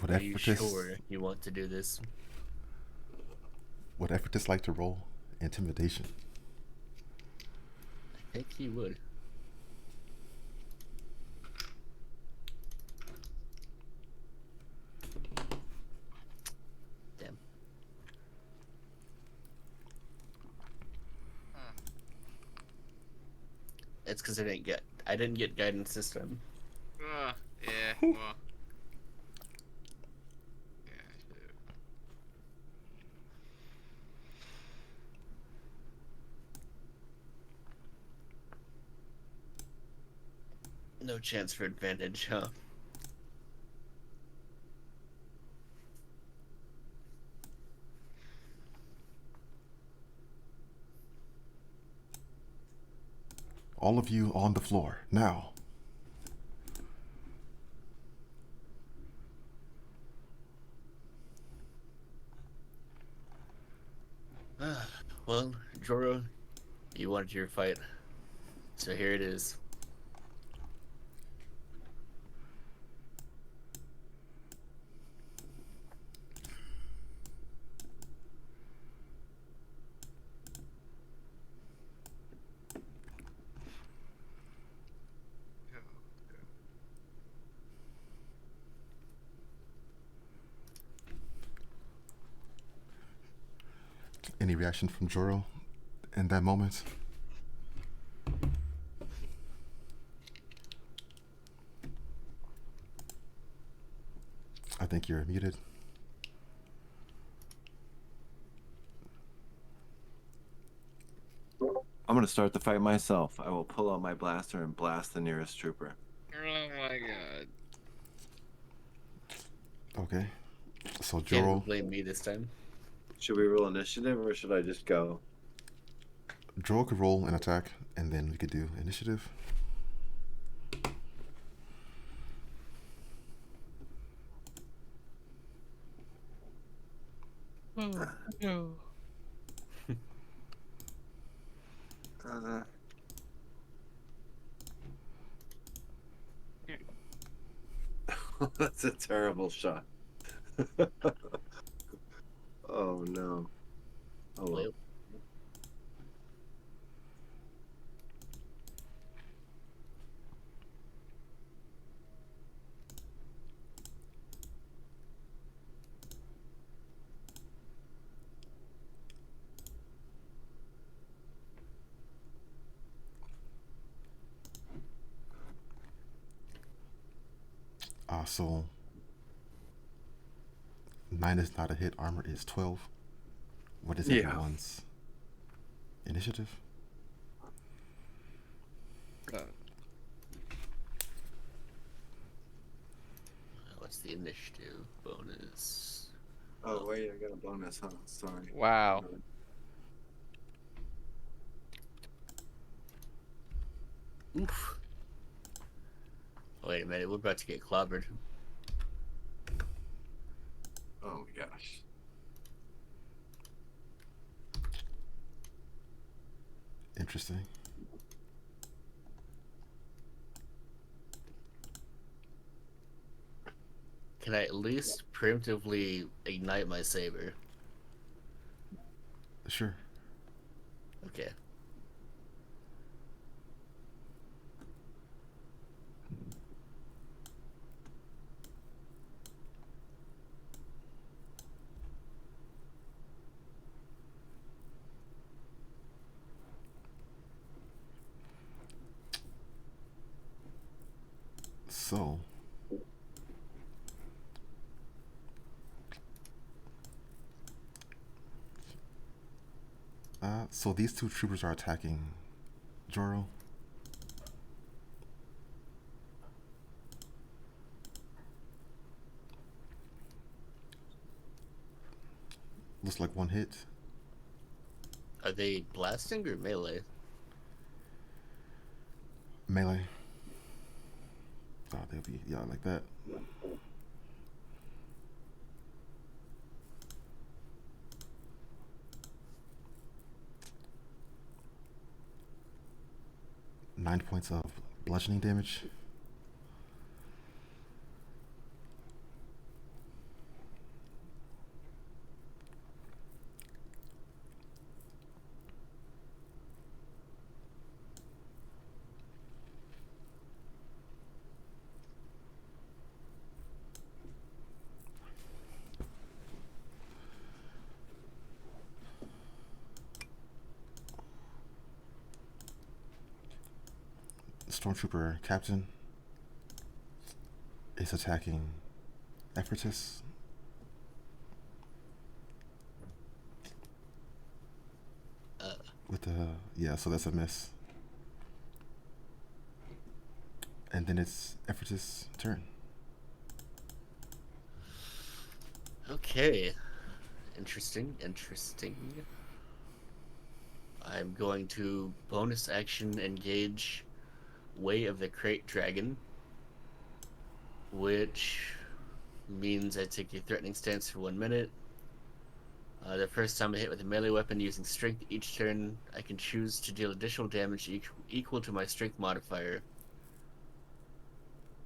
Are you sure you want to do this? Would Effortless like to roll intimidation? I think he would. Damn. It's because I didn't get guidance this time. Yeah, well. No chance for advantage, huh? All of you on the floor, now. Well, Joro, you wanted your fight. So here it is. Any reaction from Joro in that moment? I think you're muted. I'm gonna start the fight myself. I will pull out my blaster and blast the nearest trooper. Oh my god. Okay. So Can't Joro, blame me this time. Should we roll initiative or should I just go? Joro could roll an attack, and then we could do initiative. Oh no. That's a terrible shot. Oh no. Oh well. So 9 is not a hit. Armor is 12. What is everyone's initiative? What's the initiative bonus? Oh wait, I got a bonus, huh? Sorry. Wow. Oof. Wait a minute, we're about to get clobbered. Oh my gosh. Interesting. Can I at least preemptively ignite my saber? Sure. Okay. So so these two troopers are attacking Joro. Looks like one hit. Are they blasting or melee? Melee. Oh, they'll be like that. Nine points of bludgeoning damage. Stormtrooper Captain is attacking Effortus. With the so that's a miss. And then it's Effortus' turn. Okay. Interesting. I'm going to bonus action engage Way of the Crate Dragon, which means I take a threatening stance for 1 minute. The first time I hit with a melee weapon using strength each turn, I can choose to deal additional damage equal to my strength modifier.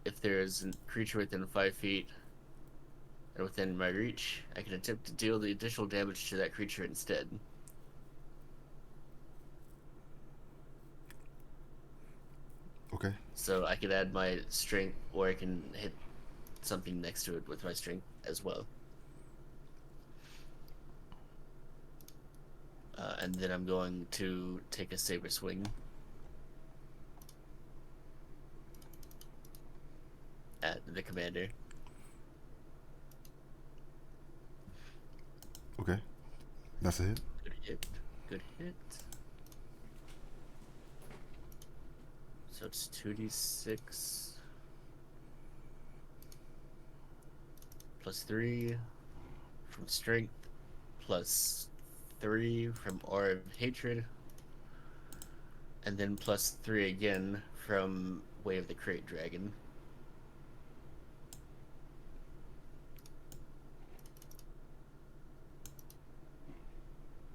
If there is a creature within 5 feet and within my reach, I can attempt to deal the additional damage to that creature instead. Okay. So I could add my strength, or I can hit something next to it with my strength as well. And then I'm going to take a saber swing at the commander. Okay. That's a hit. Good hit. Good hit. So it's 2d6 plus 3 from strength plus 3 from Aura of Hatred, and then plus 3 again from Way of the Crate Dragon.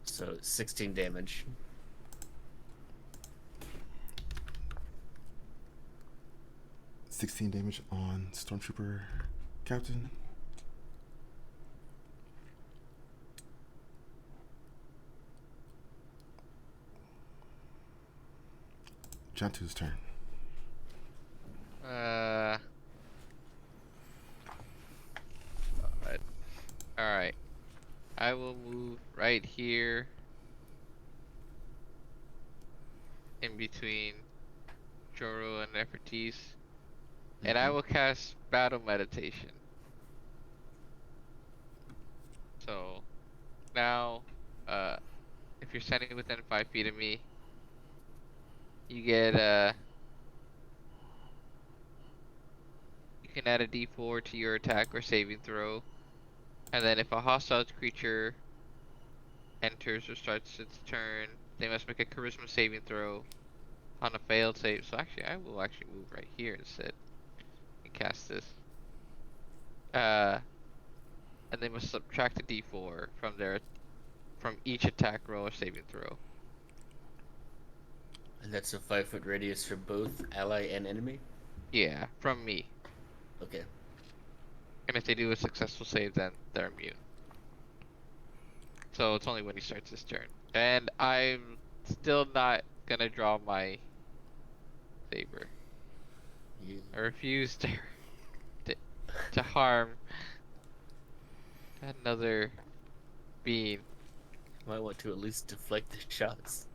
So 16 damage. $16 damage on Stormtrooper Captain. Jantu's turn. Alright. I will move right here in between Joro and Nefertiti, and I will cast Battle Meditation. So now, if you're standing within 5 feet of me, you get you can add a D4 to your attack or saving throw, and then if a hostile creature enters or starts its turn, they must make a Charisma saving throw. On a failed save, so actually I will actually move right here instead and cast this. And they must subtract a D4 from each attack roll or saving throw. And that's a 5-foot radius for both ally and enemy? Yeah, from me. Okay. And if they do a successful save, then they're immune. So it's only when he starts his turn. And I'm still not gonna draw my saber. Yeah. I refuse to harm another being. Might want to at least deflect the shots.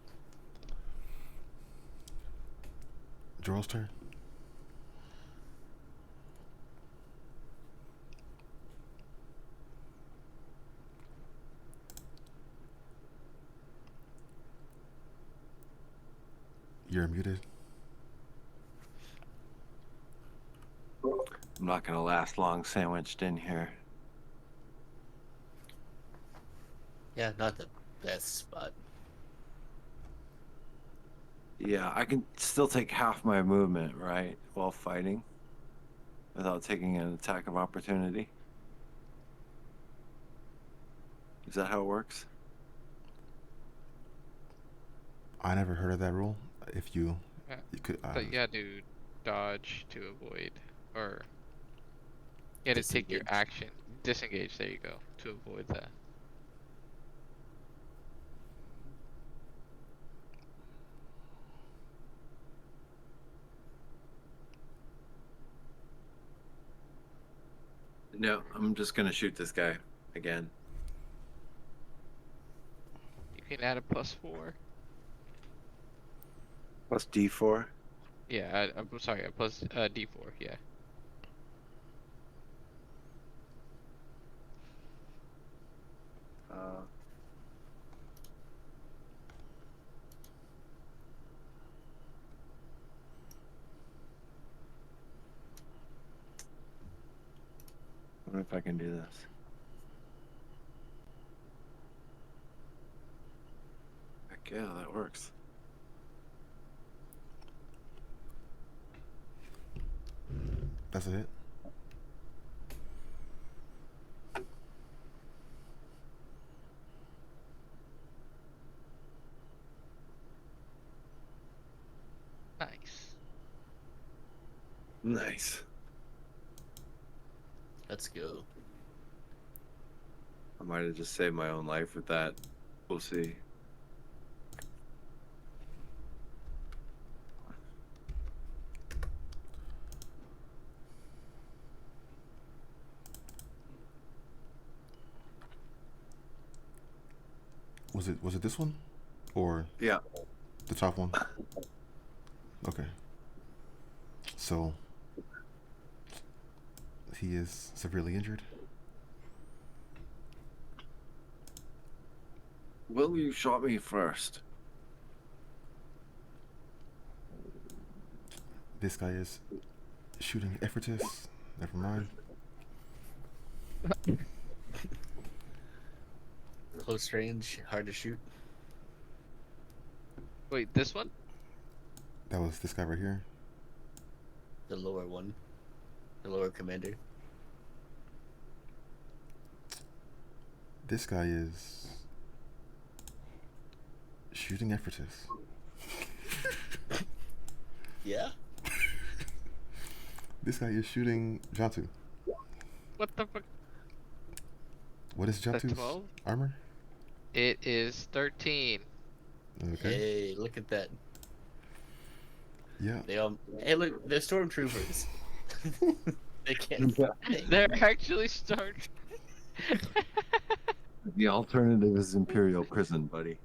Joral's turn. You're muted. I'm not gonna last long sandwiched in here. Yeah, not the best spot. Yeah, I can still take half my movement, right, while fighting, without taking an attack of opportunity. Is that how it works? I never heard of that rule. If you could. But you gotta do dodge to avoid, or you gotta take your action. Disengage, there you go, to avoid that. No, I'm just gonna shoot this guy again. You can add a +4. Plus D4? Yeah, I'm sorry, a plus D4, yeah. I wonder if I can do this. Heck yeah, that works. That's a hit. Nice. Nice. Let's go. I might have just saved my own life with that. We'll see. Was it this one, or Yeah. the top one? Okay. So he is severely injured. Will, you shot me first. This guy is shooting effortless. Never mind. Close range, hard to shoot. Wait, this one? That was this guy right here. The lower one. The lower commander. This guy is shooting effortless. Yeah? This guy is shooting Jantu. What the fuck? What is That's Jantu's 12? armor? It is 13. Okay. Hey, look at that. Yeah. They all. Hey, look, they're stormtroopers. They can't. They're actually start. The alternative is Imperial Prison, buddy.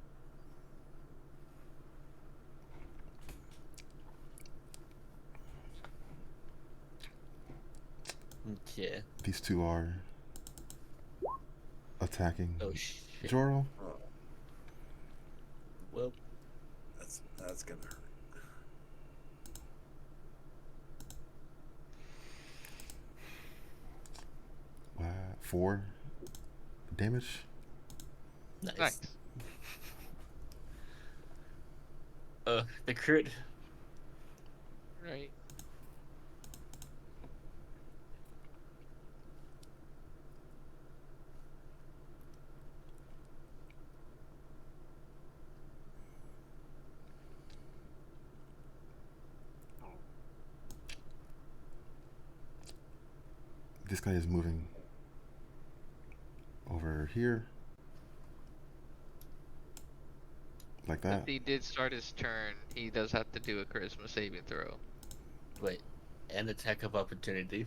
Yeah. These two are attacking Oh shit. Joro. Oh, Well, that's gonna hurt. Wow. 4 damage. nice. Nice. The crit. Right. This guy is moving over here. Like that. If he did start his turn, he does have to do a charisma saving throw. Wait. And attack of opportunity.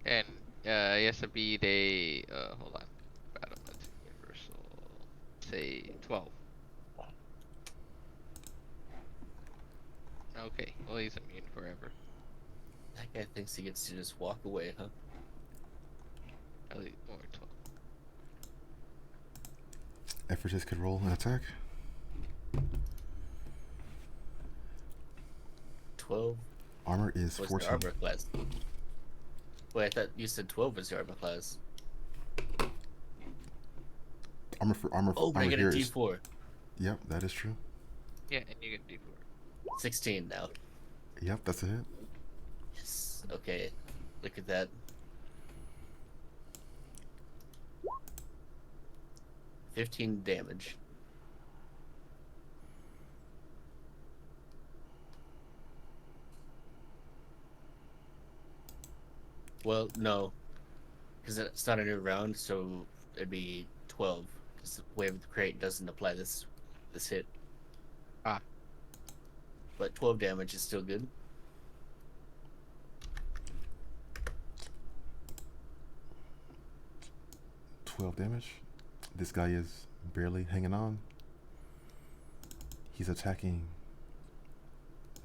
And he has to beat a hold on. Battlement Universal. Say 12. Okay, well he's immune forever. That guy thinks he gets to just walk away, huh? At least, or 12. Effortless could roll an attack. 12. Armor is What's 14. the armor class? Wait, I thought you said 12 was the armor class. Armor Oh, I get a here is- D4. Yep, that is true. Yeah, and you get D4. 16 now. Yep, that's a hit. Yes. Okay. Look at that. 15 damage. Well, no. Because it's not a new round, so it'd be 12. Because the Wave of the Crate doesn't apply this hit. Ah. But 12 damage is still good. $12 damage. This guy is barely hanging on. He's attacking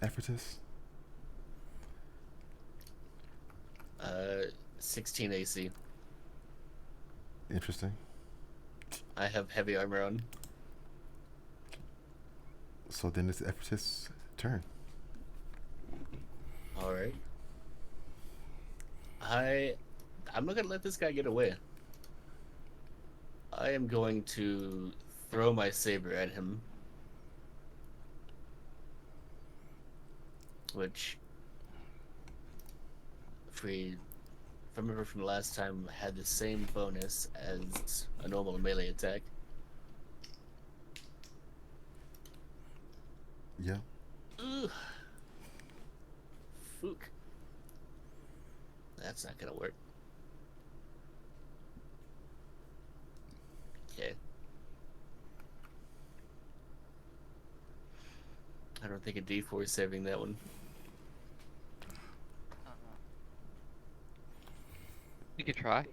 Effortless. 16 AC. Interesting. I have heavy armor on. So then it's Effortless' turn. Alright. I'm not gonna let this guy get away. I am going to throw my saber at him. Which, if I remember from last time, had the same bonus as a normal melee attack. Yeah. Ugh. Fook. That's not gonna work. Okay. I don't think a D4 is saving that one. You could try.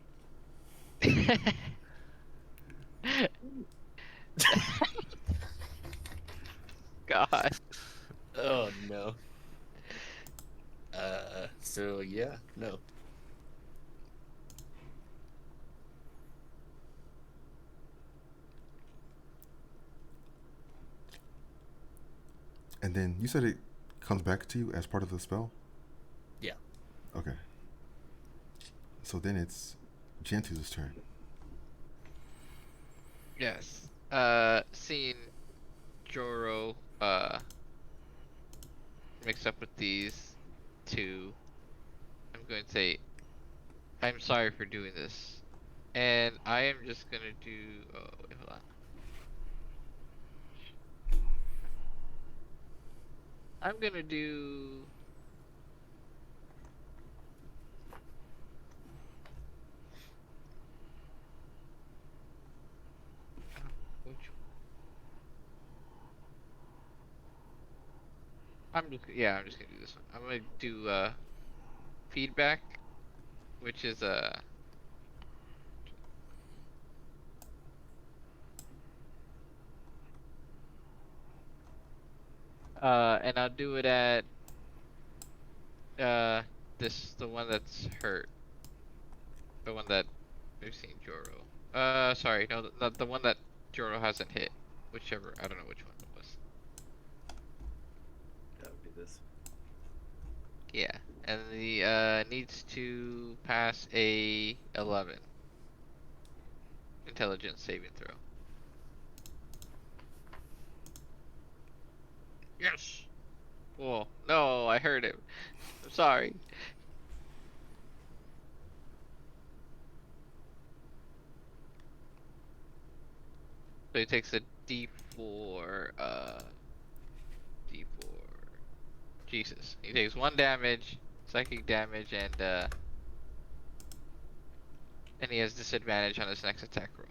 God. Oh no. So yeah, no. And then you said it comes back to you as part of the spell? Yeah. Okay. So then it's Gentu's turn. Yes. Seeing Joro mixed up with these two, I'm going to say, I'm sorry for doing this. And I am just gonna do. Oh, wait, hold on. I'm gonna do. Which I'm just I'm just gonna do this one. I'm gonna do feedback, which is and I'll do it at uh the one that's hurt, the one that we've seen Joro. Sorry, no, the one that Joro hasn't hit, whichever, I don't know which one it was. That would be this. Yeah, and the needs to pass a 11 intelligence saving throw. Yes. Well, no, I heard it. I'm sorry. So he takes a D4, D4. Jesus. He takes 1 damage, psychic damage, and he has disadvantage on his next attack roll.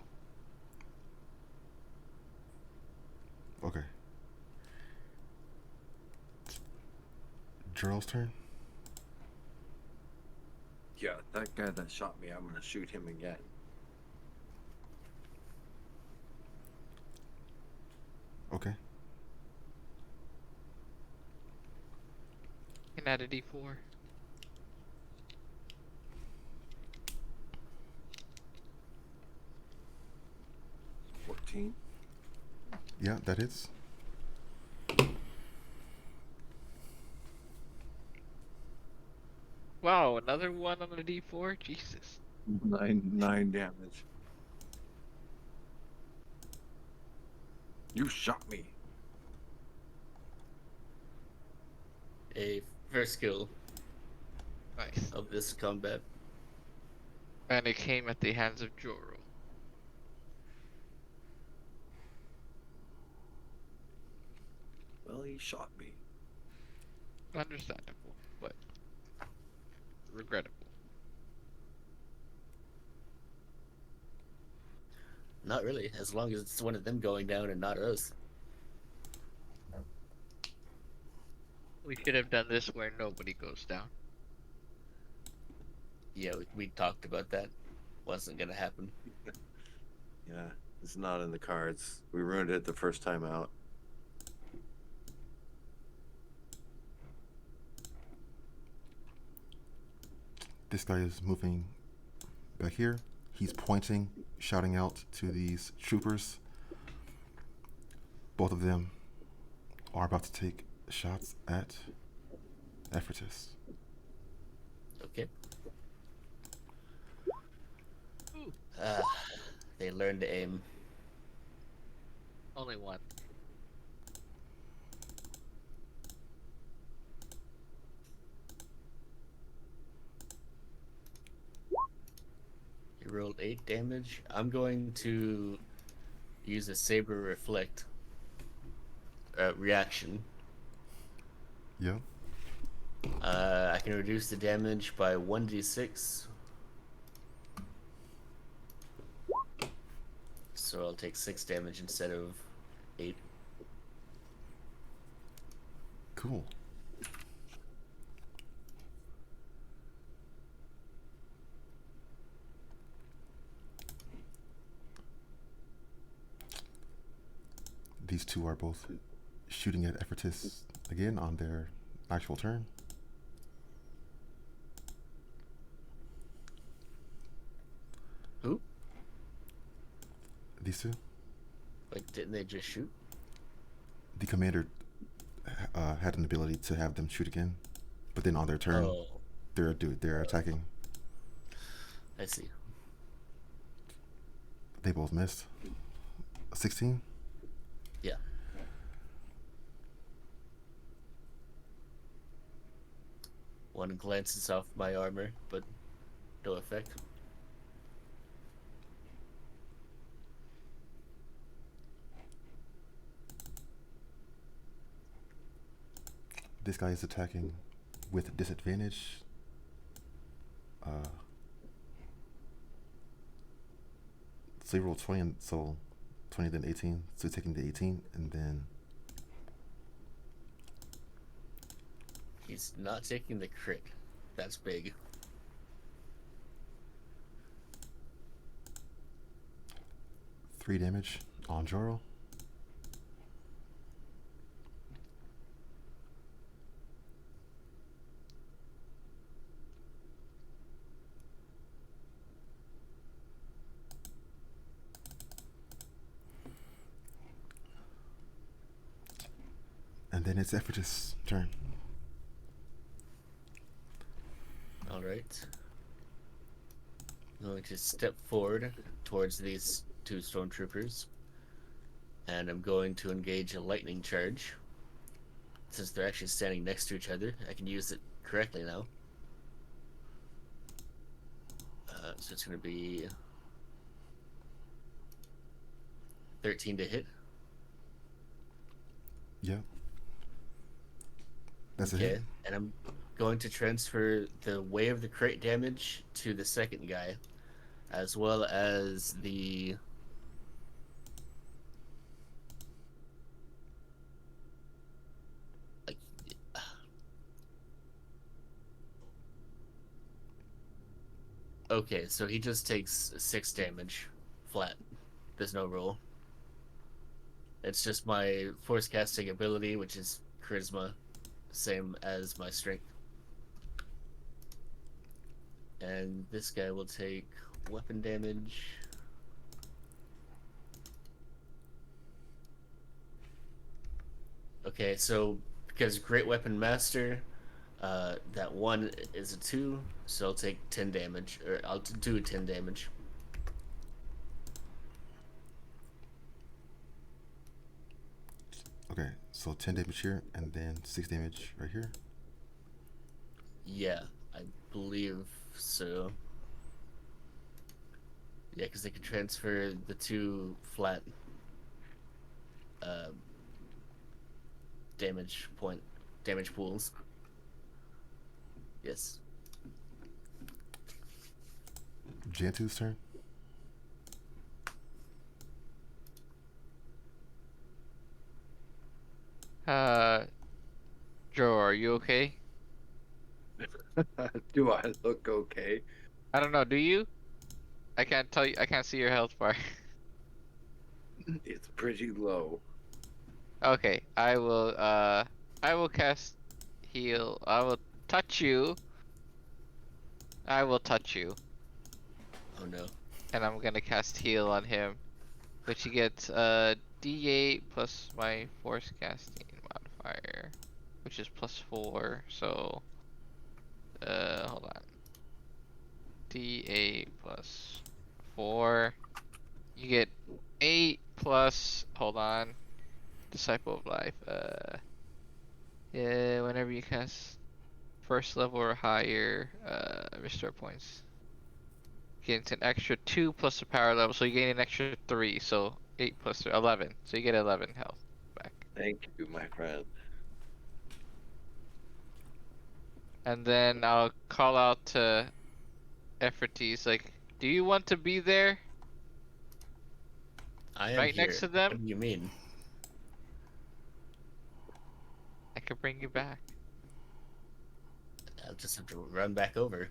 Okay. Gerald's turn. Yeah, that guy that shot me, I'm gonna shoot him again. Okay. Can add a D4. Yeah, that hits. Wow, another one on the D4? Jesus. 9 damage. You shot me. A first kill Nice. of this combat. And it came at the hands of Joro. Well, he shot me. Understandable, but regrettable. Not really, as long as it's one of them going down and not us. We should have done this where nobody goes down. Yeah, we talked about that. Wasn't gonna happen. Yeah, it's not in the cards. We ruined it the first time out. This guy is moving back here. He's pointing, shouting out to these troopers. Both of them are about to take shots at Ephrata. Okay. They learned to aim. Only one. You rolled 8 damage. I'm going to use a saber reflect reaction Yeah. I can reduce the damage by 1d6. So I'll take 6 damage instead of 8. Cool. These two are both shooting at Effortus again on their actual turn. Who? These two. Like, didn't they just shoot? The commander had an ability to have them shoot again, but then on their turn, they're attacking. I see. They both missed. 16. Yeah. One glances off my armor, but no effect. This guy is attacking with disadvantage. So he rolled 20, and so 20 then 18. So taking the 18, and then He's not taking the crit. That's big. three damage on Joro. And then it's Effortus' turn. Alright. I'm going to step forward towards these two stormtroopers. And I'm going to engage a lightning charge. Since they're actually standing next to each other, I can use it correctly now. So it's going to be 13 to hit. Yeah. That's a Okay, hit. and I'm going to transfer the Way of the Crate damage to the second guy, as well as the like. Okay, so he just takes 6 damage flat. There's no roll. It's just my force casting ability, which is charisma, same as my strength. And this guy will take weapon damage. Okay, so because Great Weapon Master, that one is a 2, so I'll take 10 damage, or I'll do 10 damage. Okay, so 10 damage here, and then 6 damage right here. Yeah, I believe so. Yeah, because they can transfer the 2 flat damage pools. Yes. Jantu's turn. Joe, are you okay? Do I look okay? I don't know, do you? I can't tell you, I can't see your health bar. It's pretty low. Okay, I will cast heal. I will touch you. I will touch you. Oh no. And I'm gonna cast heal on him. Which you get D8 plus my force casting modifier. Which is +4, so hold on. D8 plus 4. You get 8 plus, hold on. Disciple of Life. Yeah, whenever you cast first level or higher, restore points. Gains an extra 2 plus the power level, so you gain an extra 3, so 8 plus 3, 11. So you get 11 health back. Thank you, my friend. And then I'll call out to Efforties, like, do you want to be there? I am Right here. next to them? What do you mean? I could bring you back. I'll just have to run back over.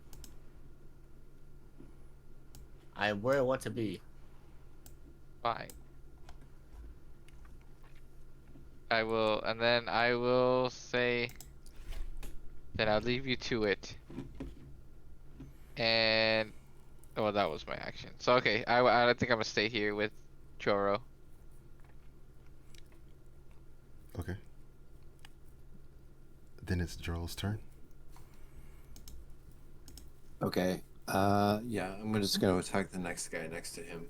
I am where I want to be. Fine. I will, and then I will say, then I'll leave you to it. And, oh, that was my action. So, okay, I think I'm gonna stay here with Choro. Okay. Then it's Joel's turn. Okay. Yeah, I'm just gonna attack the next guy next to him.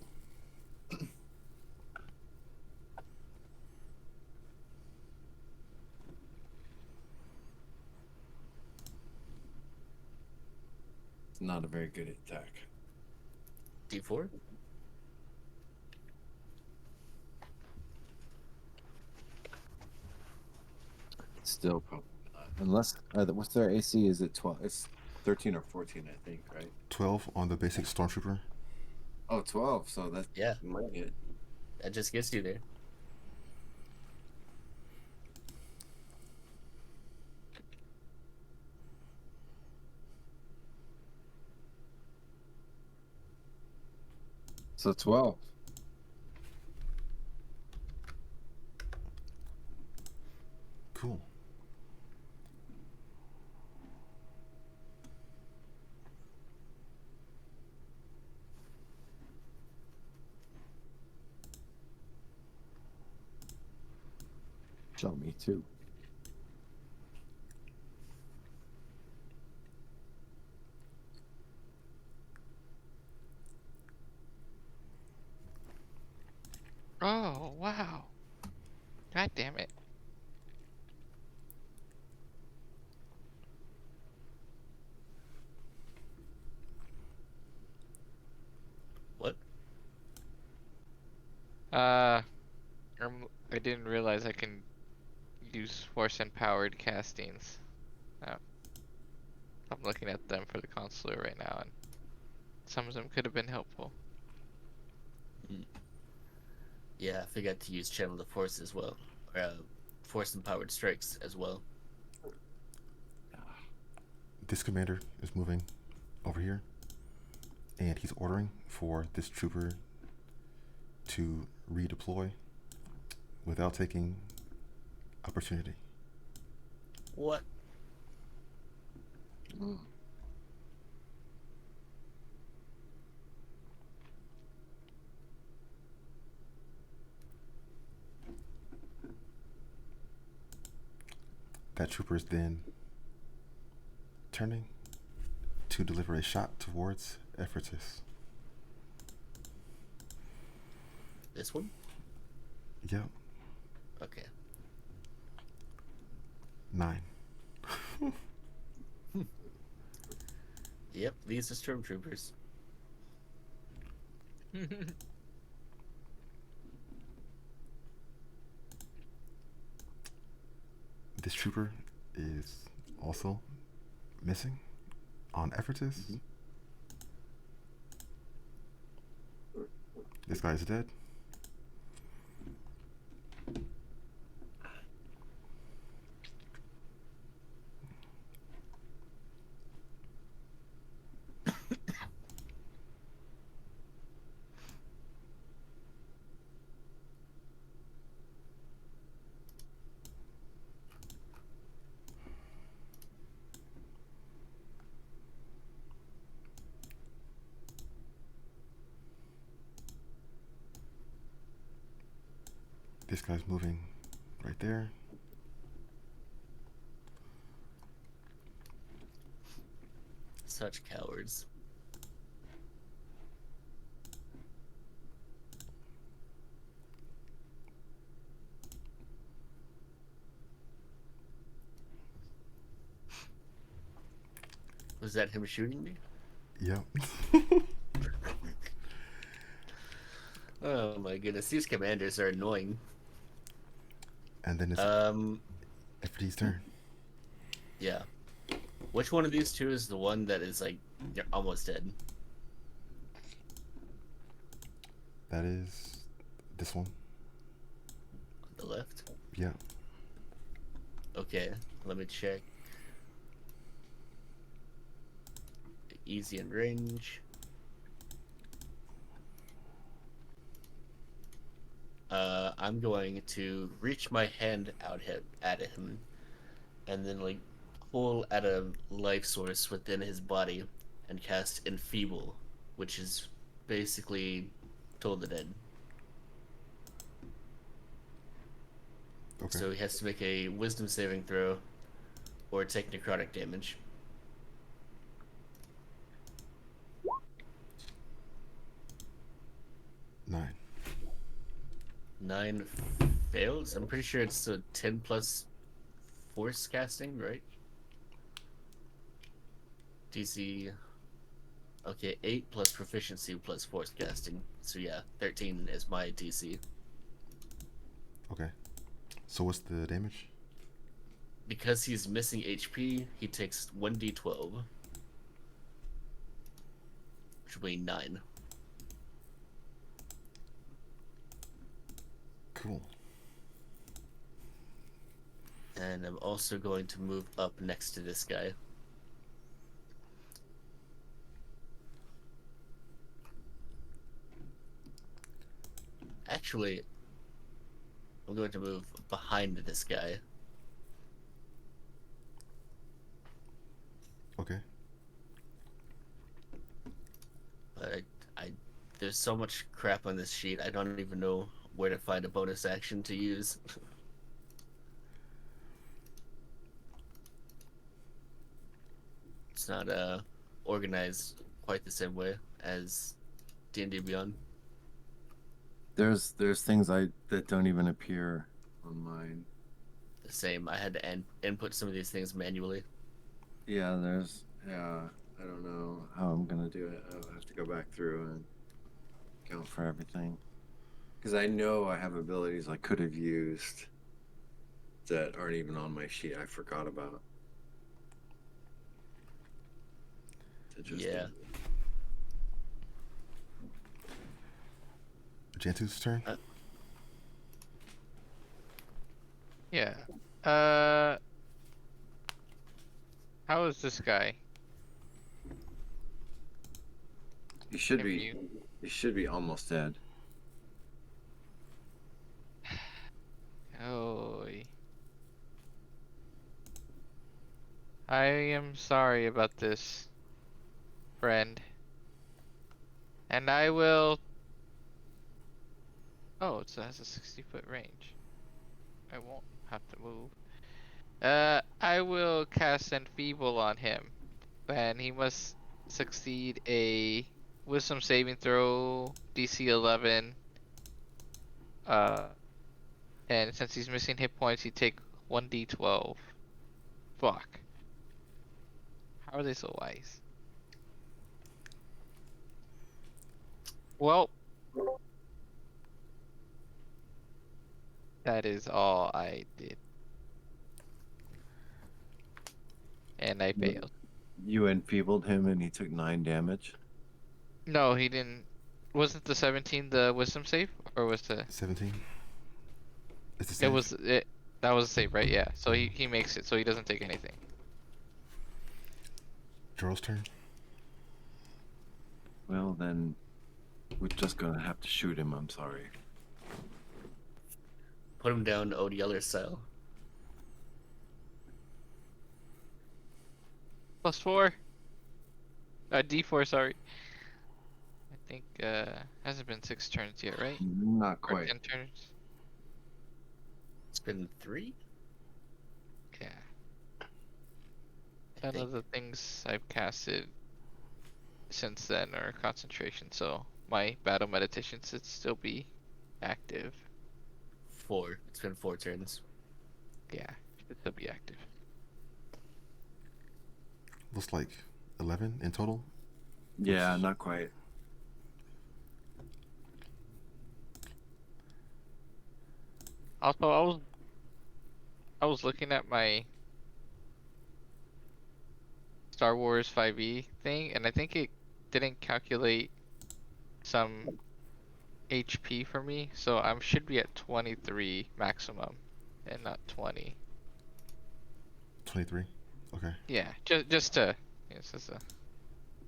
It's not a very good attack. D4? Still probably not. Unless, what's their AC? Is it 12? It's 13 or 14, I think, right? 12 on the basic stormtrooper. Oh, 12. So that Yeah. might hit. That just gets you there. So 12. Cool. Show me too. Oh, wow. God damn it. What? I didn't realize I can use force empowered castings. Oh. I'm looking at them for the consular right now, and some of them could have been helpful. Yeah, I forgot to use Channel the Force as well. Or, Force Empowered Strikes as well. This commander is moving over here, and he's ordering for this trooper to redeploy without taking opportunity. What? That trooper is then turning to deliver a shot towards Ephrata. This one? Yep. Okay. 9. Yep, these are stormtroopers. This trooper is also missing on Ephrata. This guy is dead. This guy's moving right there. Such cowards. Was that him shooting me? Yep. Oh my goodness, these commanders are annoying. And then it's Ephrata's turn. Yeah. Which one of these two is the one that is like you're almost dead? That is this one. On the left? Yeah. Okay, let me check. Easy in range. I'm going to reach my hand out at him, and then like pull at a life source within his body, and cast Enfeeble, which is basically Toll the Dead. Okay. So he has to make a Wisdom saving throw, or take necrotic damage. 9. 9 fails. I'm pretty sure it's a 10 plus force casting, right? DC. Okay, 8 plus proficiency plus force casting. So yeah, 13 is my DC. Okay. So what's the damage? Because he's missing HP, he takes 1d12. Which will be 9. Cool. And I'm also going to move up next to this guy. Actually, I'm going to move behind this guy. Okay. But there's so much crap on this sheet, I don't even know where to find a bonus action to use. It's not organized quite the same way as D&D Beyond. There's things that don't even appear on mine. The same. I had to input some of these things manually. Yeah, I don't know how I'm gonna do it. I'll have to go back through and count for everything. Because I know I have abilities I could have used that aren't even on my sheet. I forgot about. Yeah. Jantu's turn. Yeah. How is this guy? He should be almost dead. Oh. I am sorry about this, friend. And I will... Oh, it has a 60-foot range. I won't have to move. I will cast Enfeeble on him. And he must succeed a Wisdom saving throw, DC 11. And since he's missing hit points, he take 1d12. Fuck. How are they so wise? Well, that is all I did. And I failed. You enfeebled him and he took 9 damage. No, he didn't. Wasn't the 17 the wisdom save? Or was the... 17. It's the It same. was... That was a save, right? Yeah. So he makes it, so he doesn't take anything. Joral's turn. Well, then we're just gonna have to shoot him. I'm sorry. Put him down Old Yeller style. +4. D4, sorry. I think, hasn't been 6 turns yet, right? Not Or quite. 10 turns? It's been 3? Yeah. None of the things I've casted since then are concentration, so my battle meditation should still be active. 4. It's been 4 turns. Yeah, should still be active. Looks like 11 in total. Yeah, not quite. Also, I was looking at my Star Wars 5e thing, and I think it didn't calculate some HP for me, so I should be at 23 maximum, and not 20. 23. Okay. Yeah, just to, it's just a,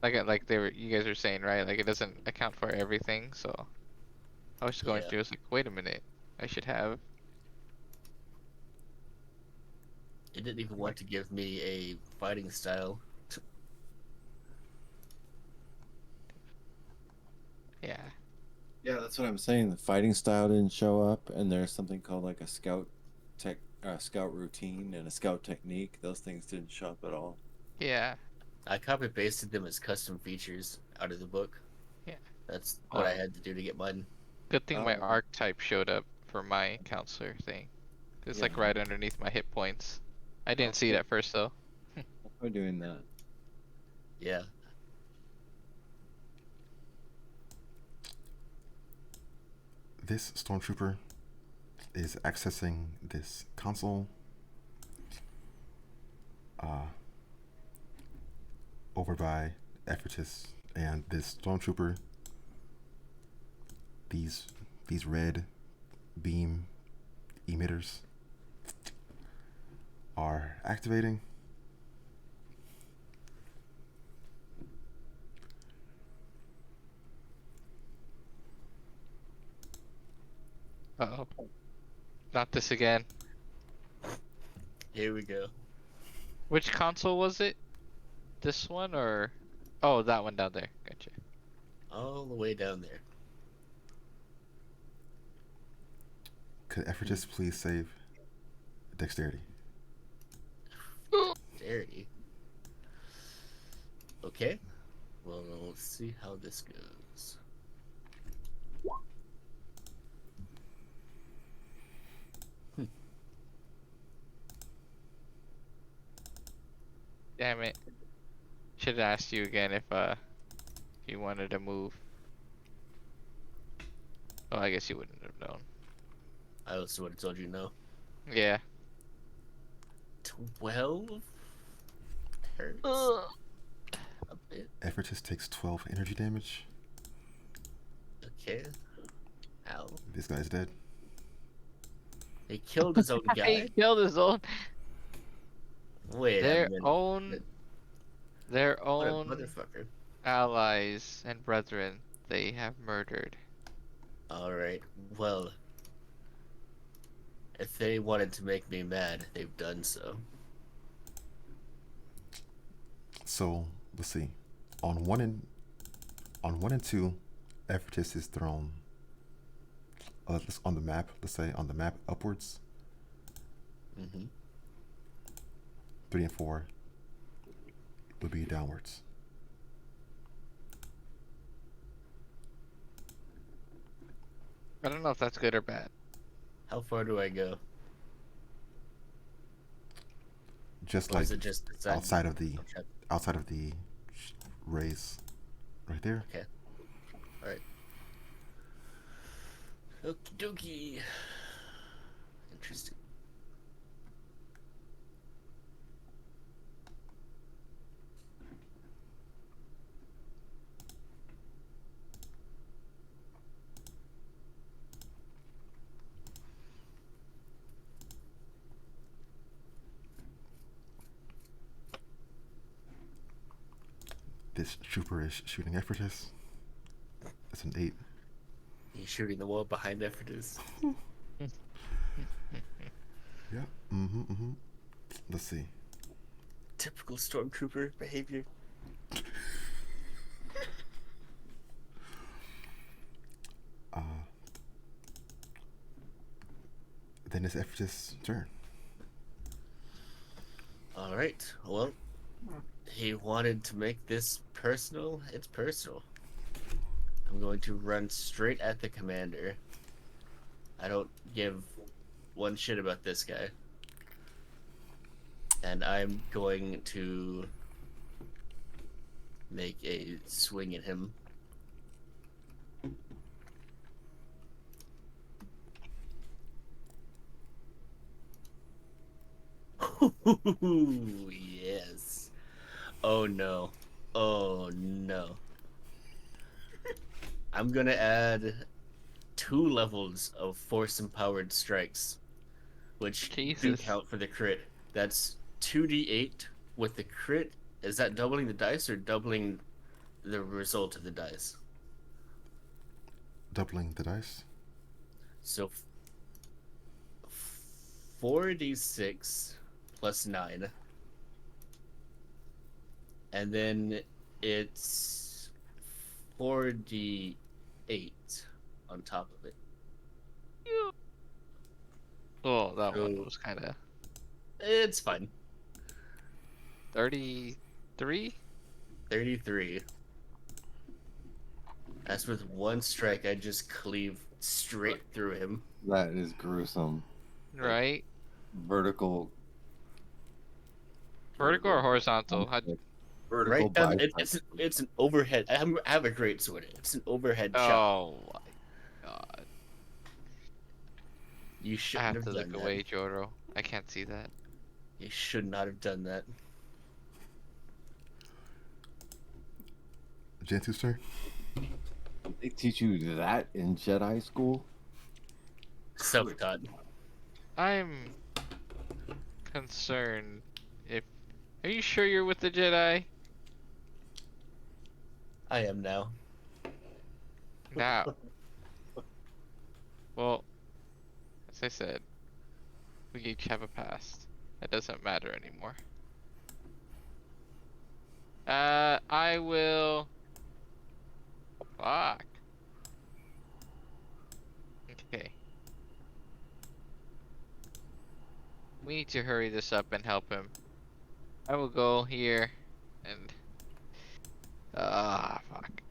like you guys were saying, right? Like it doesn't account for everything, so I was just going Yeah. through. I was like, wait a minute, I should have. It didn't even want to give me a fighting style. Yeah. Yeah, that's what I'm saying. The fighting style didn't show up, and there's something called like a scout routine and a scout technique. Those things didn't show up at all. Yeah. I copy pasted them as custom features out of the book. Yeah. That's what I Oh, had to do to get mine. good thing my Oh, archetype showed up for my counselor thing. It's like yeah. right underneath my hit points. I didn't see it Okay. at first though. We're doing that. Yeah. This stormtrooper is accessing this console over by Effortus, and this stormtrooper, these red beam emitters are activating. Uh-oh. Not this again. Here we go. Which console was it? This one or? Oh, that one down there. Gotcha. All the way down there. Could Effortus please save dexterity? Dexterity. Okay. Well, let's see how this goes. Damn it. Should have asked you again if you wanted to move. Oh, I guess you wouldn't have known. I also would have told you no. Yeah. 12 hurts a bit. Effortus takes 12 energy damage. Okay. Ow. This guy's dead. He killed his own He guy. killed his own. Wait Their a minute. own. Their What a own motherfucker. allies and brethren they have murdered. Alright, well. If they wanted to make me mad, they've done so. So let's see. On 1 and 2, Effortus is thrown. On the map, let's say on the map upwards. 3 and 4 would be downwards. I don't know if that's good or bad. How far do I go? Just Or like is it just outside of the Okay. rays, right there. Okay. Alright. Okie dokie. Interesting. This trooper is shooting Effortus. That's an 8. He's shooting the wall behind Effortus. Yeah. Let's see. Typical stormtrooper behavior. Then it's Effortus' turn. Alright, well, he wanted to make this personal. It's personal. I'm going to run straight at the commander. I don't give one shit about this guy. And I'm going to make a swing at him. Yes. Oh no. Oh no. I'm gonna add 2 levels of force empowered strikes, which do Jesus. count for the crit. That's 2d8 with the crit. Is that doubling the dice or doubling the result of the dice? Doubling the dice. So 4d6 plus 9. And then it's 4d8 on top of it. Oh, that So one was kind of it's fine. 33. 33. That's with one strike. I just cleave straight through him. That is gruesome. Right? Vertical. Vertical or horizontal? Vertical Right down. bicep. It's an overhead. I have a great sword. It's an overhead chop. Oh my god. You I shouldn't have have to done look that. away, Joro. I can't see that. You should not have done that. Jantuster? They teach you that in Jedi school? Self-taught. I'm concerned if... Are you sure you're with the Jedi? I am now. Now. Well, as I said, we each have a past. It doesn't matter anymore. I will... Fuck. Okay. We need to hurry this up and help him. I will go here and... fuck.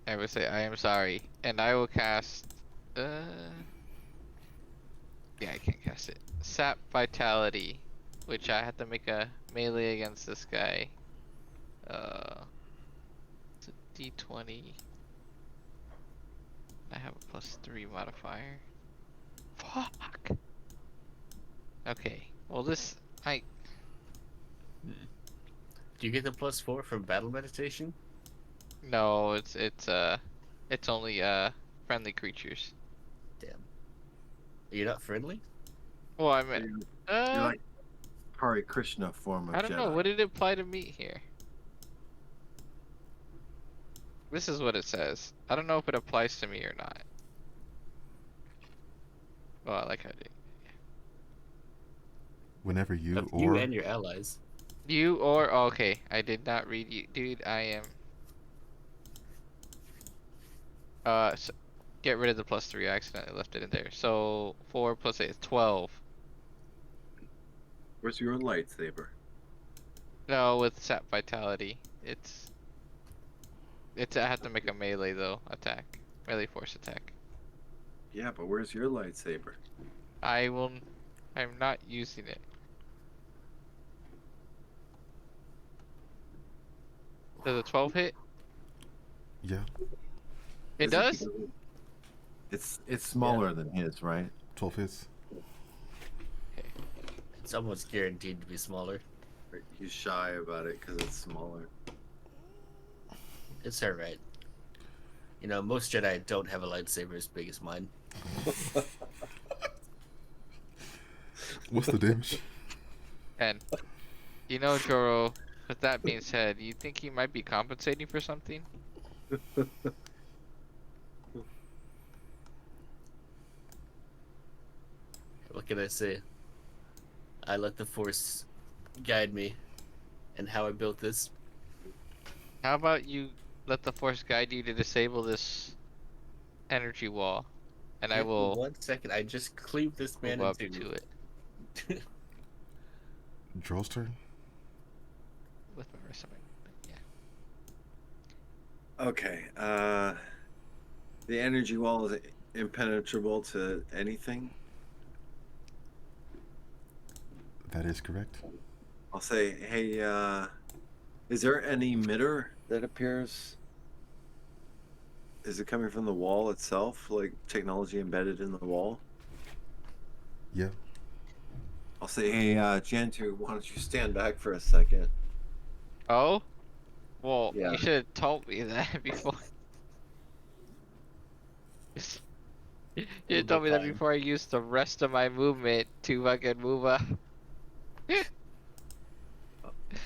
I will say I am sorry. And I will cast... Yeah, I can't cast it. Sap Vitality. Which I have to make a melee against this guy. It's a D20. I have a +3 modifier. Fuck! Okay. Well, this... Do you get the +4 from battle meditation? No, it's only friendly creatures. Damn. Are you not friendly? Well, I mean, You're like Hare Krishna form of I don't Jedi. know. What did it apply to me here? This is what it says. I don't know if it applies to me or not. Oh, I like how I did. Whenever you Of or you and your allies. You or oh, okay. I did not read you, dude. I am. So get rid of the +3. I accidentally left it in there. So 4 + 8 is 12. Where's your lightsaber? No, with Sap Vitality, it's. I have to make a melee though attack, melee force attack. Yeah, but where's your lightsaber? I will. I'm not using it. Does a 12 hit? yeah, It does? It's smaller than his, right? 12 hits. It's almost guaranteed to be smaller. He's shy about it because it's smaller. It's alright. You know, most Jedi don't have a lightsaber as big as mine. What's the damage? 10. You know, Joro, with that being said, you think he might be compensating for something? What can I say? I let the Force guide me and how I built this. How about you let the Force guide you to disable this energy wall, and I Give me will 1 second. I just cleaved this man move up into to it Drill's turn. with my rest of my yeah. Okay. The energy wall is impenetrable to anything. That is correct. I'll say, hey, is there an emitter that appears? Is it coming from the wall itself, like technology embedded in the wall? Yeah. I'll say, hey, Jantu, why don't you stand back for a second? Oh? Well, Yeah. you should have told me that before. You should have told me that before I used the rest of my movement to fucking move up.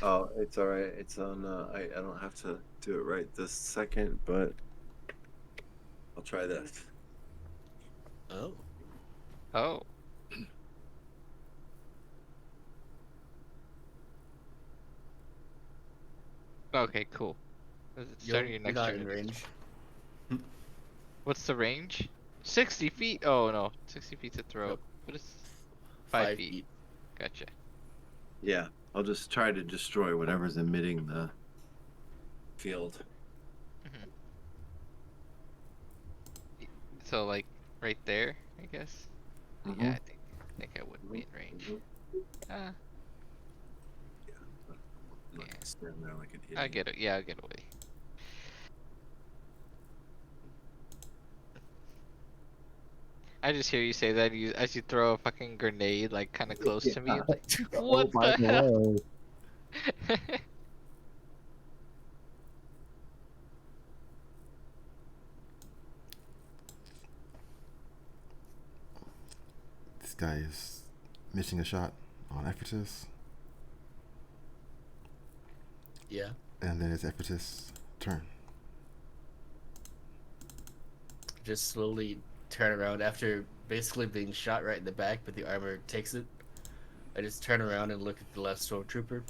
Oh, it's all right. It's on. I don't have to do it right this second, but I'll try this. Oh. Oh. Okay, cool. Starting your You're next not turn. in range. What's the range? 60 feet? Oh no, 60 feet's a throw. Nope. What is 5 5 feet? feet. Gotcha. Yeah, I'll just try to destroy whatever's emitting the field. Mhm. So like right there, I guess. Yeah, I think I would be in range. Ah, I'm not yeah. gonna stand there like an I'll idiot. get it. Yeah, I'll get away. I just hear you say that as you throw a fucking grenade like kind of close to me. It's like, what Oh, by the the hell? way, This guy is missing a shot on Ephesus, Yeah. and then it's Ephesus' turn. Just slowly turn around after basically being shot right in the back, but the armor takes it. I just turn around and look at the last stormtrooper.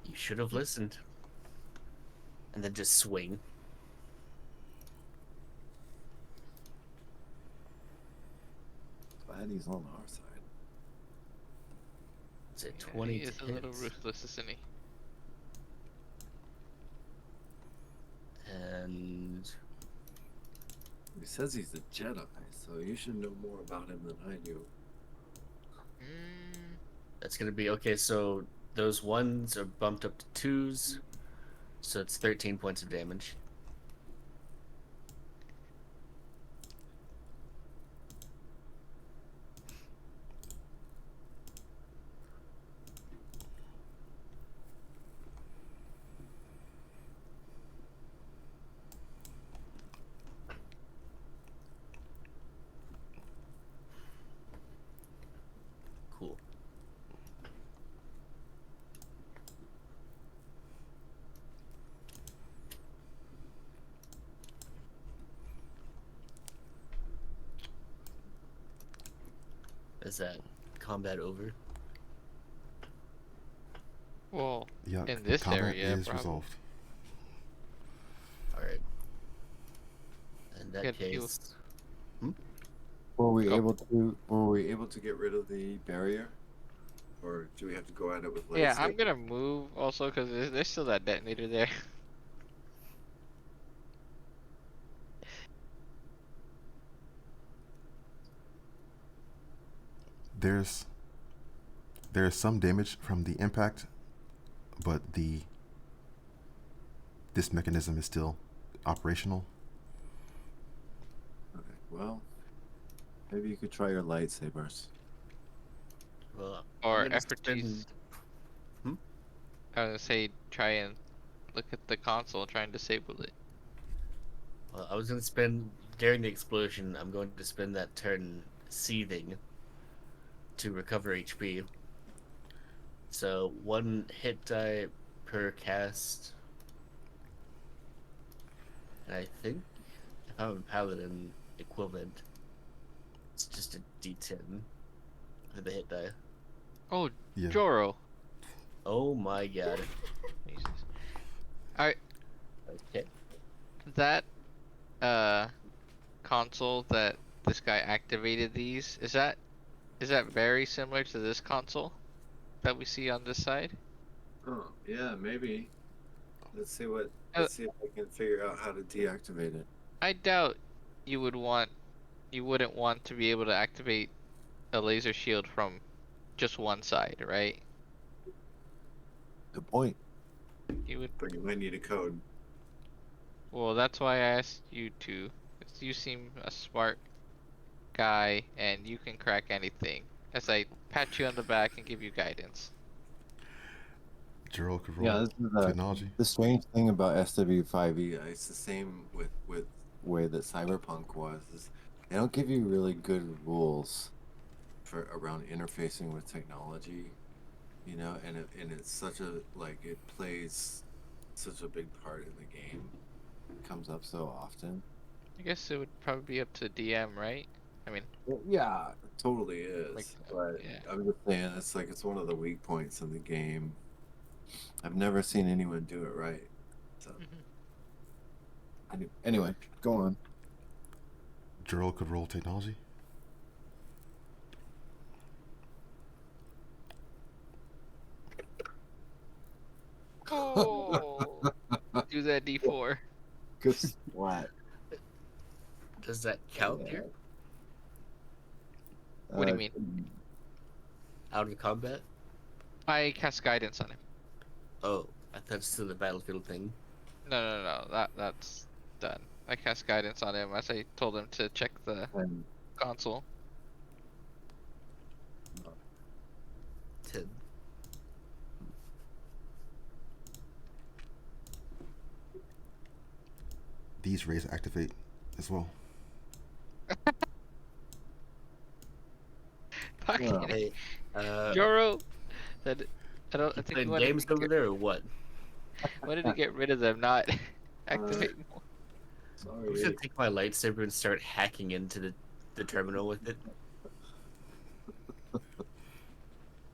You should have listened. And then just swing. glad he's on our side. It's a Yeah, 20 he to is a hit. little ruthless, isn't he? And He says he's a Jedi, so you should know more about him than I do. Mm, that's gonna be okay, so those ones are bumped up to twos. So it's 13 points of damage. Cool. Is that combat over? well, Yeah, in this combat area, is probably. resolved. Alright. In that Get you. case. Were we Go. able to get rid of the barrier? Or do we have to go at it with lightsabers? Yeah, I'm gonna move also because there's still that detonator there. There's some damage from the impact, but this mechanism is still operational. Okay, well, maybe you could try your lightsabers. Well, Or I'm gonna efforties. Hmm? I was gonna say try and look at the console, try and disable it. Well, I was gonna spend during the explosion. I'm going to spend that turn seething to recover HP. So 1 hit die per cast. And I think if I'm a paladin equivalent, it's just a D10 for the hit die. Oh, Yeah. Joro. Oh my god. Jesus. Alright, Okay. that console that this guy activated these, is that very similar to this console that we see on this side? Oh, yeah, maybe. Let's see Uh, let's see if I can figure out how to deactivate it. I doubt you wouldn't want to be able to activate a laser shield from just one side, right? Good point. You would. But you might need a code. Well, that's why I asked you to. 'Cause you seem a smart guy and you can crack anything. As I pat you on the back and give you guidance. Gerald could roll Yeah, this is technology. the strange thing about SW5e. It's the same with way that Cyberpunk was. Is they don't give you really good rules for around interfacing with technology, you know, and it's such a like it plays such a big part in the game. It comes up so often. I guess it would probably be up to DM, right? I mean, Well, yeah, it totally like, is. But yeah. I'm just saying, it's like it's one of the weak points in the game. I've never seen anyone do it right. So anyway, go on. Gerald could roll technology. Oh, do that D4. Good splat. Does that count here? What do you mean? Out of combat? I cast guidance on him. Oh, I thought it's still the battlefield thing. No. That's done. I cast guidance on him as I told him to check the console. 10. These rays activate as well. Fucking Hey, Joro. That I don't. I you think he playing wanted games to over there or what? wanted to get rid of them, not activate more. I'm just gonna take my lightsaber and start hacking into the terminal with it.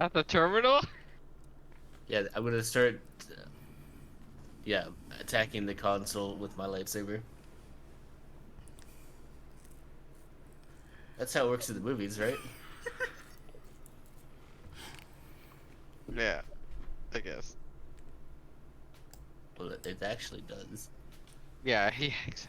At the terminal? Yeah, I'm gonna start. Yeah, attacking the console with my lightsaber. That's how it works in the movies, right? Yeah, I guess. Well, it actually does. Yeah, exactly.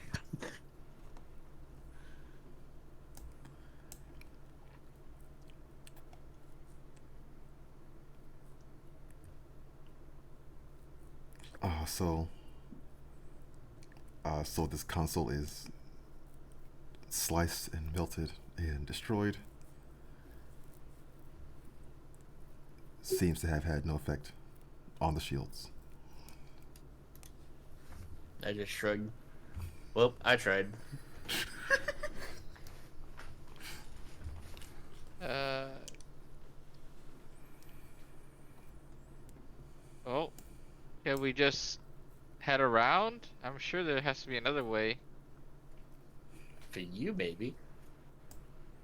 So this console is sliced and melted and destroyed. Seems to have had no effect on the shields. I just shrugged. Well, I tried. Oh, can we just head around? I'm sure there has to be another way. For you, maybe.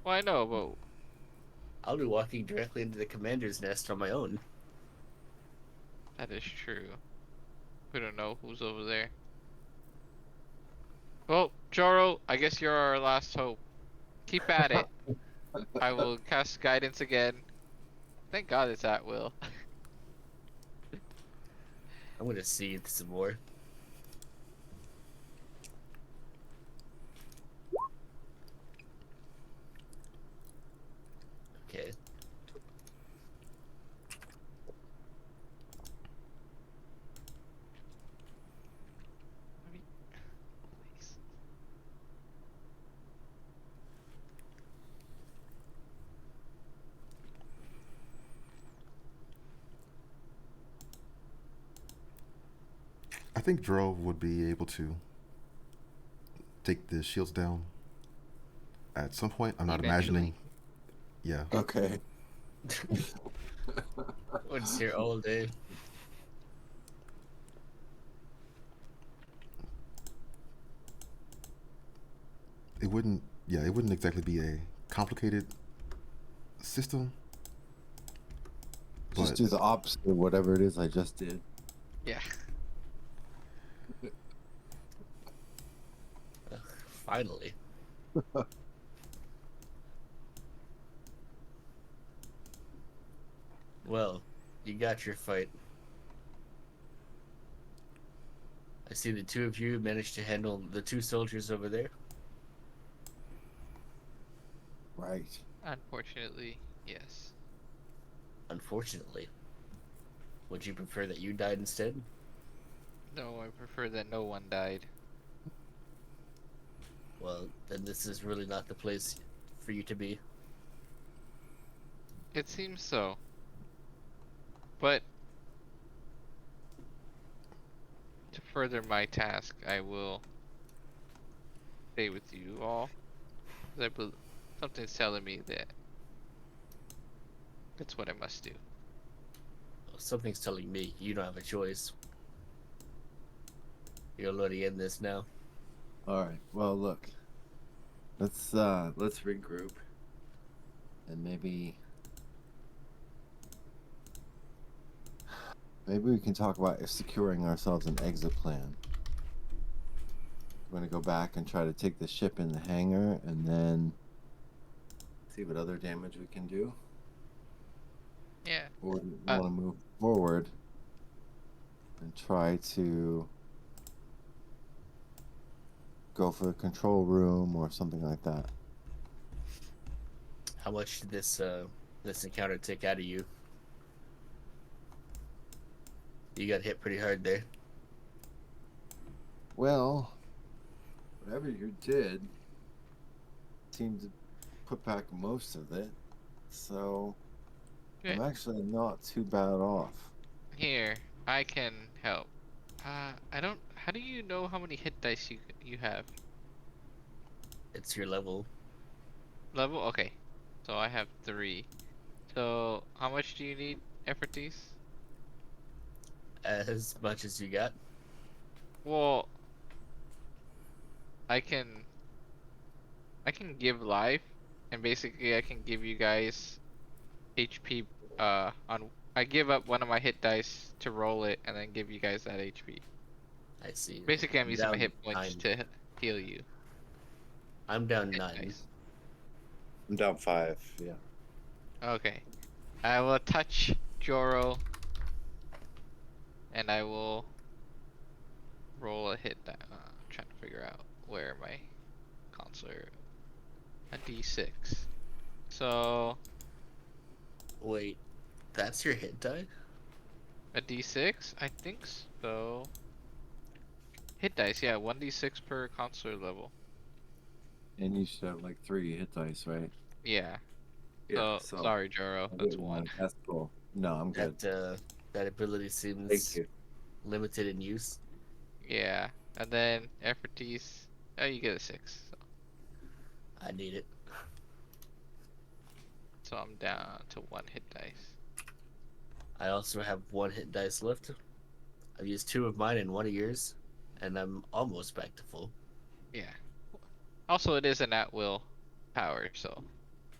Well, I know, but I'll be walking directly into the commander's nest on my own. that is true. We don't know who's over there. Well, Joro, I guess you're our last hope. Keep at it. I will cast guidance again. Thank God it's at will. I'm gonna see some more. Okay. I think Dro would be able to take the shields down at some point. I'm not imagining. Yeah. Okay. We're just here all day. It wouldn't. Yeah, it wouldn't exactly be a complicated system. Just do the opposite of whatever it is I just did. Yeah. Finally. Well, you got your fight. I see the two of you managed to handle the two soldiers over there. Right. Unfortunately, yes. Unfortunately. Would you prefer that you died instead? No, I prefer that no one died. Well, then this is really not the place for you to be. It seems so. But further my task, I will stay with you all. Something's telling me that that's what I must do. Something's telling me you don't have a choice. You're already in this now. All right. Well, look. Let's regroup, and maybe we can talk about securing ourselves an exit plan. We're gonna go back and try to take the ship in the hangar, and then see what other damage we can do. Yeah. Or we want to move forward and try to go for a control room or something like that. How much did this encounter take out of you? You got hit pretty hard there. Well, whatever you did seemed to put back most of it, so I'm actually not too bad off. Here, I can help. I don't. How do you know how many hit dice you have? It's your level. Level? Okay. So I have 3. So how much do you need, Efforties? As much as you got. Well, I can give life, and basically I can give you guys HP. I give up one of my hit dice to roll it, and then give you guys that HP. I see. Basically, I'm using my hit points to heal you. I'm down 9. Dice. I'm down 5. Yeah. Okay. I will touch Joro, and I will roll a hit die. I'm trying to figure out where my counselor. A D6. So. Wait, that's your hit die? A D6? I think so. Hit dice, yeah, 1d6 per counselor level. And you should have like 3 hit dice, right? Yeah. Yeah. So sorry, Joro. That's 1. That's cool. No, I'm good. That ability seems limited in use. Yeah. And then Efforties. Oh, you get a 6. So. I need it. So I'm down to 1 hit dice. I also have 1 hit dice left. I've used 2 of mine and 1 of yours, and I'm almost back to full. Yeah. Also, it is an at-will power, so.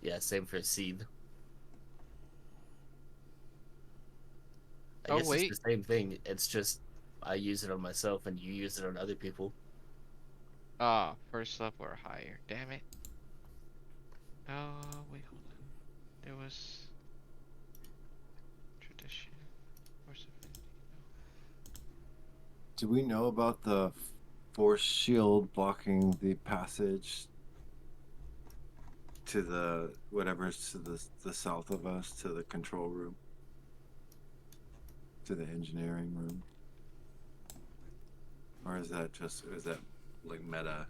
Yeah, same for Seed. I guess it's the same thing. It's just I use it on myself and you use it on other people. Ah, first level or higher. Damn it. Oh, wait, hold on. There was tradition. Do we know about the force shield blocking the passage to the whatever's to the south of us, to the control room, to the engineering room? Or is that like meta?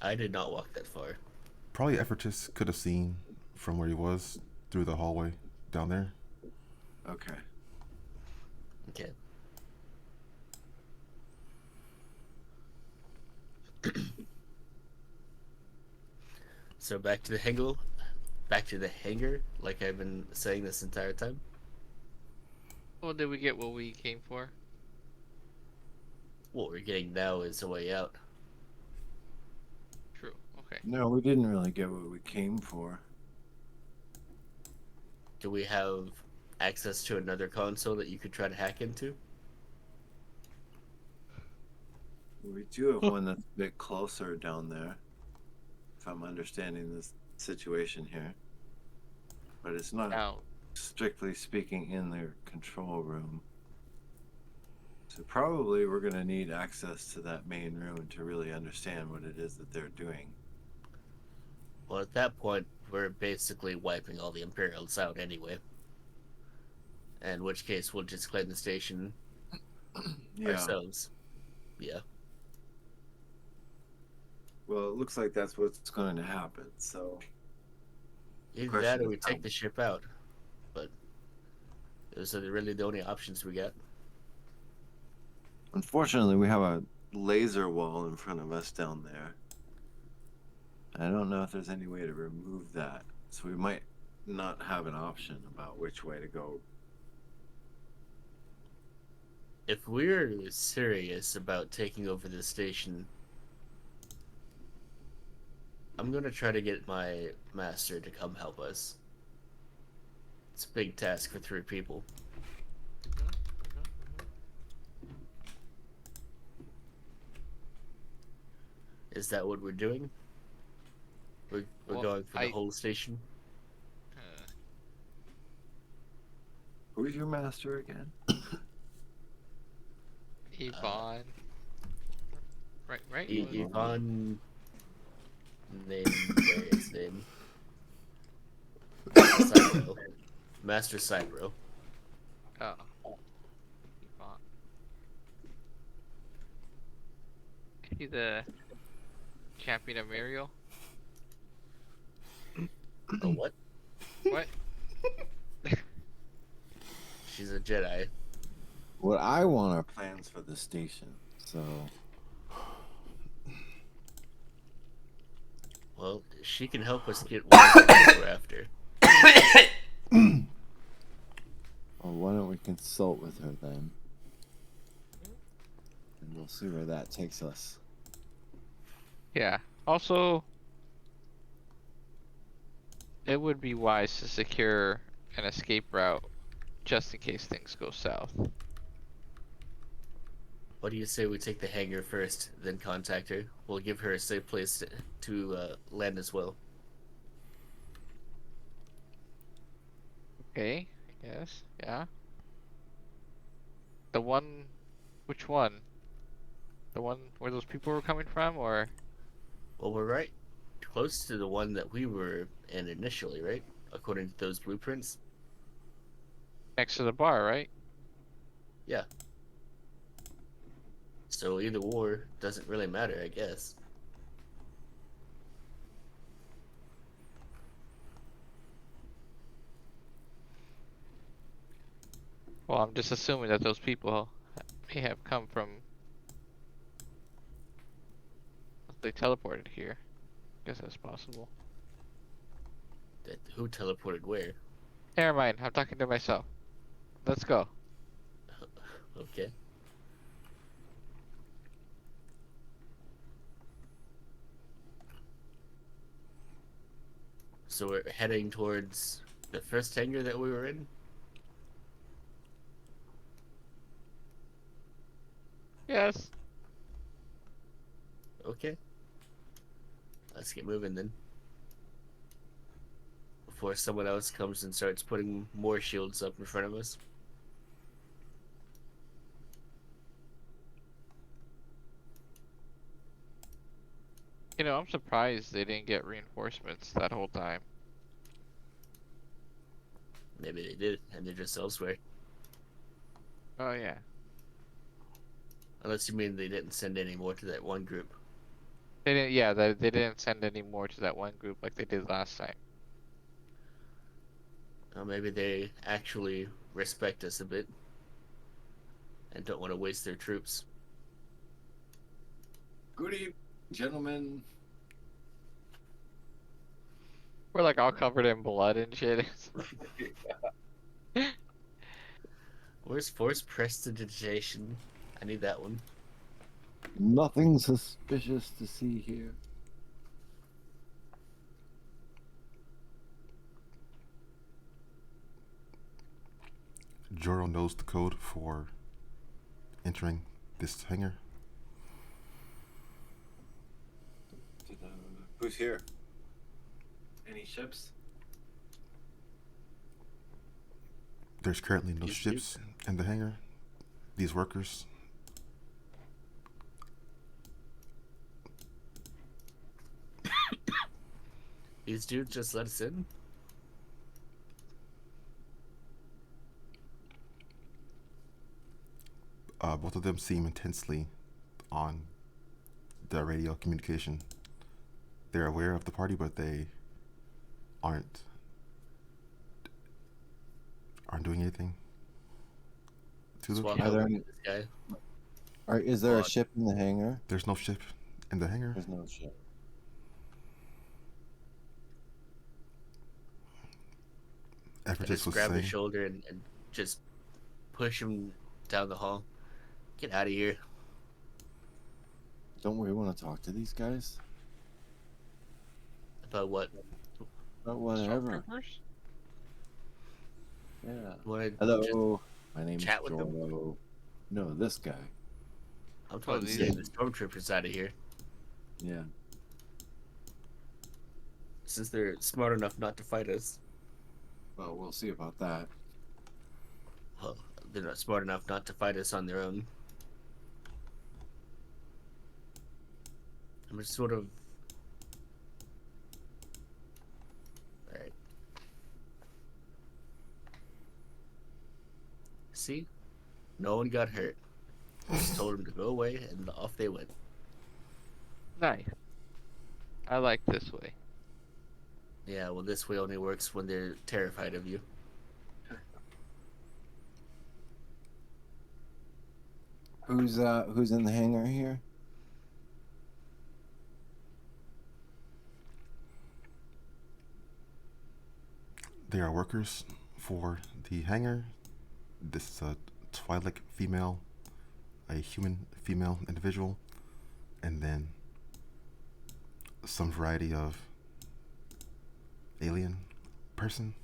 I did not walk that far. Probably Effortus could have seen from where he was through the hallway down there. Okay. Okay. So back to the hangar, like I've been saying this entire time. Well, did we get what we came for? What we're getting now is a way out. True. Okay. No, we didn't really get what we came for. Do we have access to another console that you could try to hack into? We do have one that's a bit closer down there, if I'm understanding this situation here. But it's not strictly speaking in the control room. So probably we're going to need access to that main room to really understand what it is that they're doing. Well, at that point, we're basically wiping all the Imperials out anyway. In which case, we'll just claim the station ourselves. Yeah. Well, it looks like that's what's going to happen, so... Either that or we take the ship out. But those are really the only options we got. Unfortunately, we have a laser wall in front of us down there. I don't know if there's any way to remove that, so we might not have an option about which way to go. If we're serious about taking over the station, I'm gonna try to get my master to come help us. It's a big task for 3 people. Is that what we're doing? We're Well, going for the whole station? Who's your master again? Yvonne. Right? Yvonne. Where is name? Cybro. Master Cybro. Oh. Yvonne. Is he the champion of Muriel? Oh, what? What? She's a Jedi. What I want are plans for the station, so... Well, she can help us get what we're after. Well, why don't we consult with her then? And we'll see where that takes us. Yeah. Also, it would be wise to secure an escape route just in case things go south. What do you say we take the hangar first, then contact her? We'll give her a safe place to land as well. Okay, I guess. Yeah. The one... Which one? The one where those people were coming from, or...? Well, we're right close to the one that we were in initially, right? According to those blueprints. Next to the bar, right? Yeah. So either or doesn't really matter, I guess. Well, I'm just assuming that those people may have come from... They teleported here. I guess that's possible. Who teleported where? Never mind, I'm talking to myself. Let's go. Okay. So we're heading towards the first hangar that we were in? Yes. Okay. Let's get moving then. Before someone else comes and starts putting more shields up in front of us. You know, I'm surprised they didn't get reinforcements that whole time. Maybe they did, and they're just elsewhere. Oh, yeah. Unless you mean they didn't send any more to that one group. They didn't, yeah, they didn't send any more to that one group like they did last time. Or maybe they actually respect us a bit. And don't want to waste their troops. Good evening, gentlemen. We're like all covered in blood and shit. Where's force prestidigitation? I need that one. Nothing suspicious to see here. Joro knows the code for entering this hangar. Who's here? Any ships? There's currently no ships in the hangar. These workers. These dudes just let us in? Both of them seem intensely on the radio communication. They're aware of the party, but they aren't doing anything to Swap the over with this guy. Alright, is there a ship in the hangar? There's no ship in the hangar. There's no ship. I Evertus just was grab his saying, shoulder and just push him down the hall. Get out of here. Don't we want to talk to these guys? About what? About whatever. Stormtroopers? Yeah. Wanna Hello. My name's chat with them? Jordo. No, this guy. I'm talking these- to getting the stormtroopers out of here. Yeah. Since they're smart enough not to fight us. Well, we'll see about that. Well, they're not smart enough not to fight us on their own. I'm just sort of... Alright. See? No one got hurt. Just told them to go away, and off they went. Nice. I like this way. Yeah, well, this way only works when they're terrified of you. Who's in the hangar here? they are workers for the hangar. This is a Twi'lek female, a human female individual, and then some variety of alien person.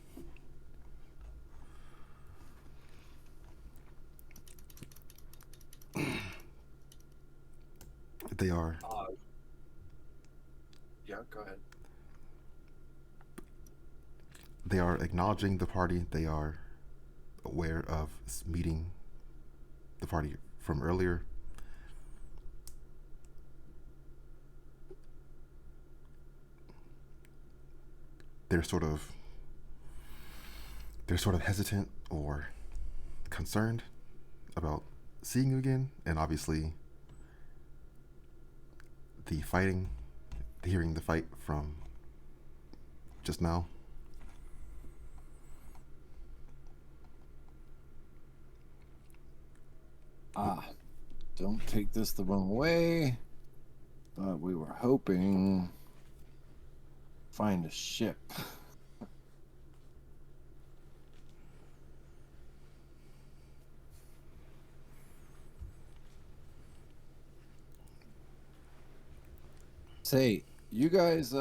They are Yeah, go ahead. they are acknowledging the party. They are aware of meeting the party from earlier. They're sort of hesitant or concerned about seeing you again, and obviously the fighting, hearing the fight from just now. Don't take this the wrong way, but we were hoping find a ship. Say, you guys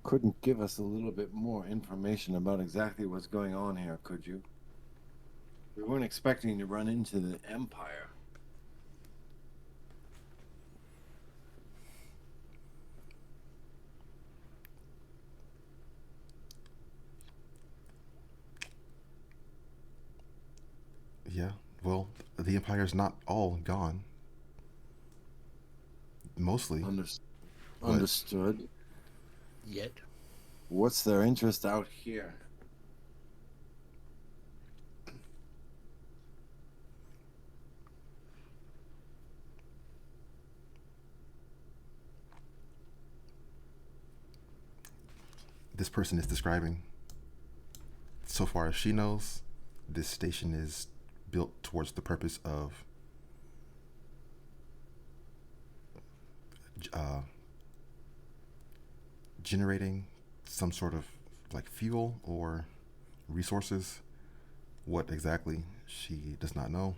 couldn't give us a little bit more information about exactly what's going on here, could you? We weren't expecting to run into the Empire. Yeah, well, the Empire's not all gone. Mostly. Understood. Yet. What's their interest out here? This person is describing, so far as she knows, this station is built towards the purpose of generating some sort of like fuel or resources. What exactly, she does not know.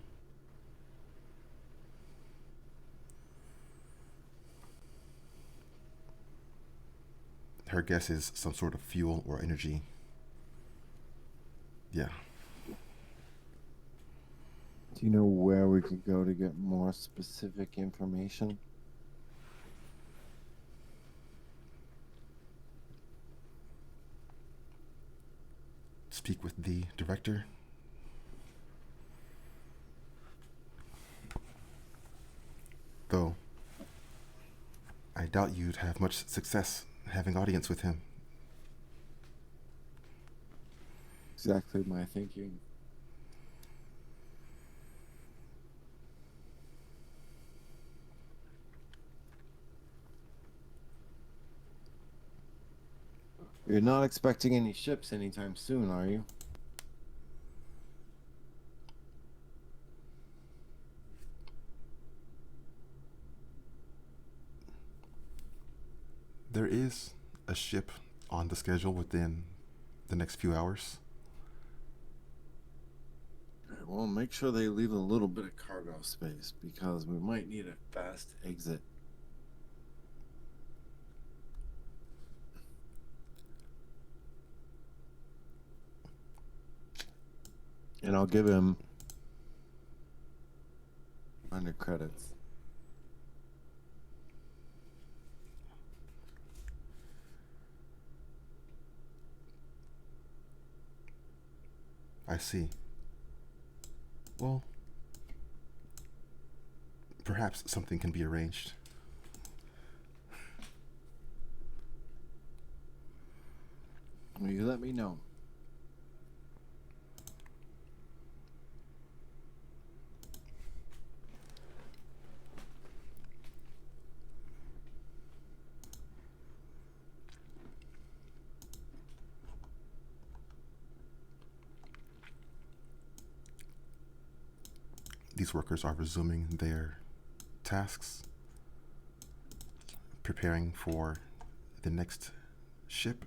Her guess is some sort of fuel or energy. Yeah. Do you know where we could go to get more specific information? Speak with the director. Though I doubt you'd have much success having audience with him. Exactly my thinking. You're not expecting any ships anytime soon, are you? There is a ship on the schedule within the next few hours. Well, make sure they leave a little bit of cargo space because we might need a fast exit. And I'll give him 100 credits. I see. Well, perhaps something can be arranged. Will you let me know? These workers are resuming their tasks, preparing for the next ship.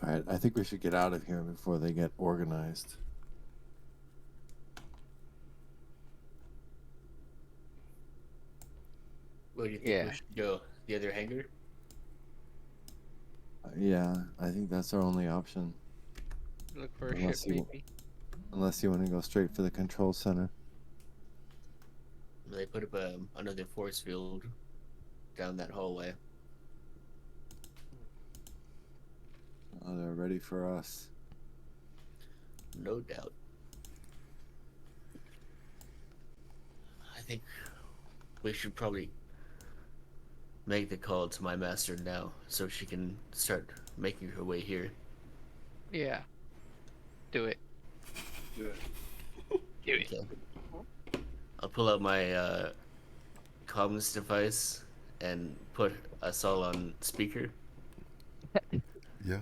All right, I think we should get out of here before they get organized. Where do you think we should go? The other hangar? Yeah, I think that's our only option. Look for a ship, maybe. Unless you want to go straight for the control center. They put up another force field down that hallway. Oh, they're ready for us. No doubt. I think we should probably make the call to my master now so she can start making her way here. Yeah. Do it. Do it. Do it. Okay. I'll pull out my comms device and put us all on speaker. Yeah.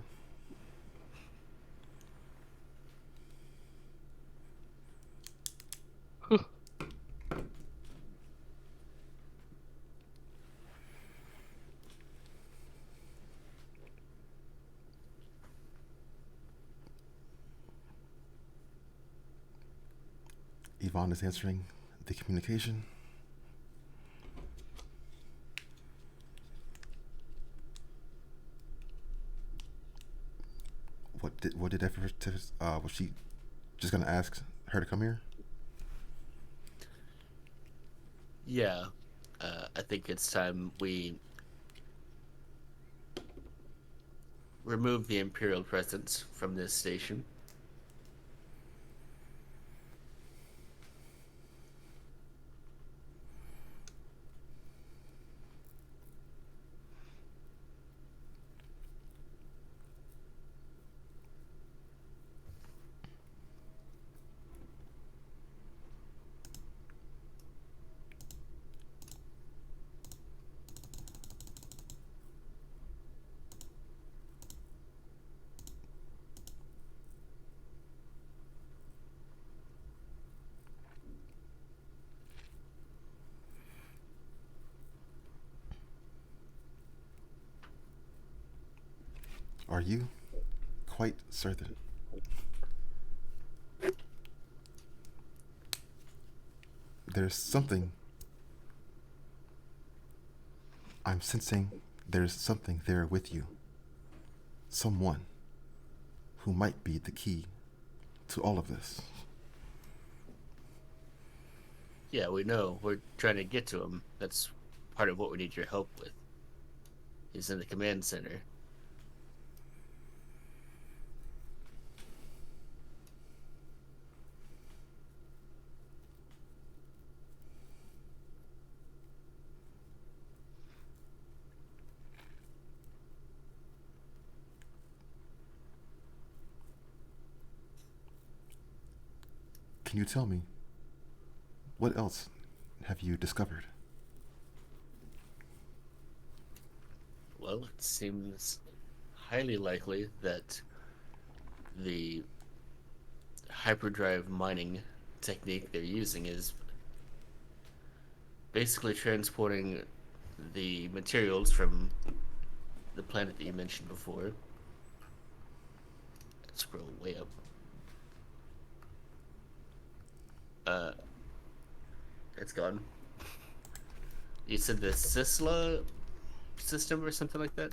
Yvonne is answering the communication. What did was she just gonna ask her to come here? Yeah, I think it's time we remove the Imperial presence from this station. Are you quite certain? There's something. I'm sensing there's something there with you. Someone who might be the key to all of this. Yeah, we know. We're trying to get to him. That's part of what we need your help with. He's in the command center. Can you tell me, what else have you discovered? Well, it seems highly likely that the hyperdrive mining technique they're using is basically transporting the materials from the planet that you mentioned before. Let's scroll way up. It's gone. You said the Sisla system or something like that?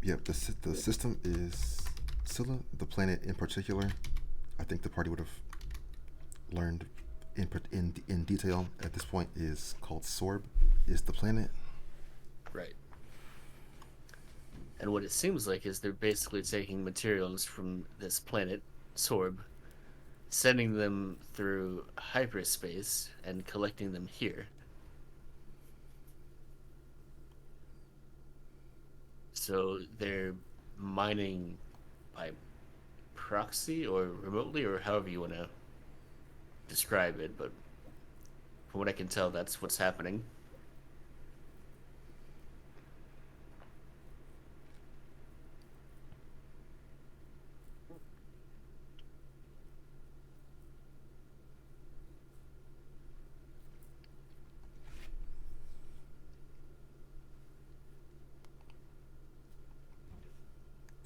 Yep, the system is Scylla, the planet in particular. I think the party would have learned in detail at this point is called Sorb, is the planet. Right. And what it seems like is they're basically taking materials from this planet, Sorb, sending them through hyperspace and collecting them here. So they're mining by proxy or remotely, or however you want to describe it, but from what I can tell, that's what's happening.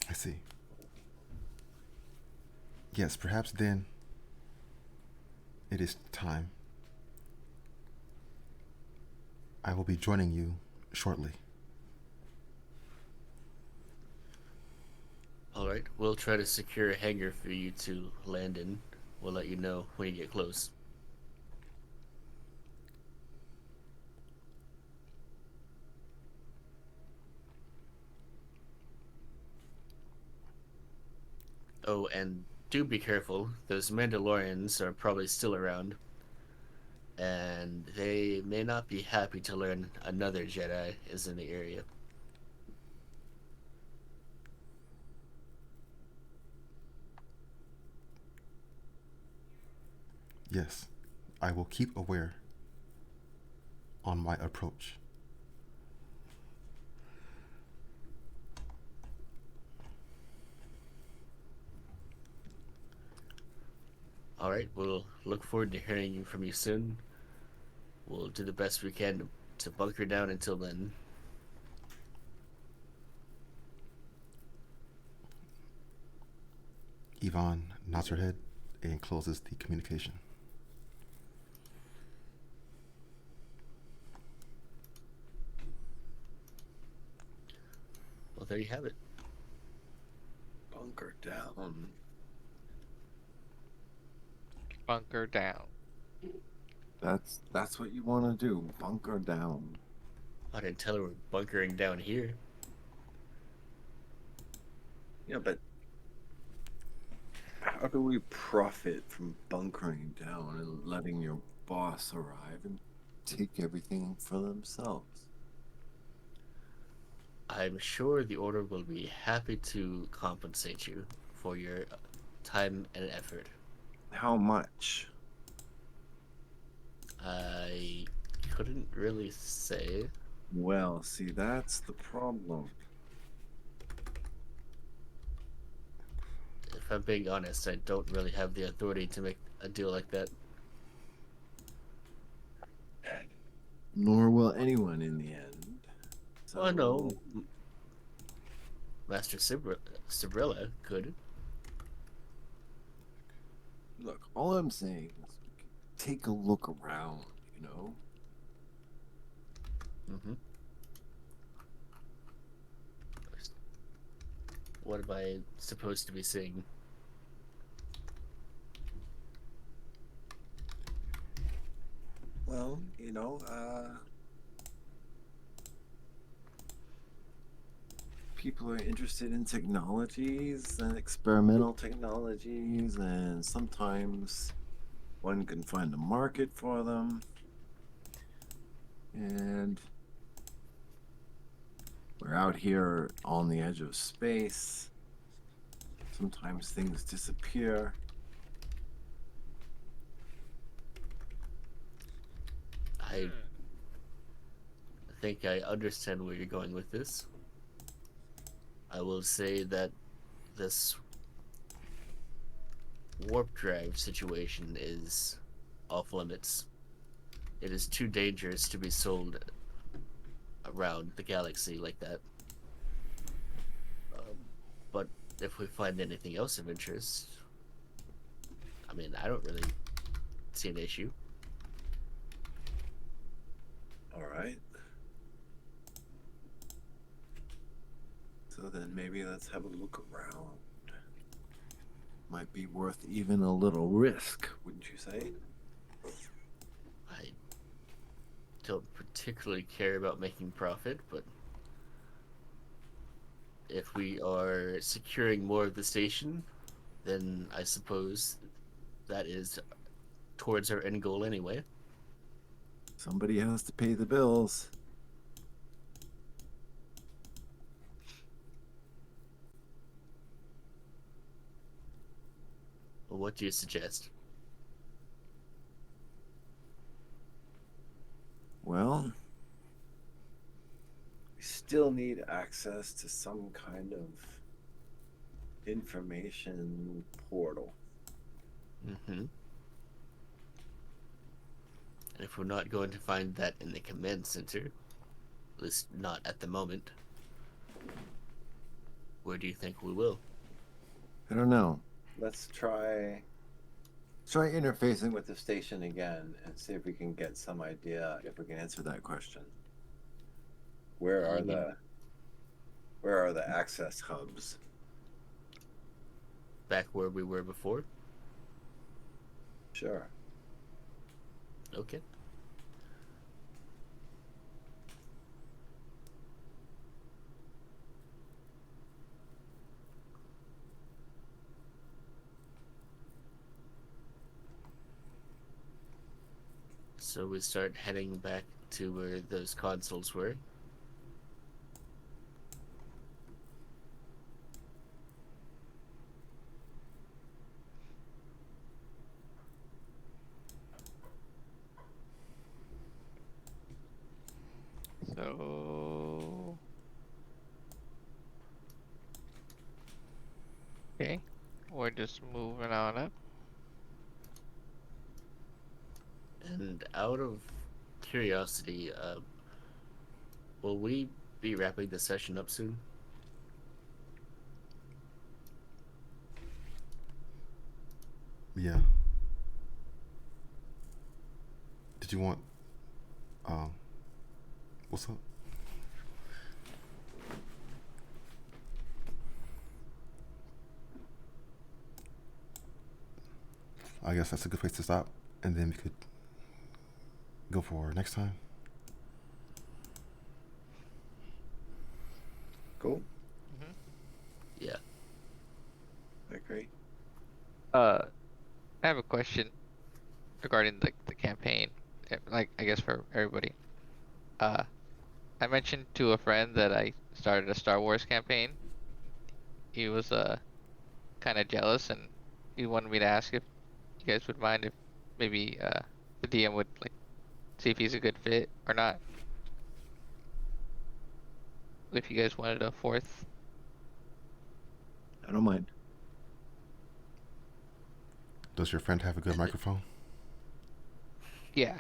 I see. Yes, perhaps then it is time. I will be joining you shortly. Alright, we'll try to secure a hangar for you to land in. We'll let you know when you get close. Oh, and do be careful. Those Mandalorians are probably still around. And they may not be happy to learn another Jedi is in the area. Yes, I will keep aware on my approach. Alright, we'll look forward to hearing from you soon. We'll do the best we can to bunker down until then. Yvonne nods her head and closes the communication. Well, there you have it. Bunker down. Bunker down. That's what you want to do. Bunker down. I didn't tell her we're bunkering down here. Yeah, but how do we profit from bunkering down and letting your boss arrive and Take everything for themselves. I'm sure the Order will be happy to compensate you for your time and effort. how much? I couldn't really say. Well, see, that's the problem. If I'm being honest, I don't really have the authority to make a deal like that. Nor will anyone in the end. So, Oh no, Master Sibrilla could. Look, all I'm saying is take a look around, you know? Mm-hmm. What am I supposed to be seeing? well, you know, people are interested in technologies and experimental technologies, and sometimes one can find a market for them. And we're out here on the edge of space. Sometimes things disappear. I think I understand where you're going with this. I will say that this warp drive situation is off limits. It is too dangerous to be sold around the galaxy like that. But if we find anything else of interest, I mean, I don't really see an issue. All right. So then maybe let's have a look around. Might be worth even a little risk, Wouldn't you say? I don't particularly care about making profit, but if we are securing more of the station, then I suppose that is towards our end goal anyway. Somebody has to pay the bills. Well, what do you suggest? Well, We still need access to some kind of information portal. Mm-hmm. And if we're not going to find that in the command center, at least not at the moment, where do you think we will? I don't know. Let's try interfacing with the station again and see if we can get some idea if we can answer that question. Where are the access hubs? Back where we were before? Sure. Okay. So we start heading back to where those consoles were. So okay, we're just moving on up. And out of curiosity, will we be wrapping the session up soon? Yeah. Did you want what's up? I guess that's a good place to stop, and then we could go for next time. Cool. Yeah. I agree. I have a question regarding the campaign. Like, I guess for everybody. I mentioned to a friend that I started a Star Wars campaign. He was kind of jealous, and he wanted me to ask if you guys would mind if maybe the DM would like see if he's a good fit or not. If you guys wanted a fourth. I don't mind. Does your friend have a good microphone? Yeah.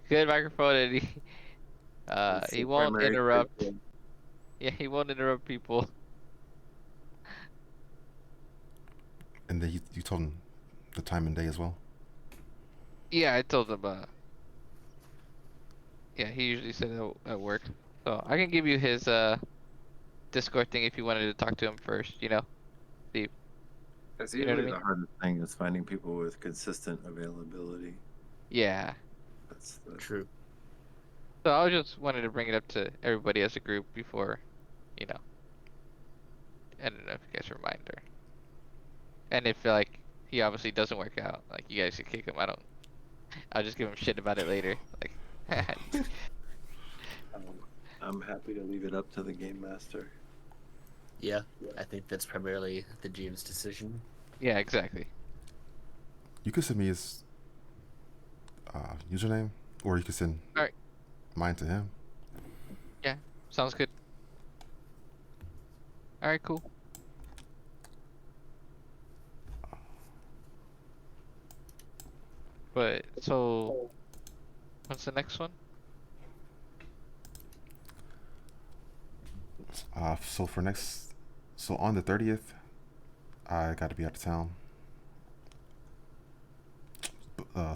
Good microphone, and he won't interrupt. Yeah, he won't interrupt people. And then you told him the time and day as well? Yeah, I told him. Yeah, he usually said at work. So I can give you his Discord thing if you wanted to talk to him first. See. That's You know what I usually mean? the hardest thing is finding people with consistent availability. Yeah. That's True. So I just wanted to bring it up to everybody as a group before, I don't know if you guys reminder. And if like he obviously doesn't work out, like you guys should kick him. I'll just give him shit about it later. Like I'm happy to leave it up to the game master. Yeah, I think that's primarily the GM's decision. Yeah, exactly. You could send me his username, or you could send Alright. mine to him. Yeah, sounds good. Alright, cool. But so, what's the next one? So on the 30th, I got to be out of town.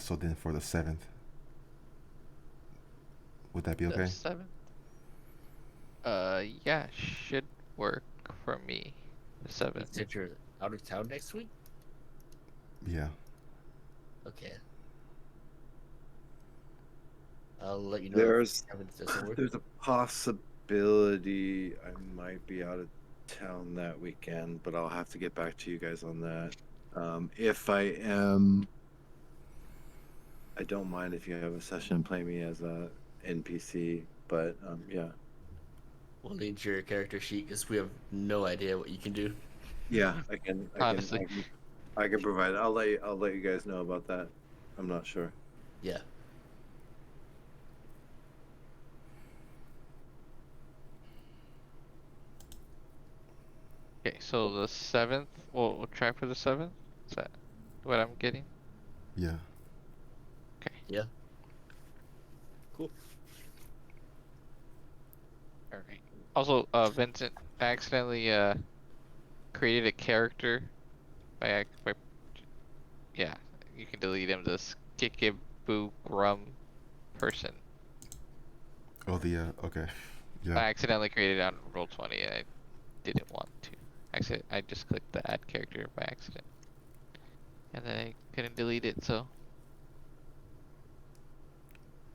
So then for the 7th, would that be okay? The 7th? Yeah, should work for me. The You 7th. said you're out of town next week? Yeah. Okay. I'll let you know. There's if it doesn't work. there's a possibility I might be out of town that weekend, but I'll have to get back to you guys on that. If I am, I don't mind if you have a session play me as a NPC, but yeah. We'll need your character sheet because we have no idea what you can do. Yeah, I can Honestly. I can provide it. I'll let you guys know about that. I'm not sure. Yeah. Okay, so the 7th, we'll try for the 7th? Is that what I'm getting? Yeah. Okay. Yeah. Cool. Alright. Also, Vincent, I accidentally, created a character by yeah, you can delete him, this Kikiboo Grum person. Oh, okay. I Yeah. accidentally created it on Roll20. I didn't want to. Actually, I just clicked the add character by accident. And then I couldn't delete it, so.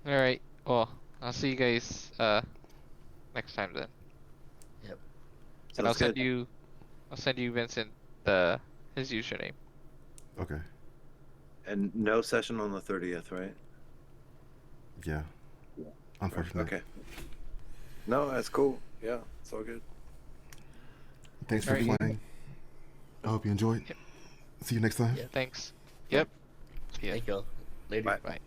Alright, well, I'll see you guys, next time then. Yep. And I'll Sounds good. I'll send you Vincent, his username. Okay. And no session on the 30th, right? Yeah. Unfortunately. Okay. No, that's cool. Yeah, it's all good. Thanks for Alright. playing. I hope you enjoyed. Yep. See you next time. Yeah. Thanks. Yep. See ya. Thank y'all. Later. Bye. Bye.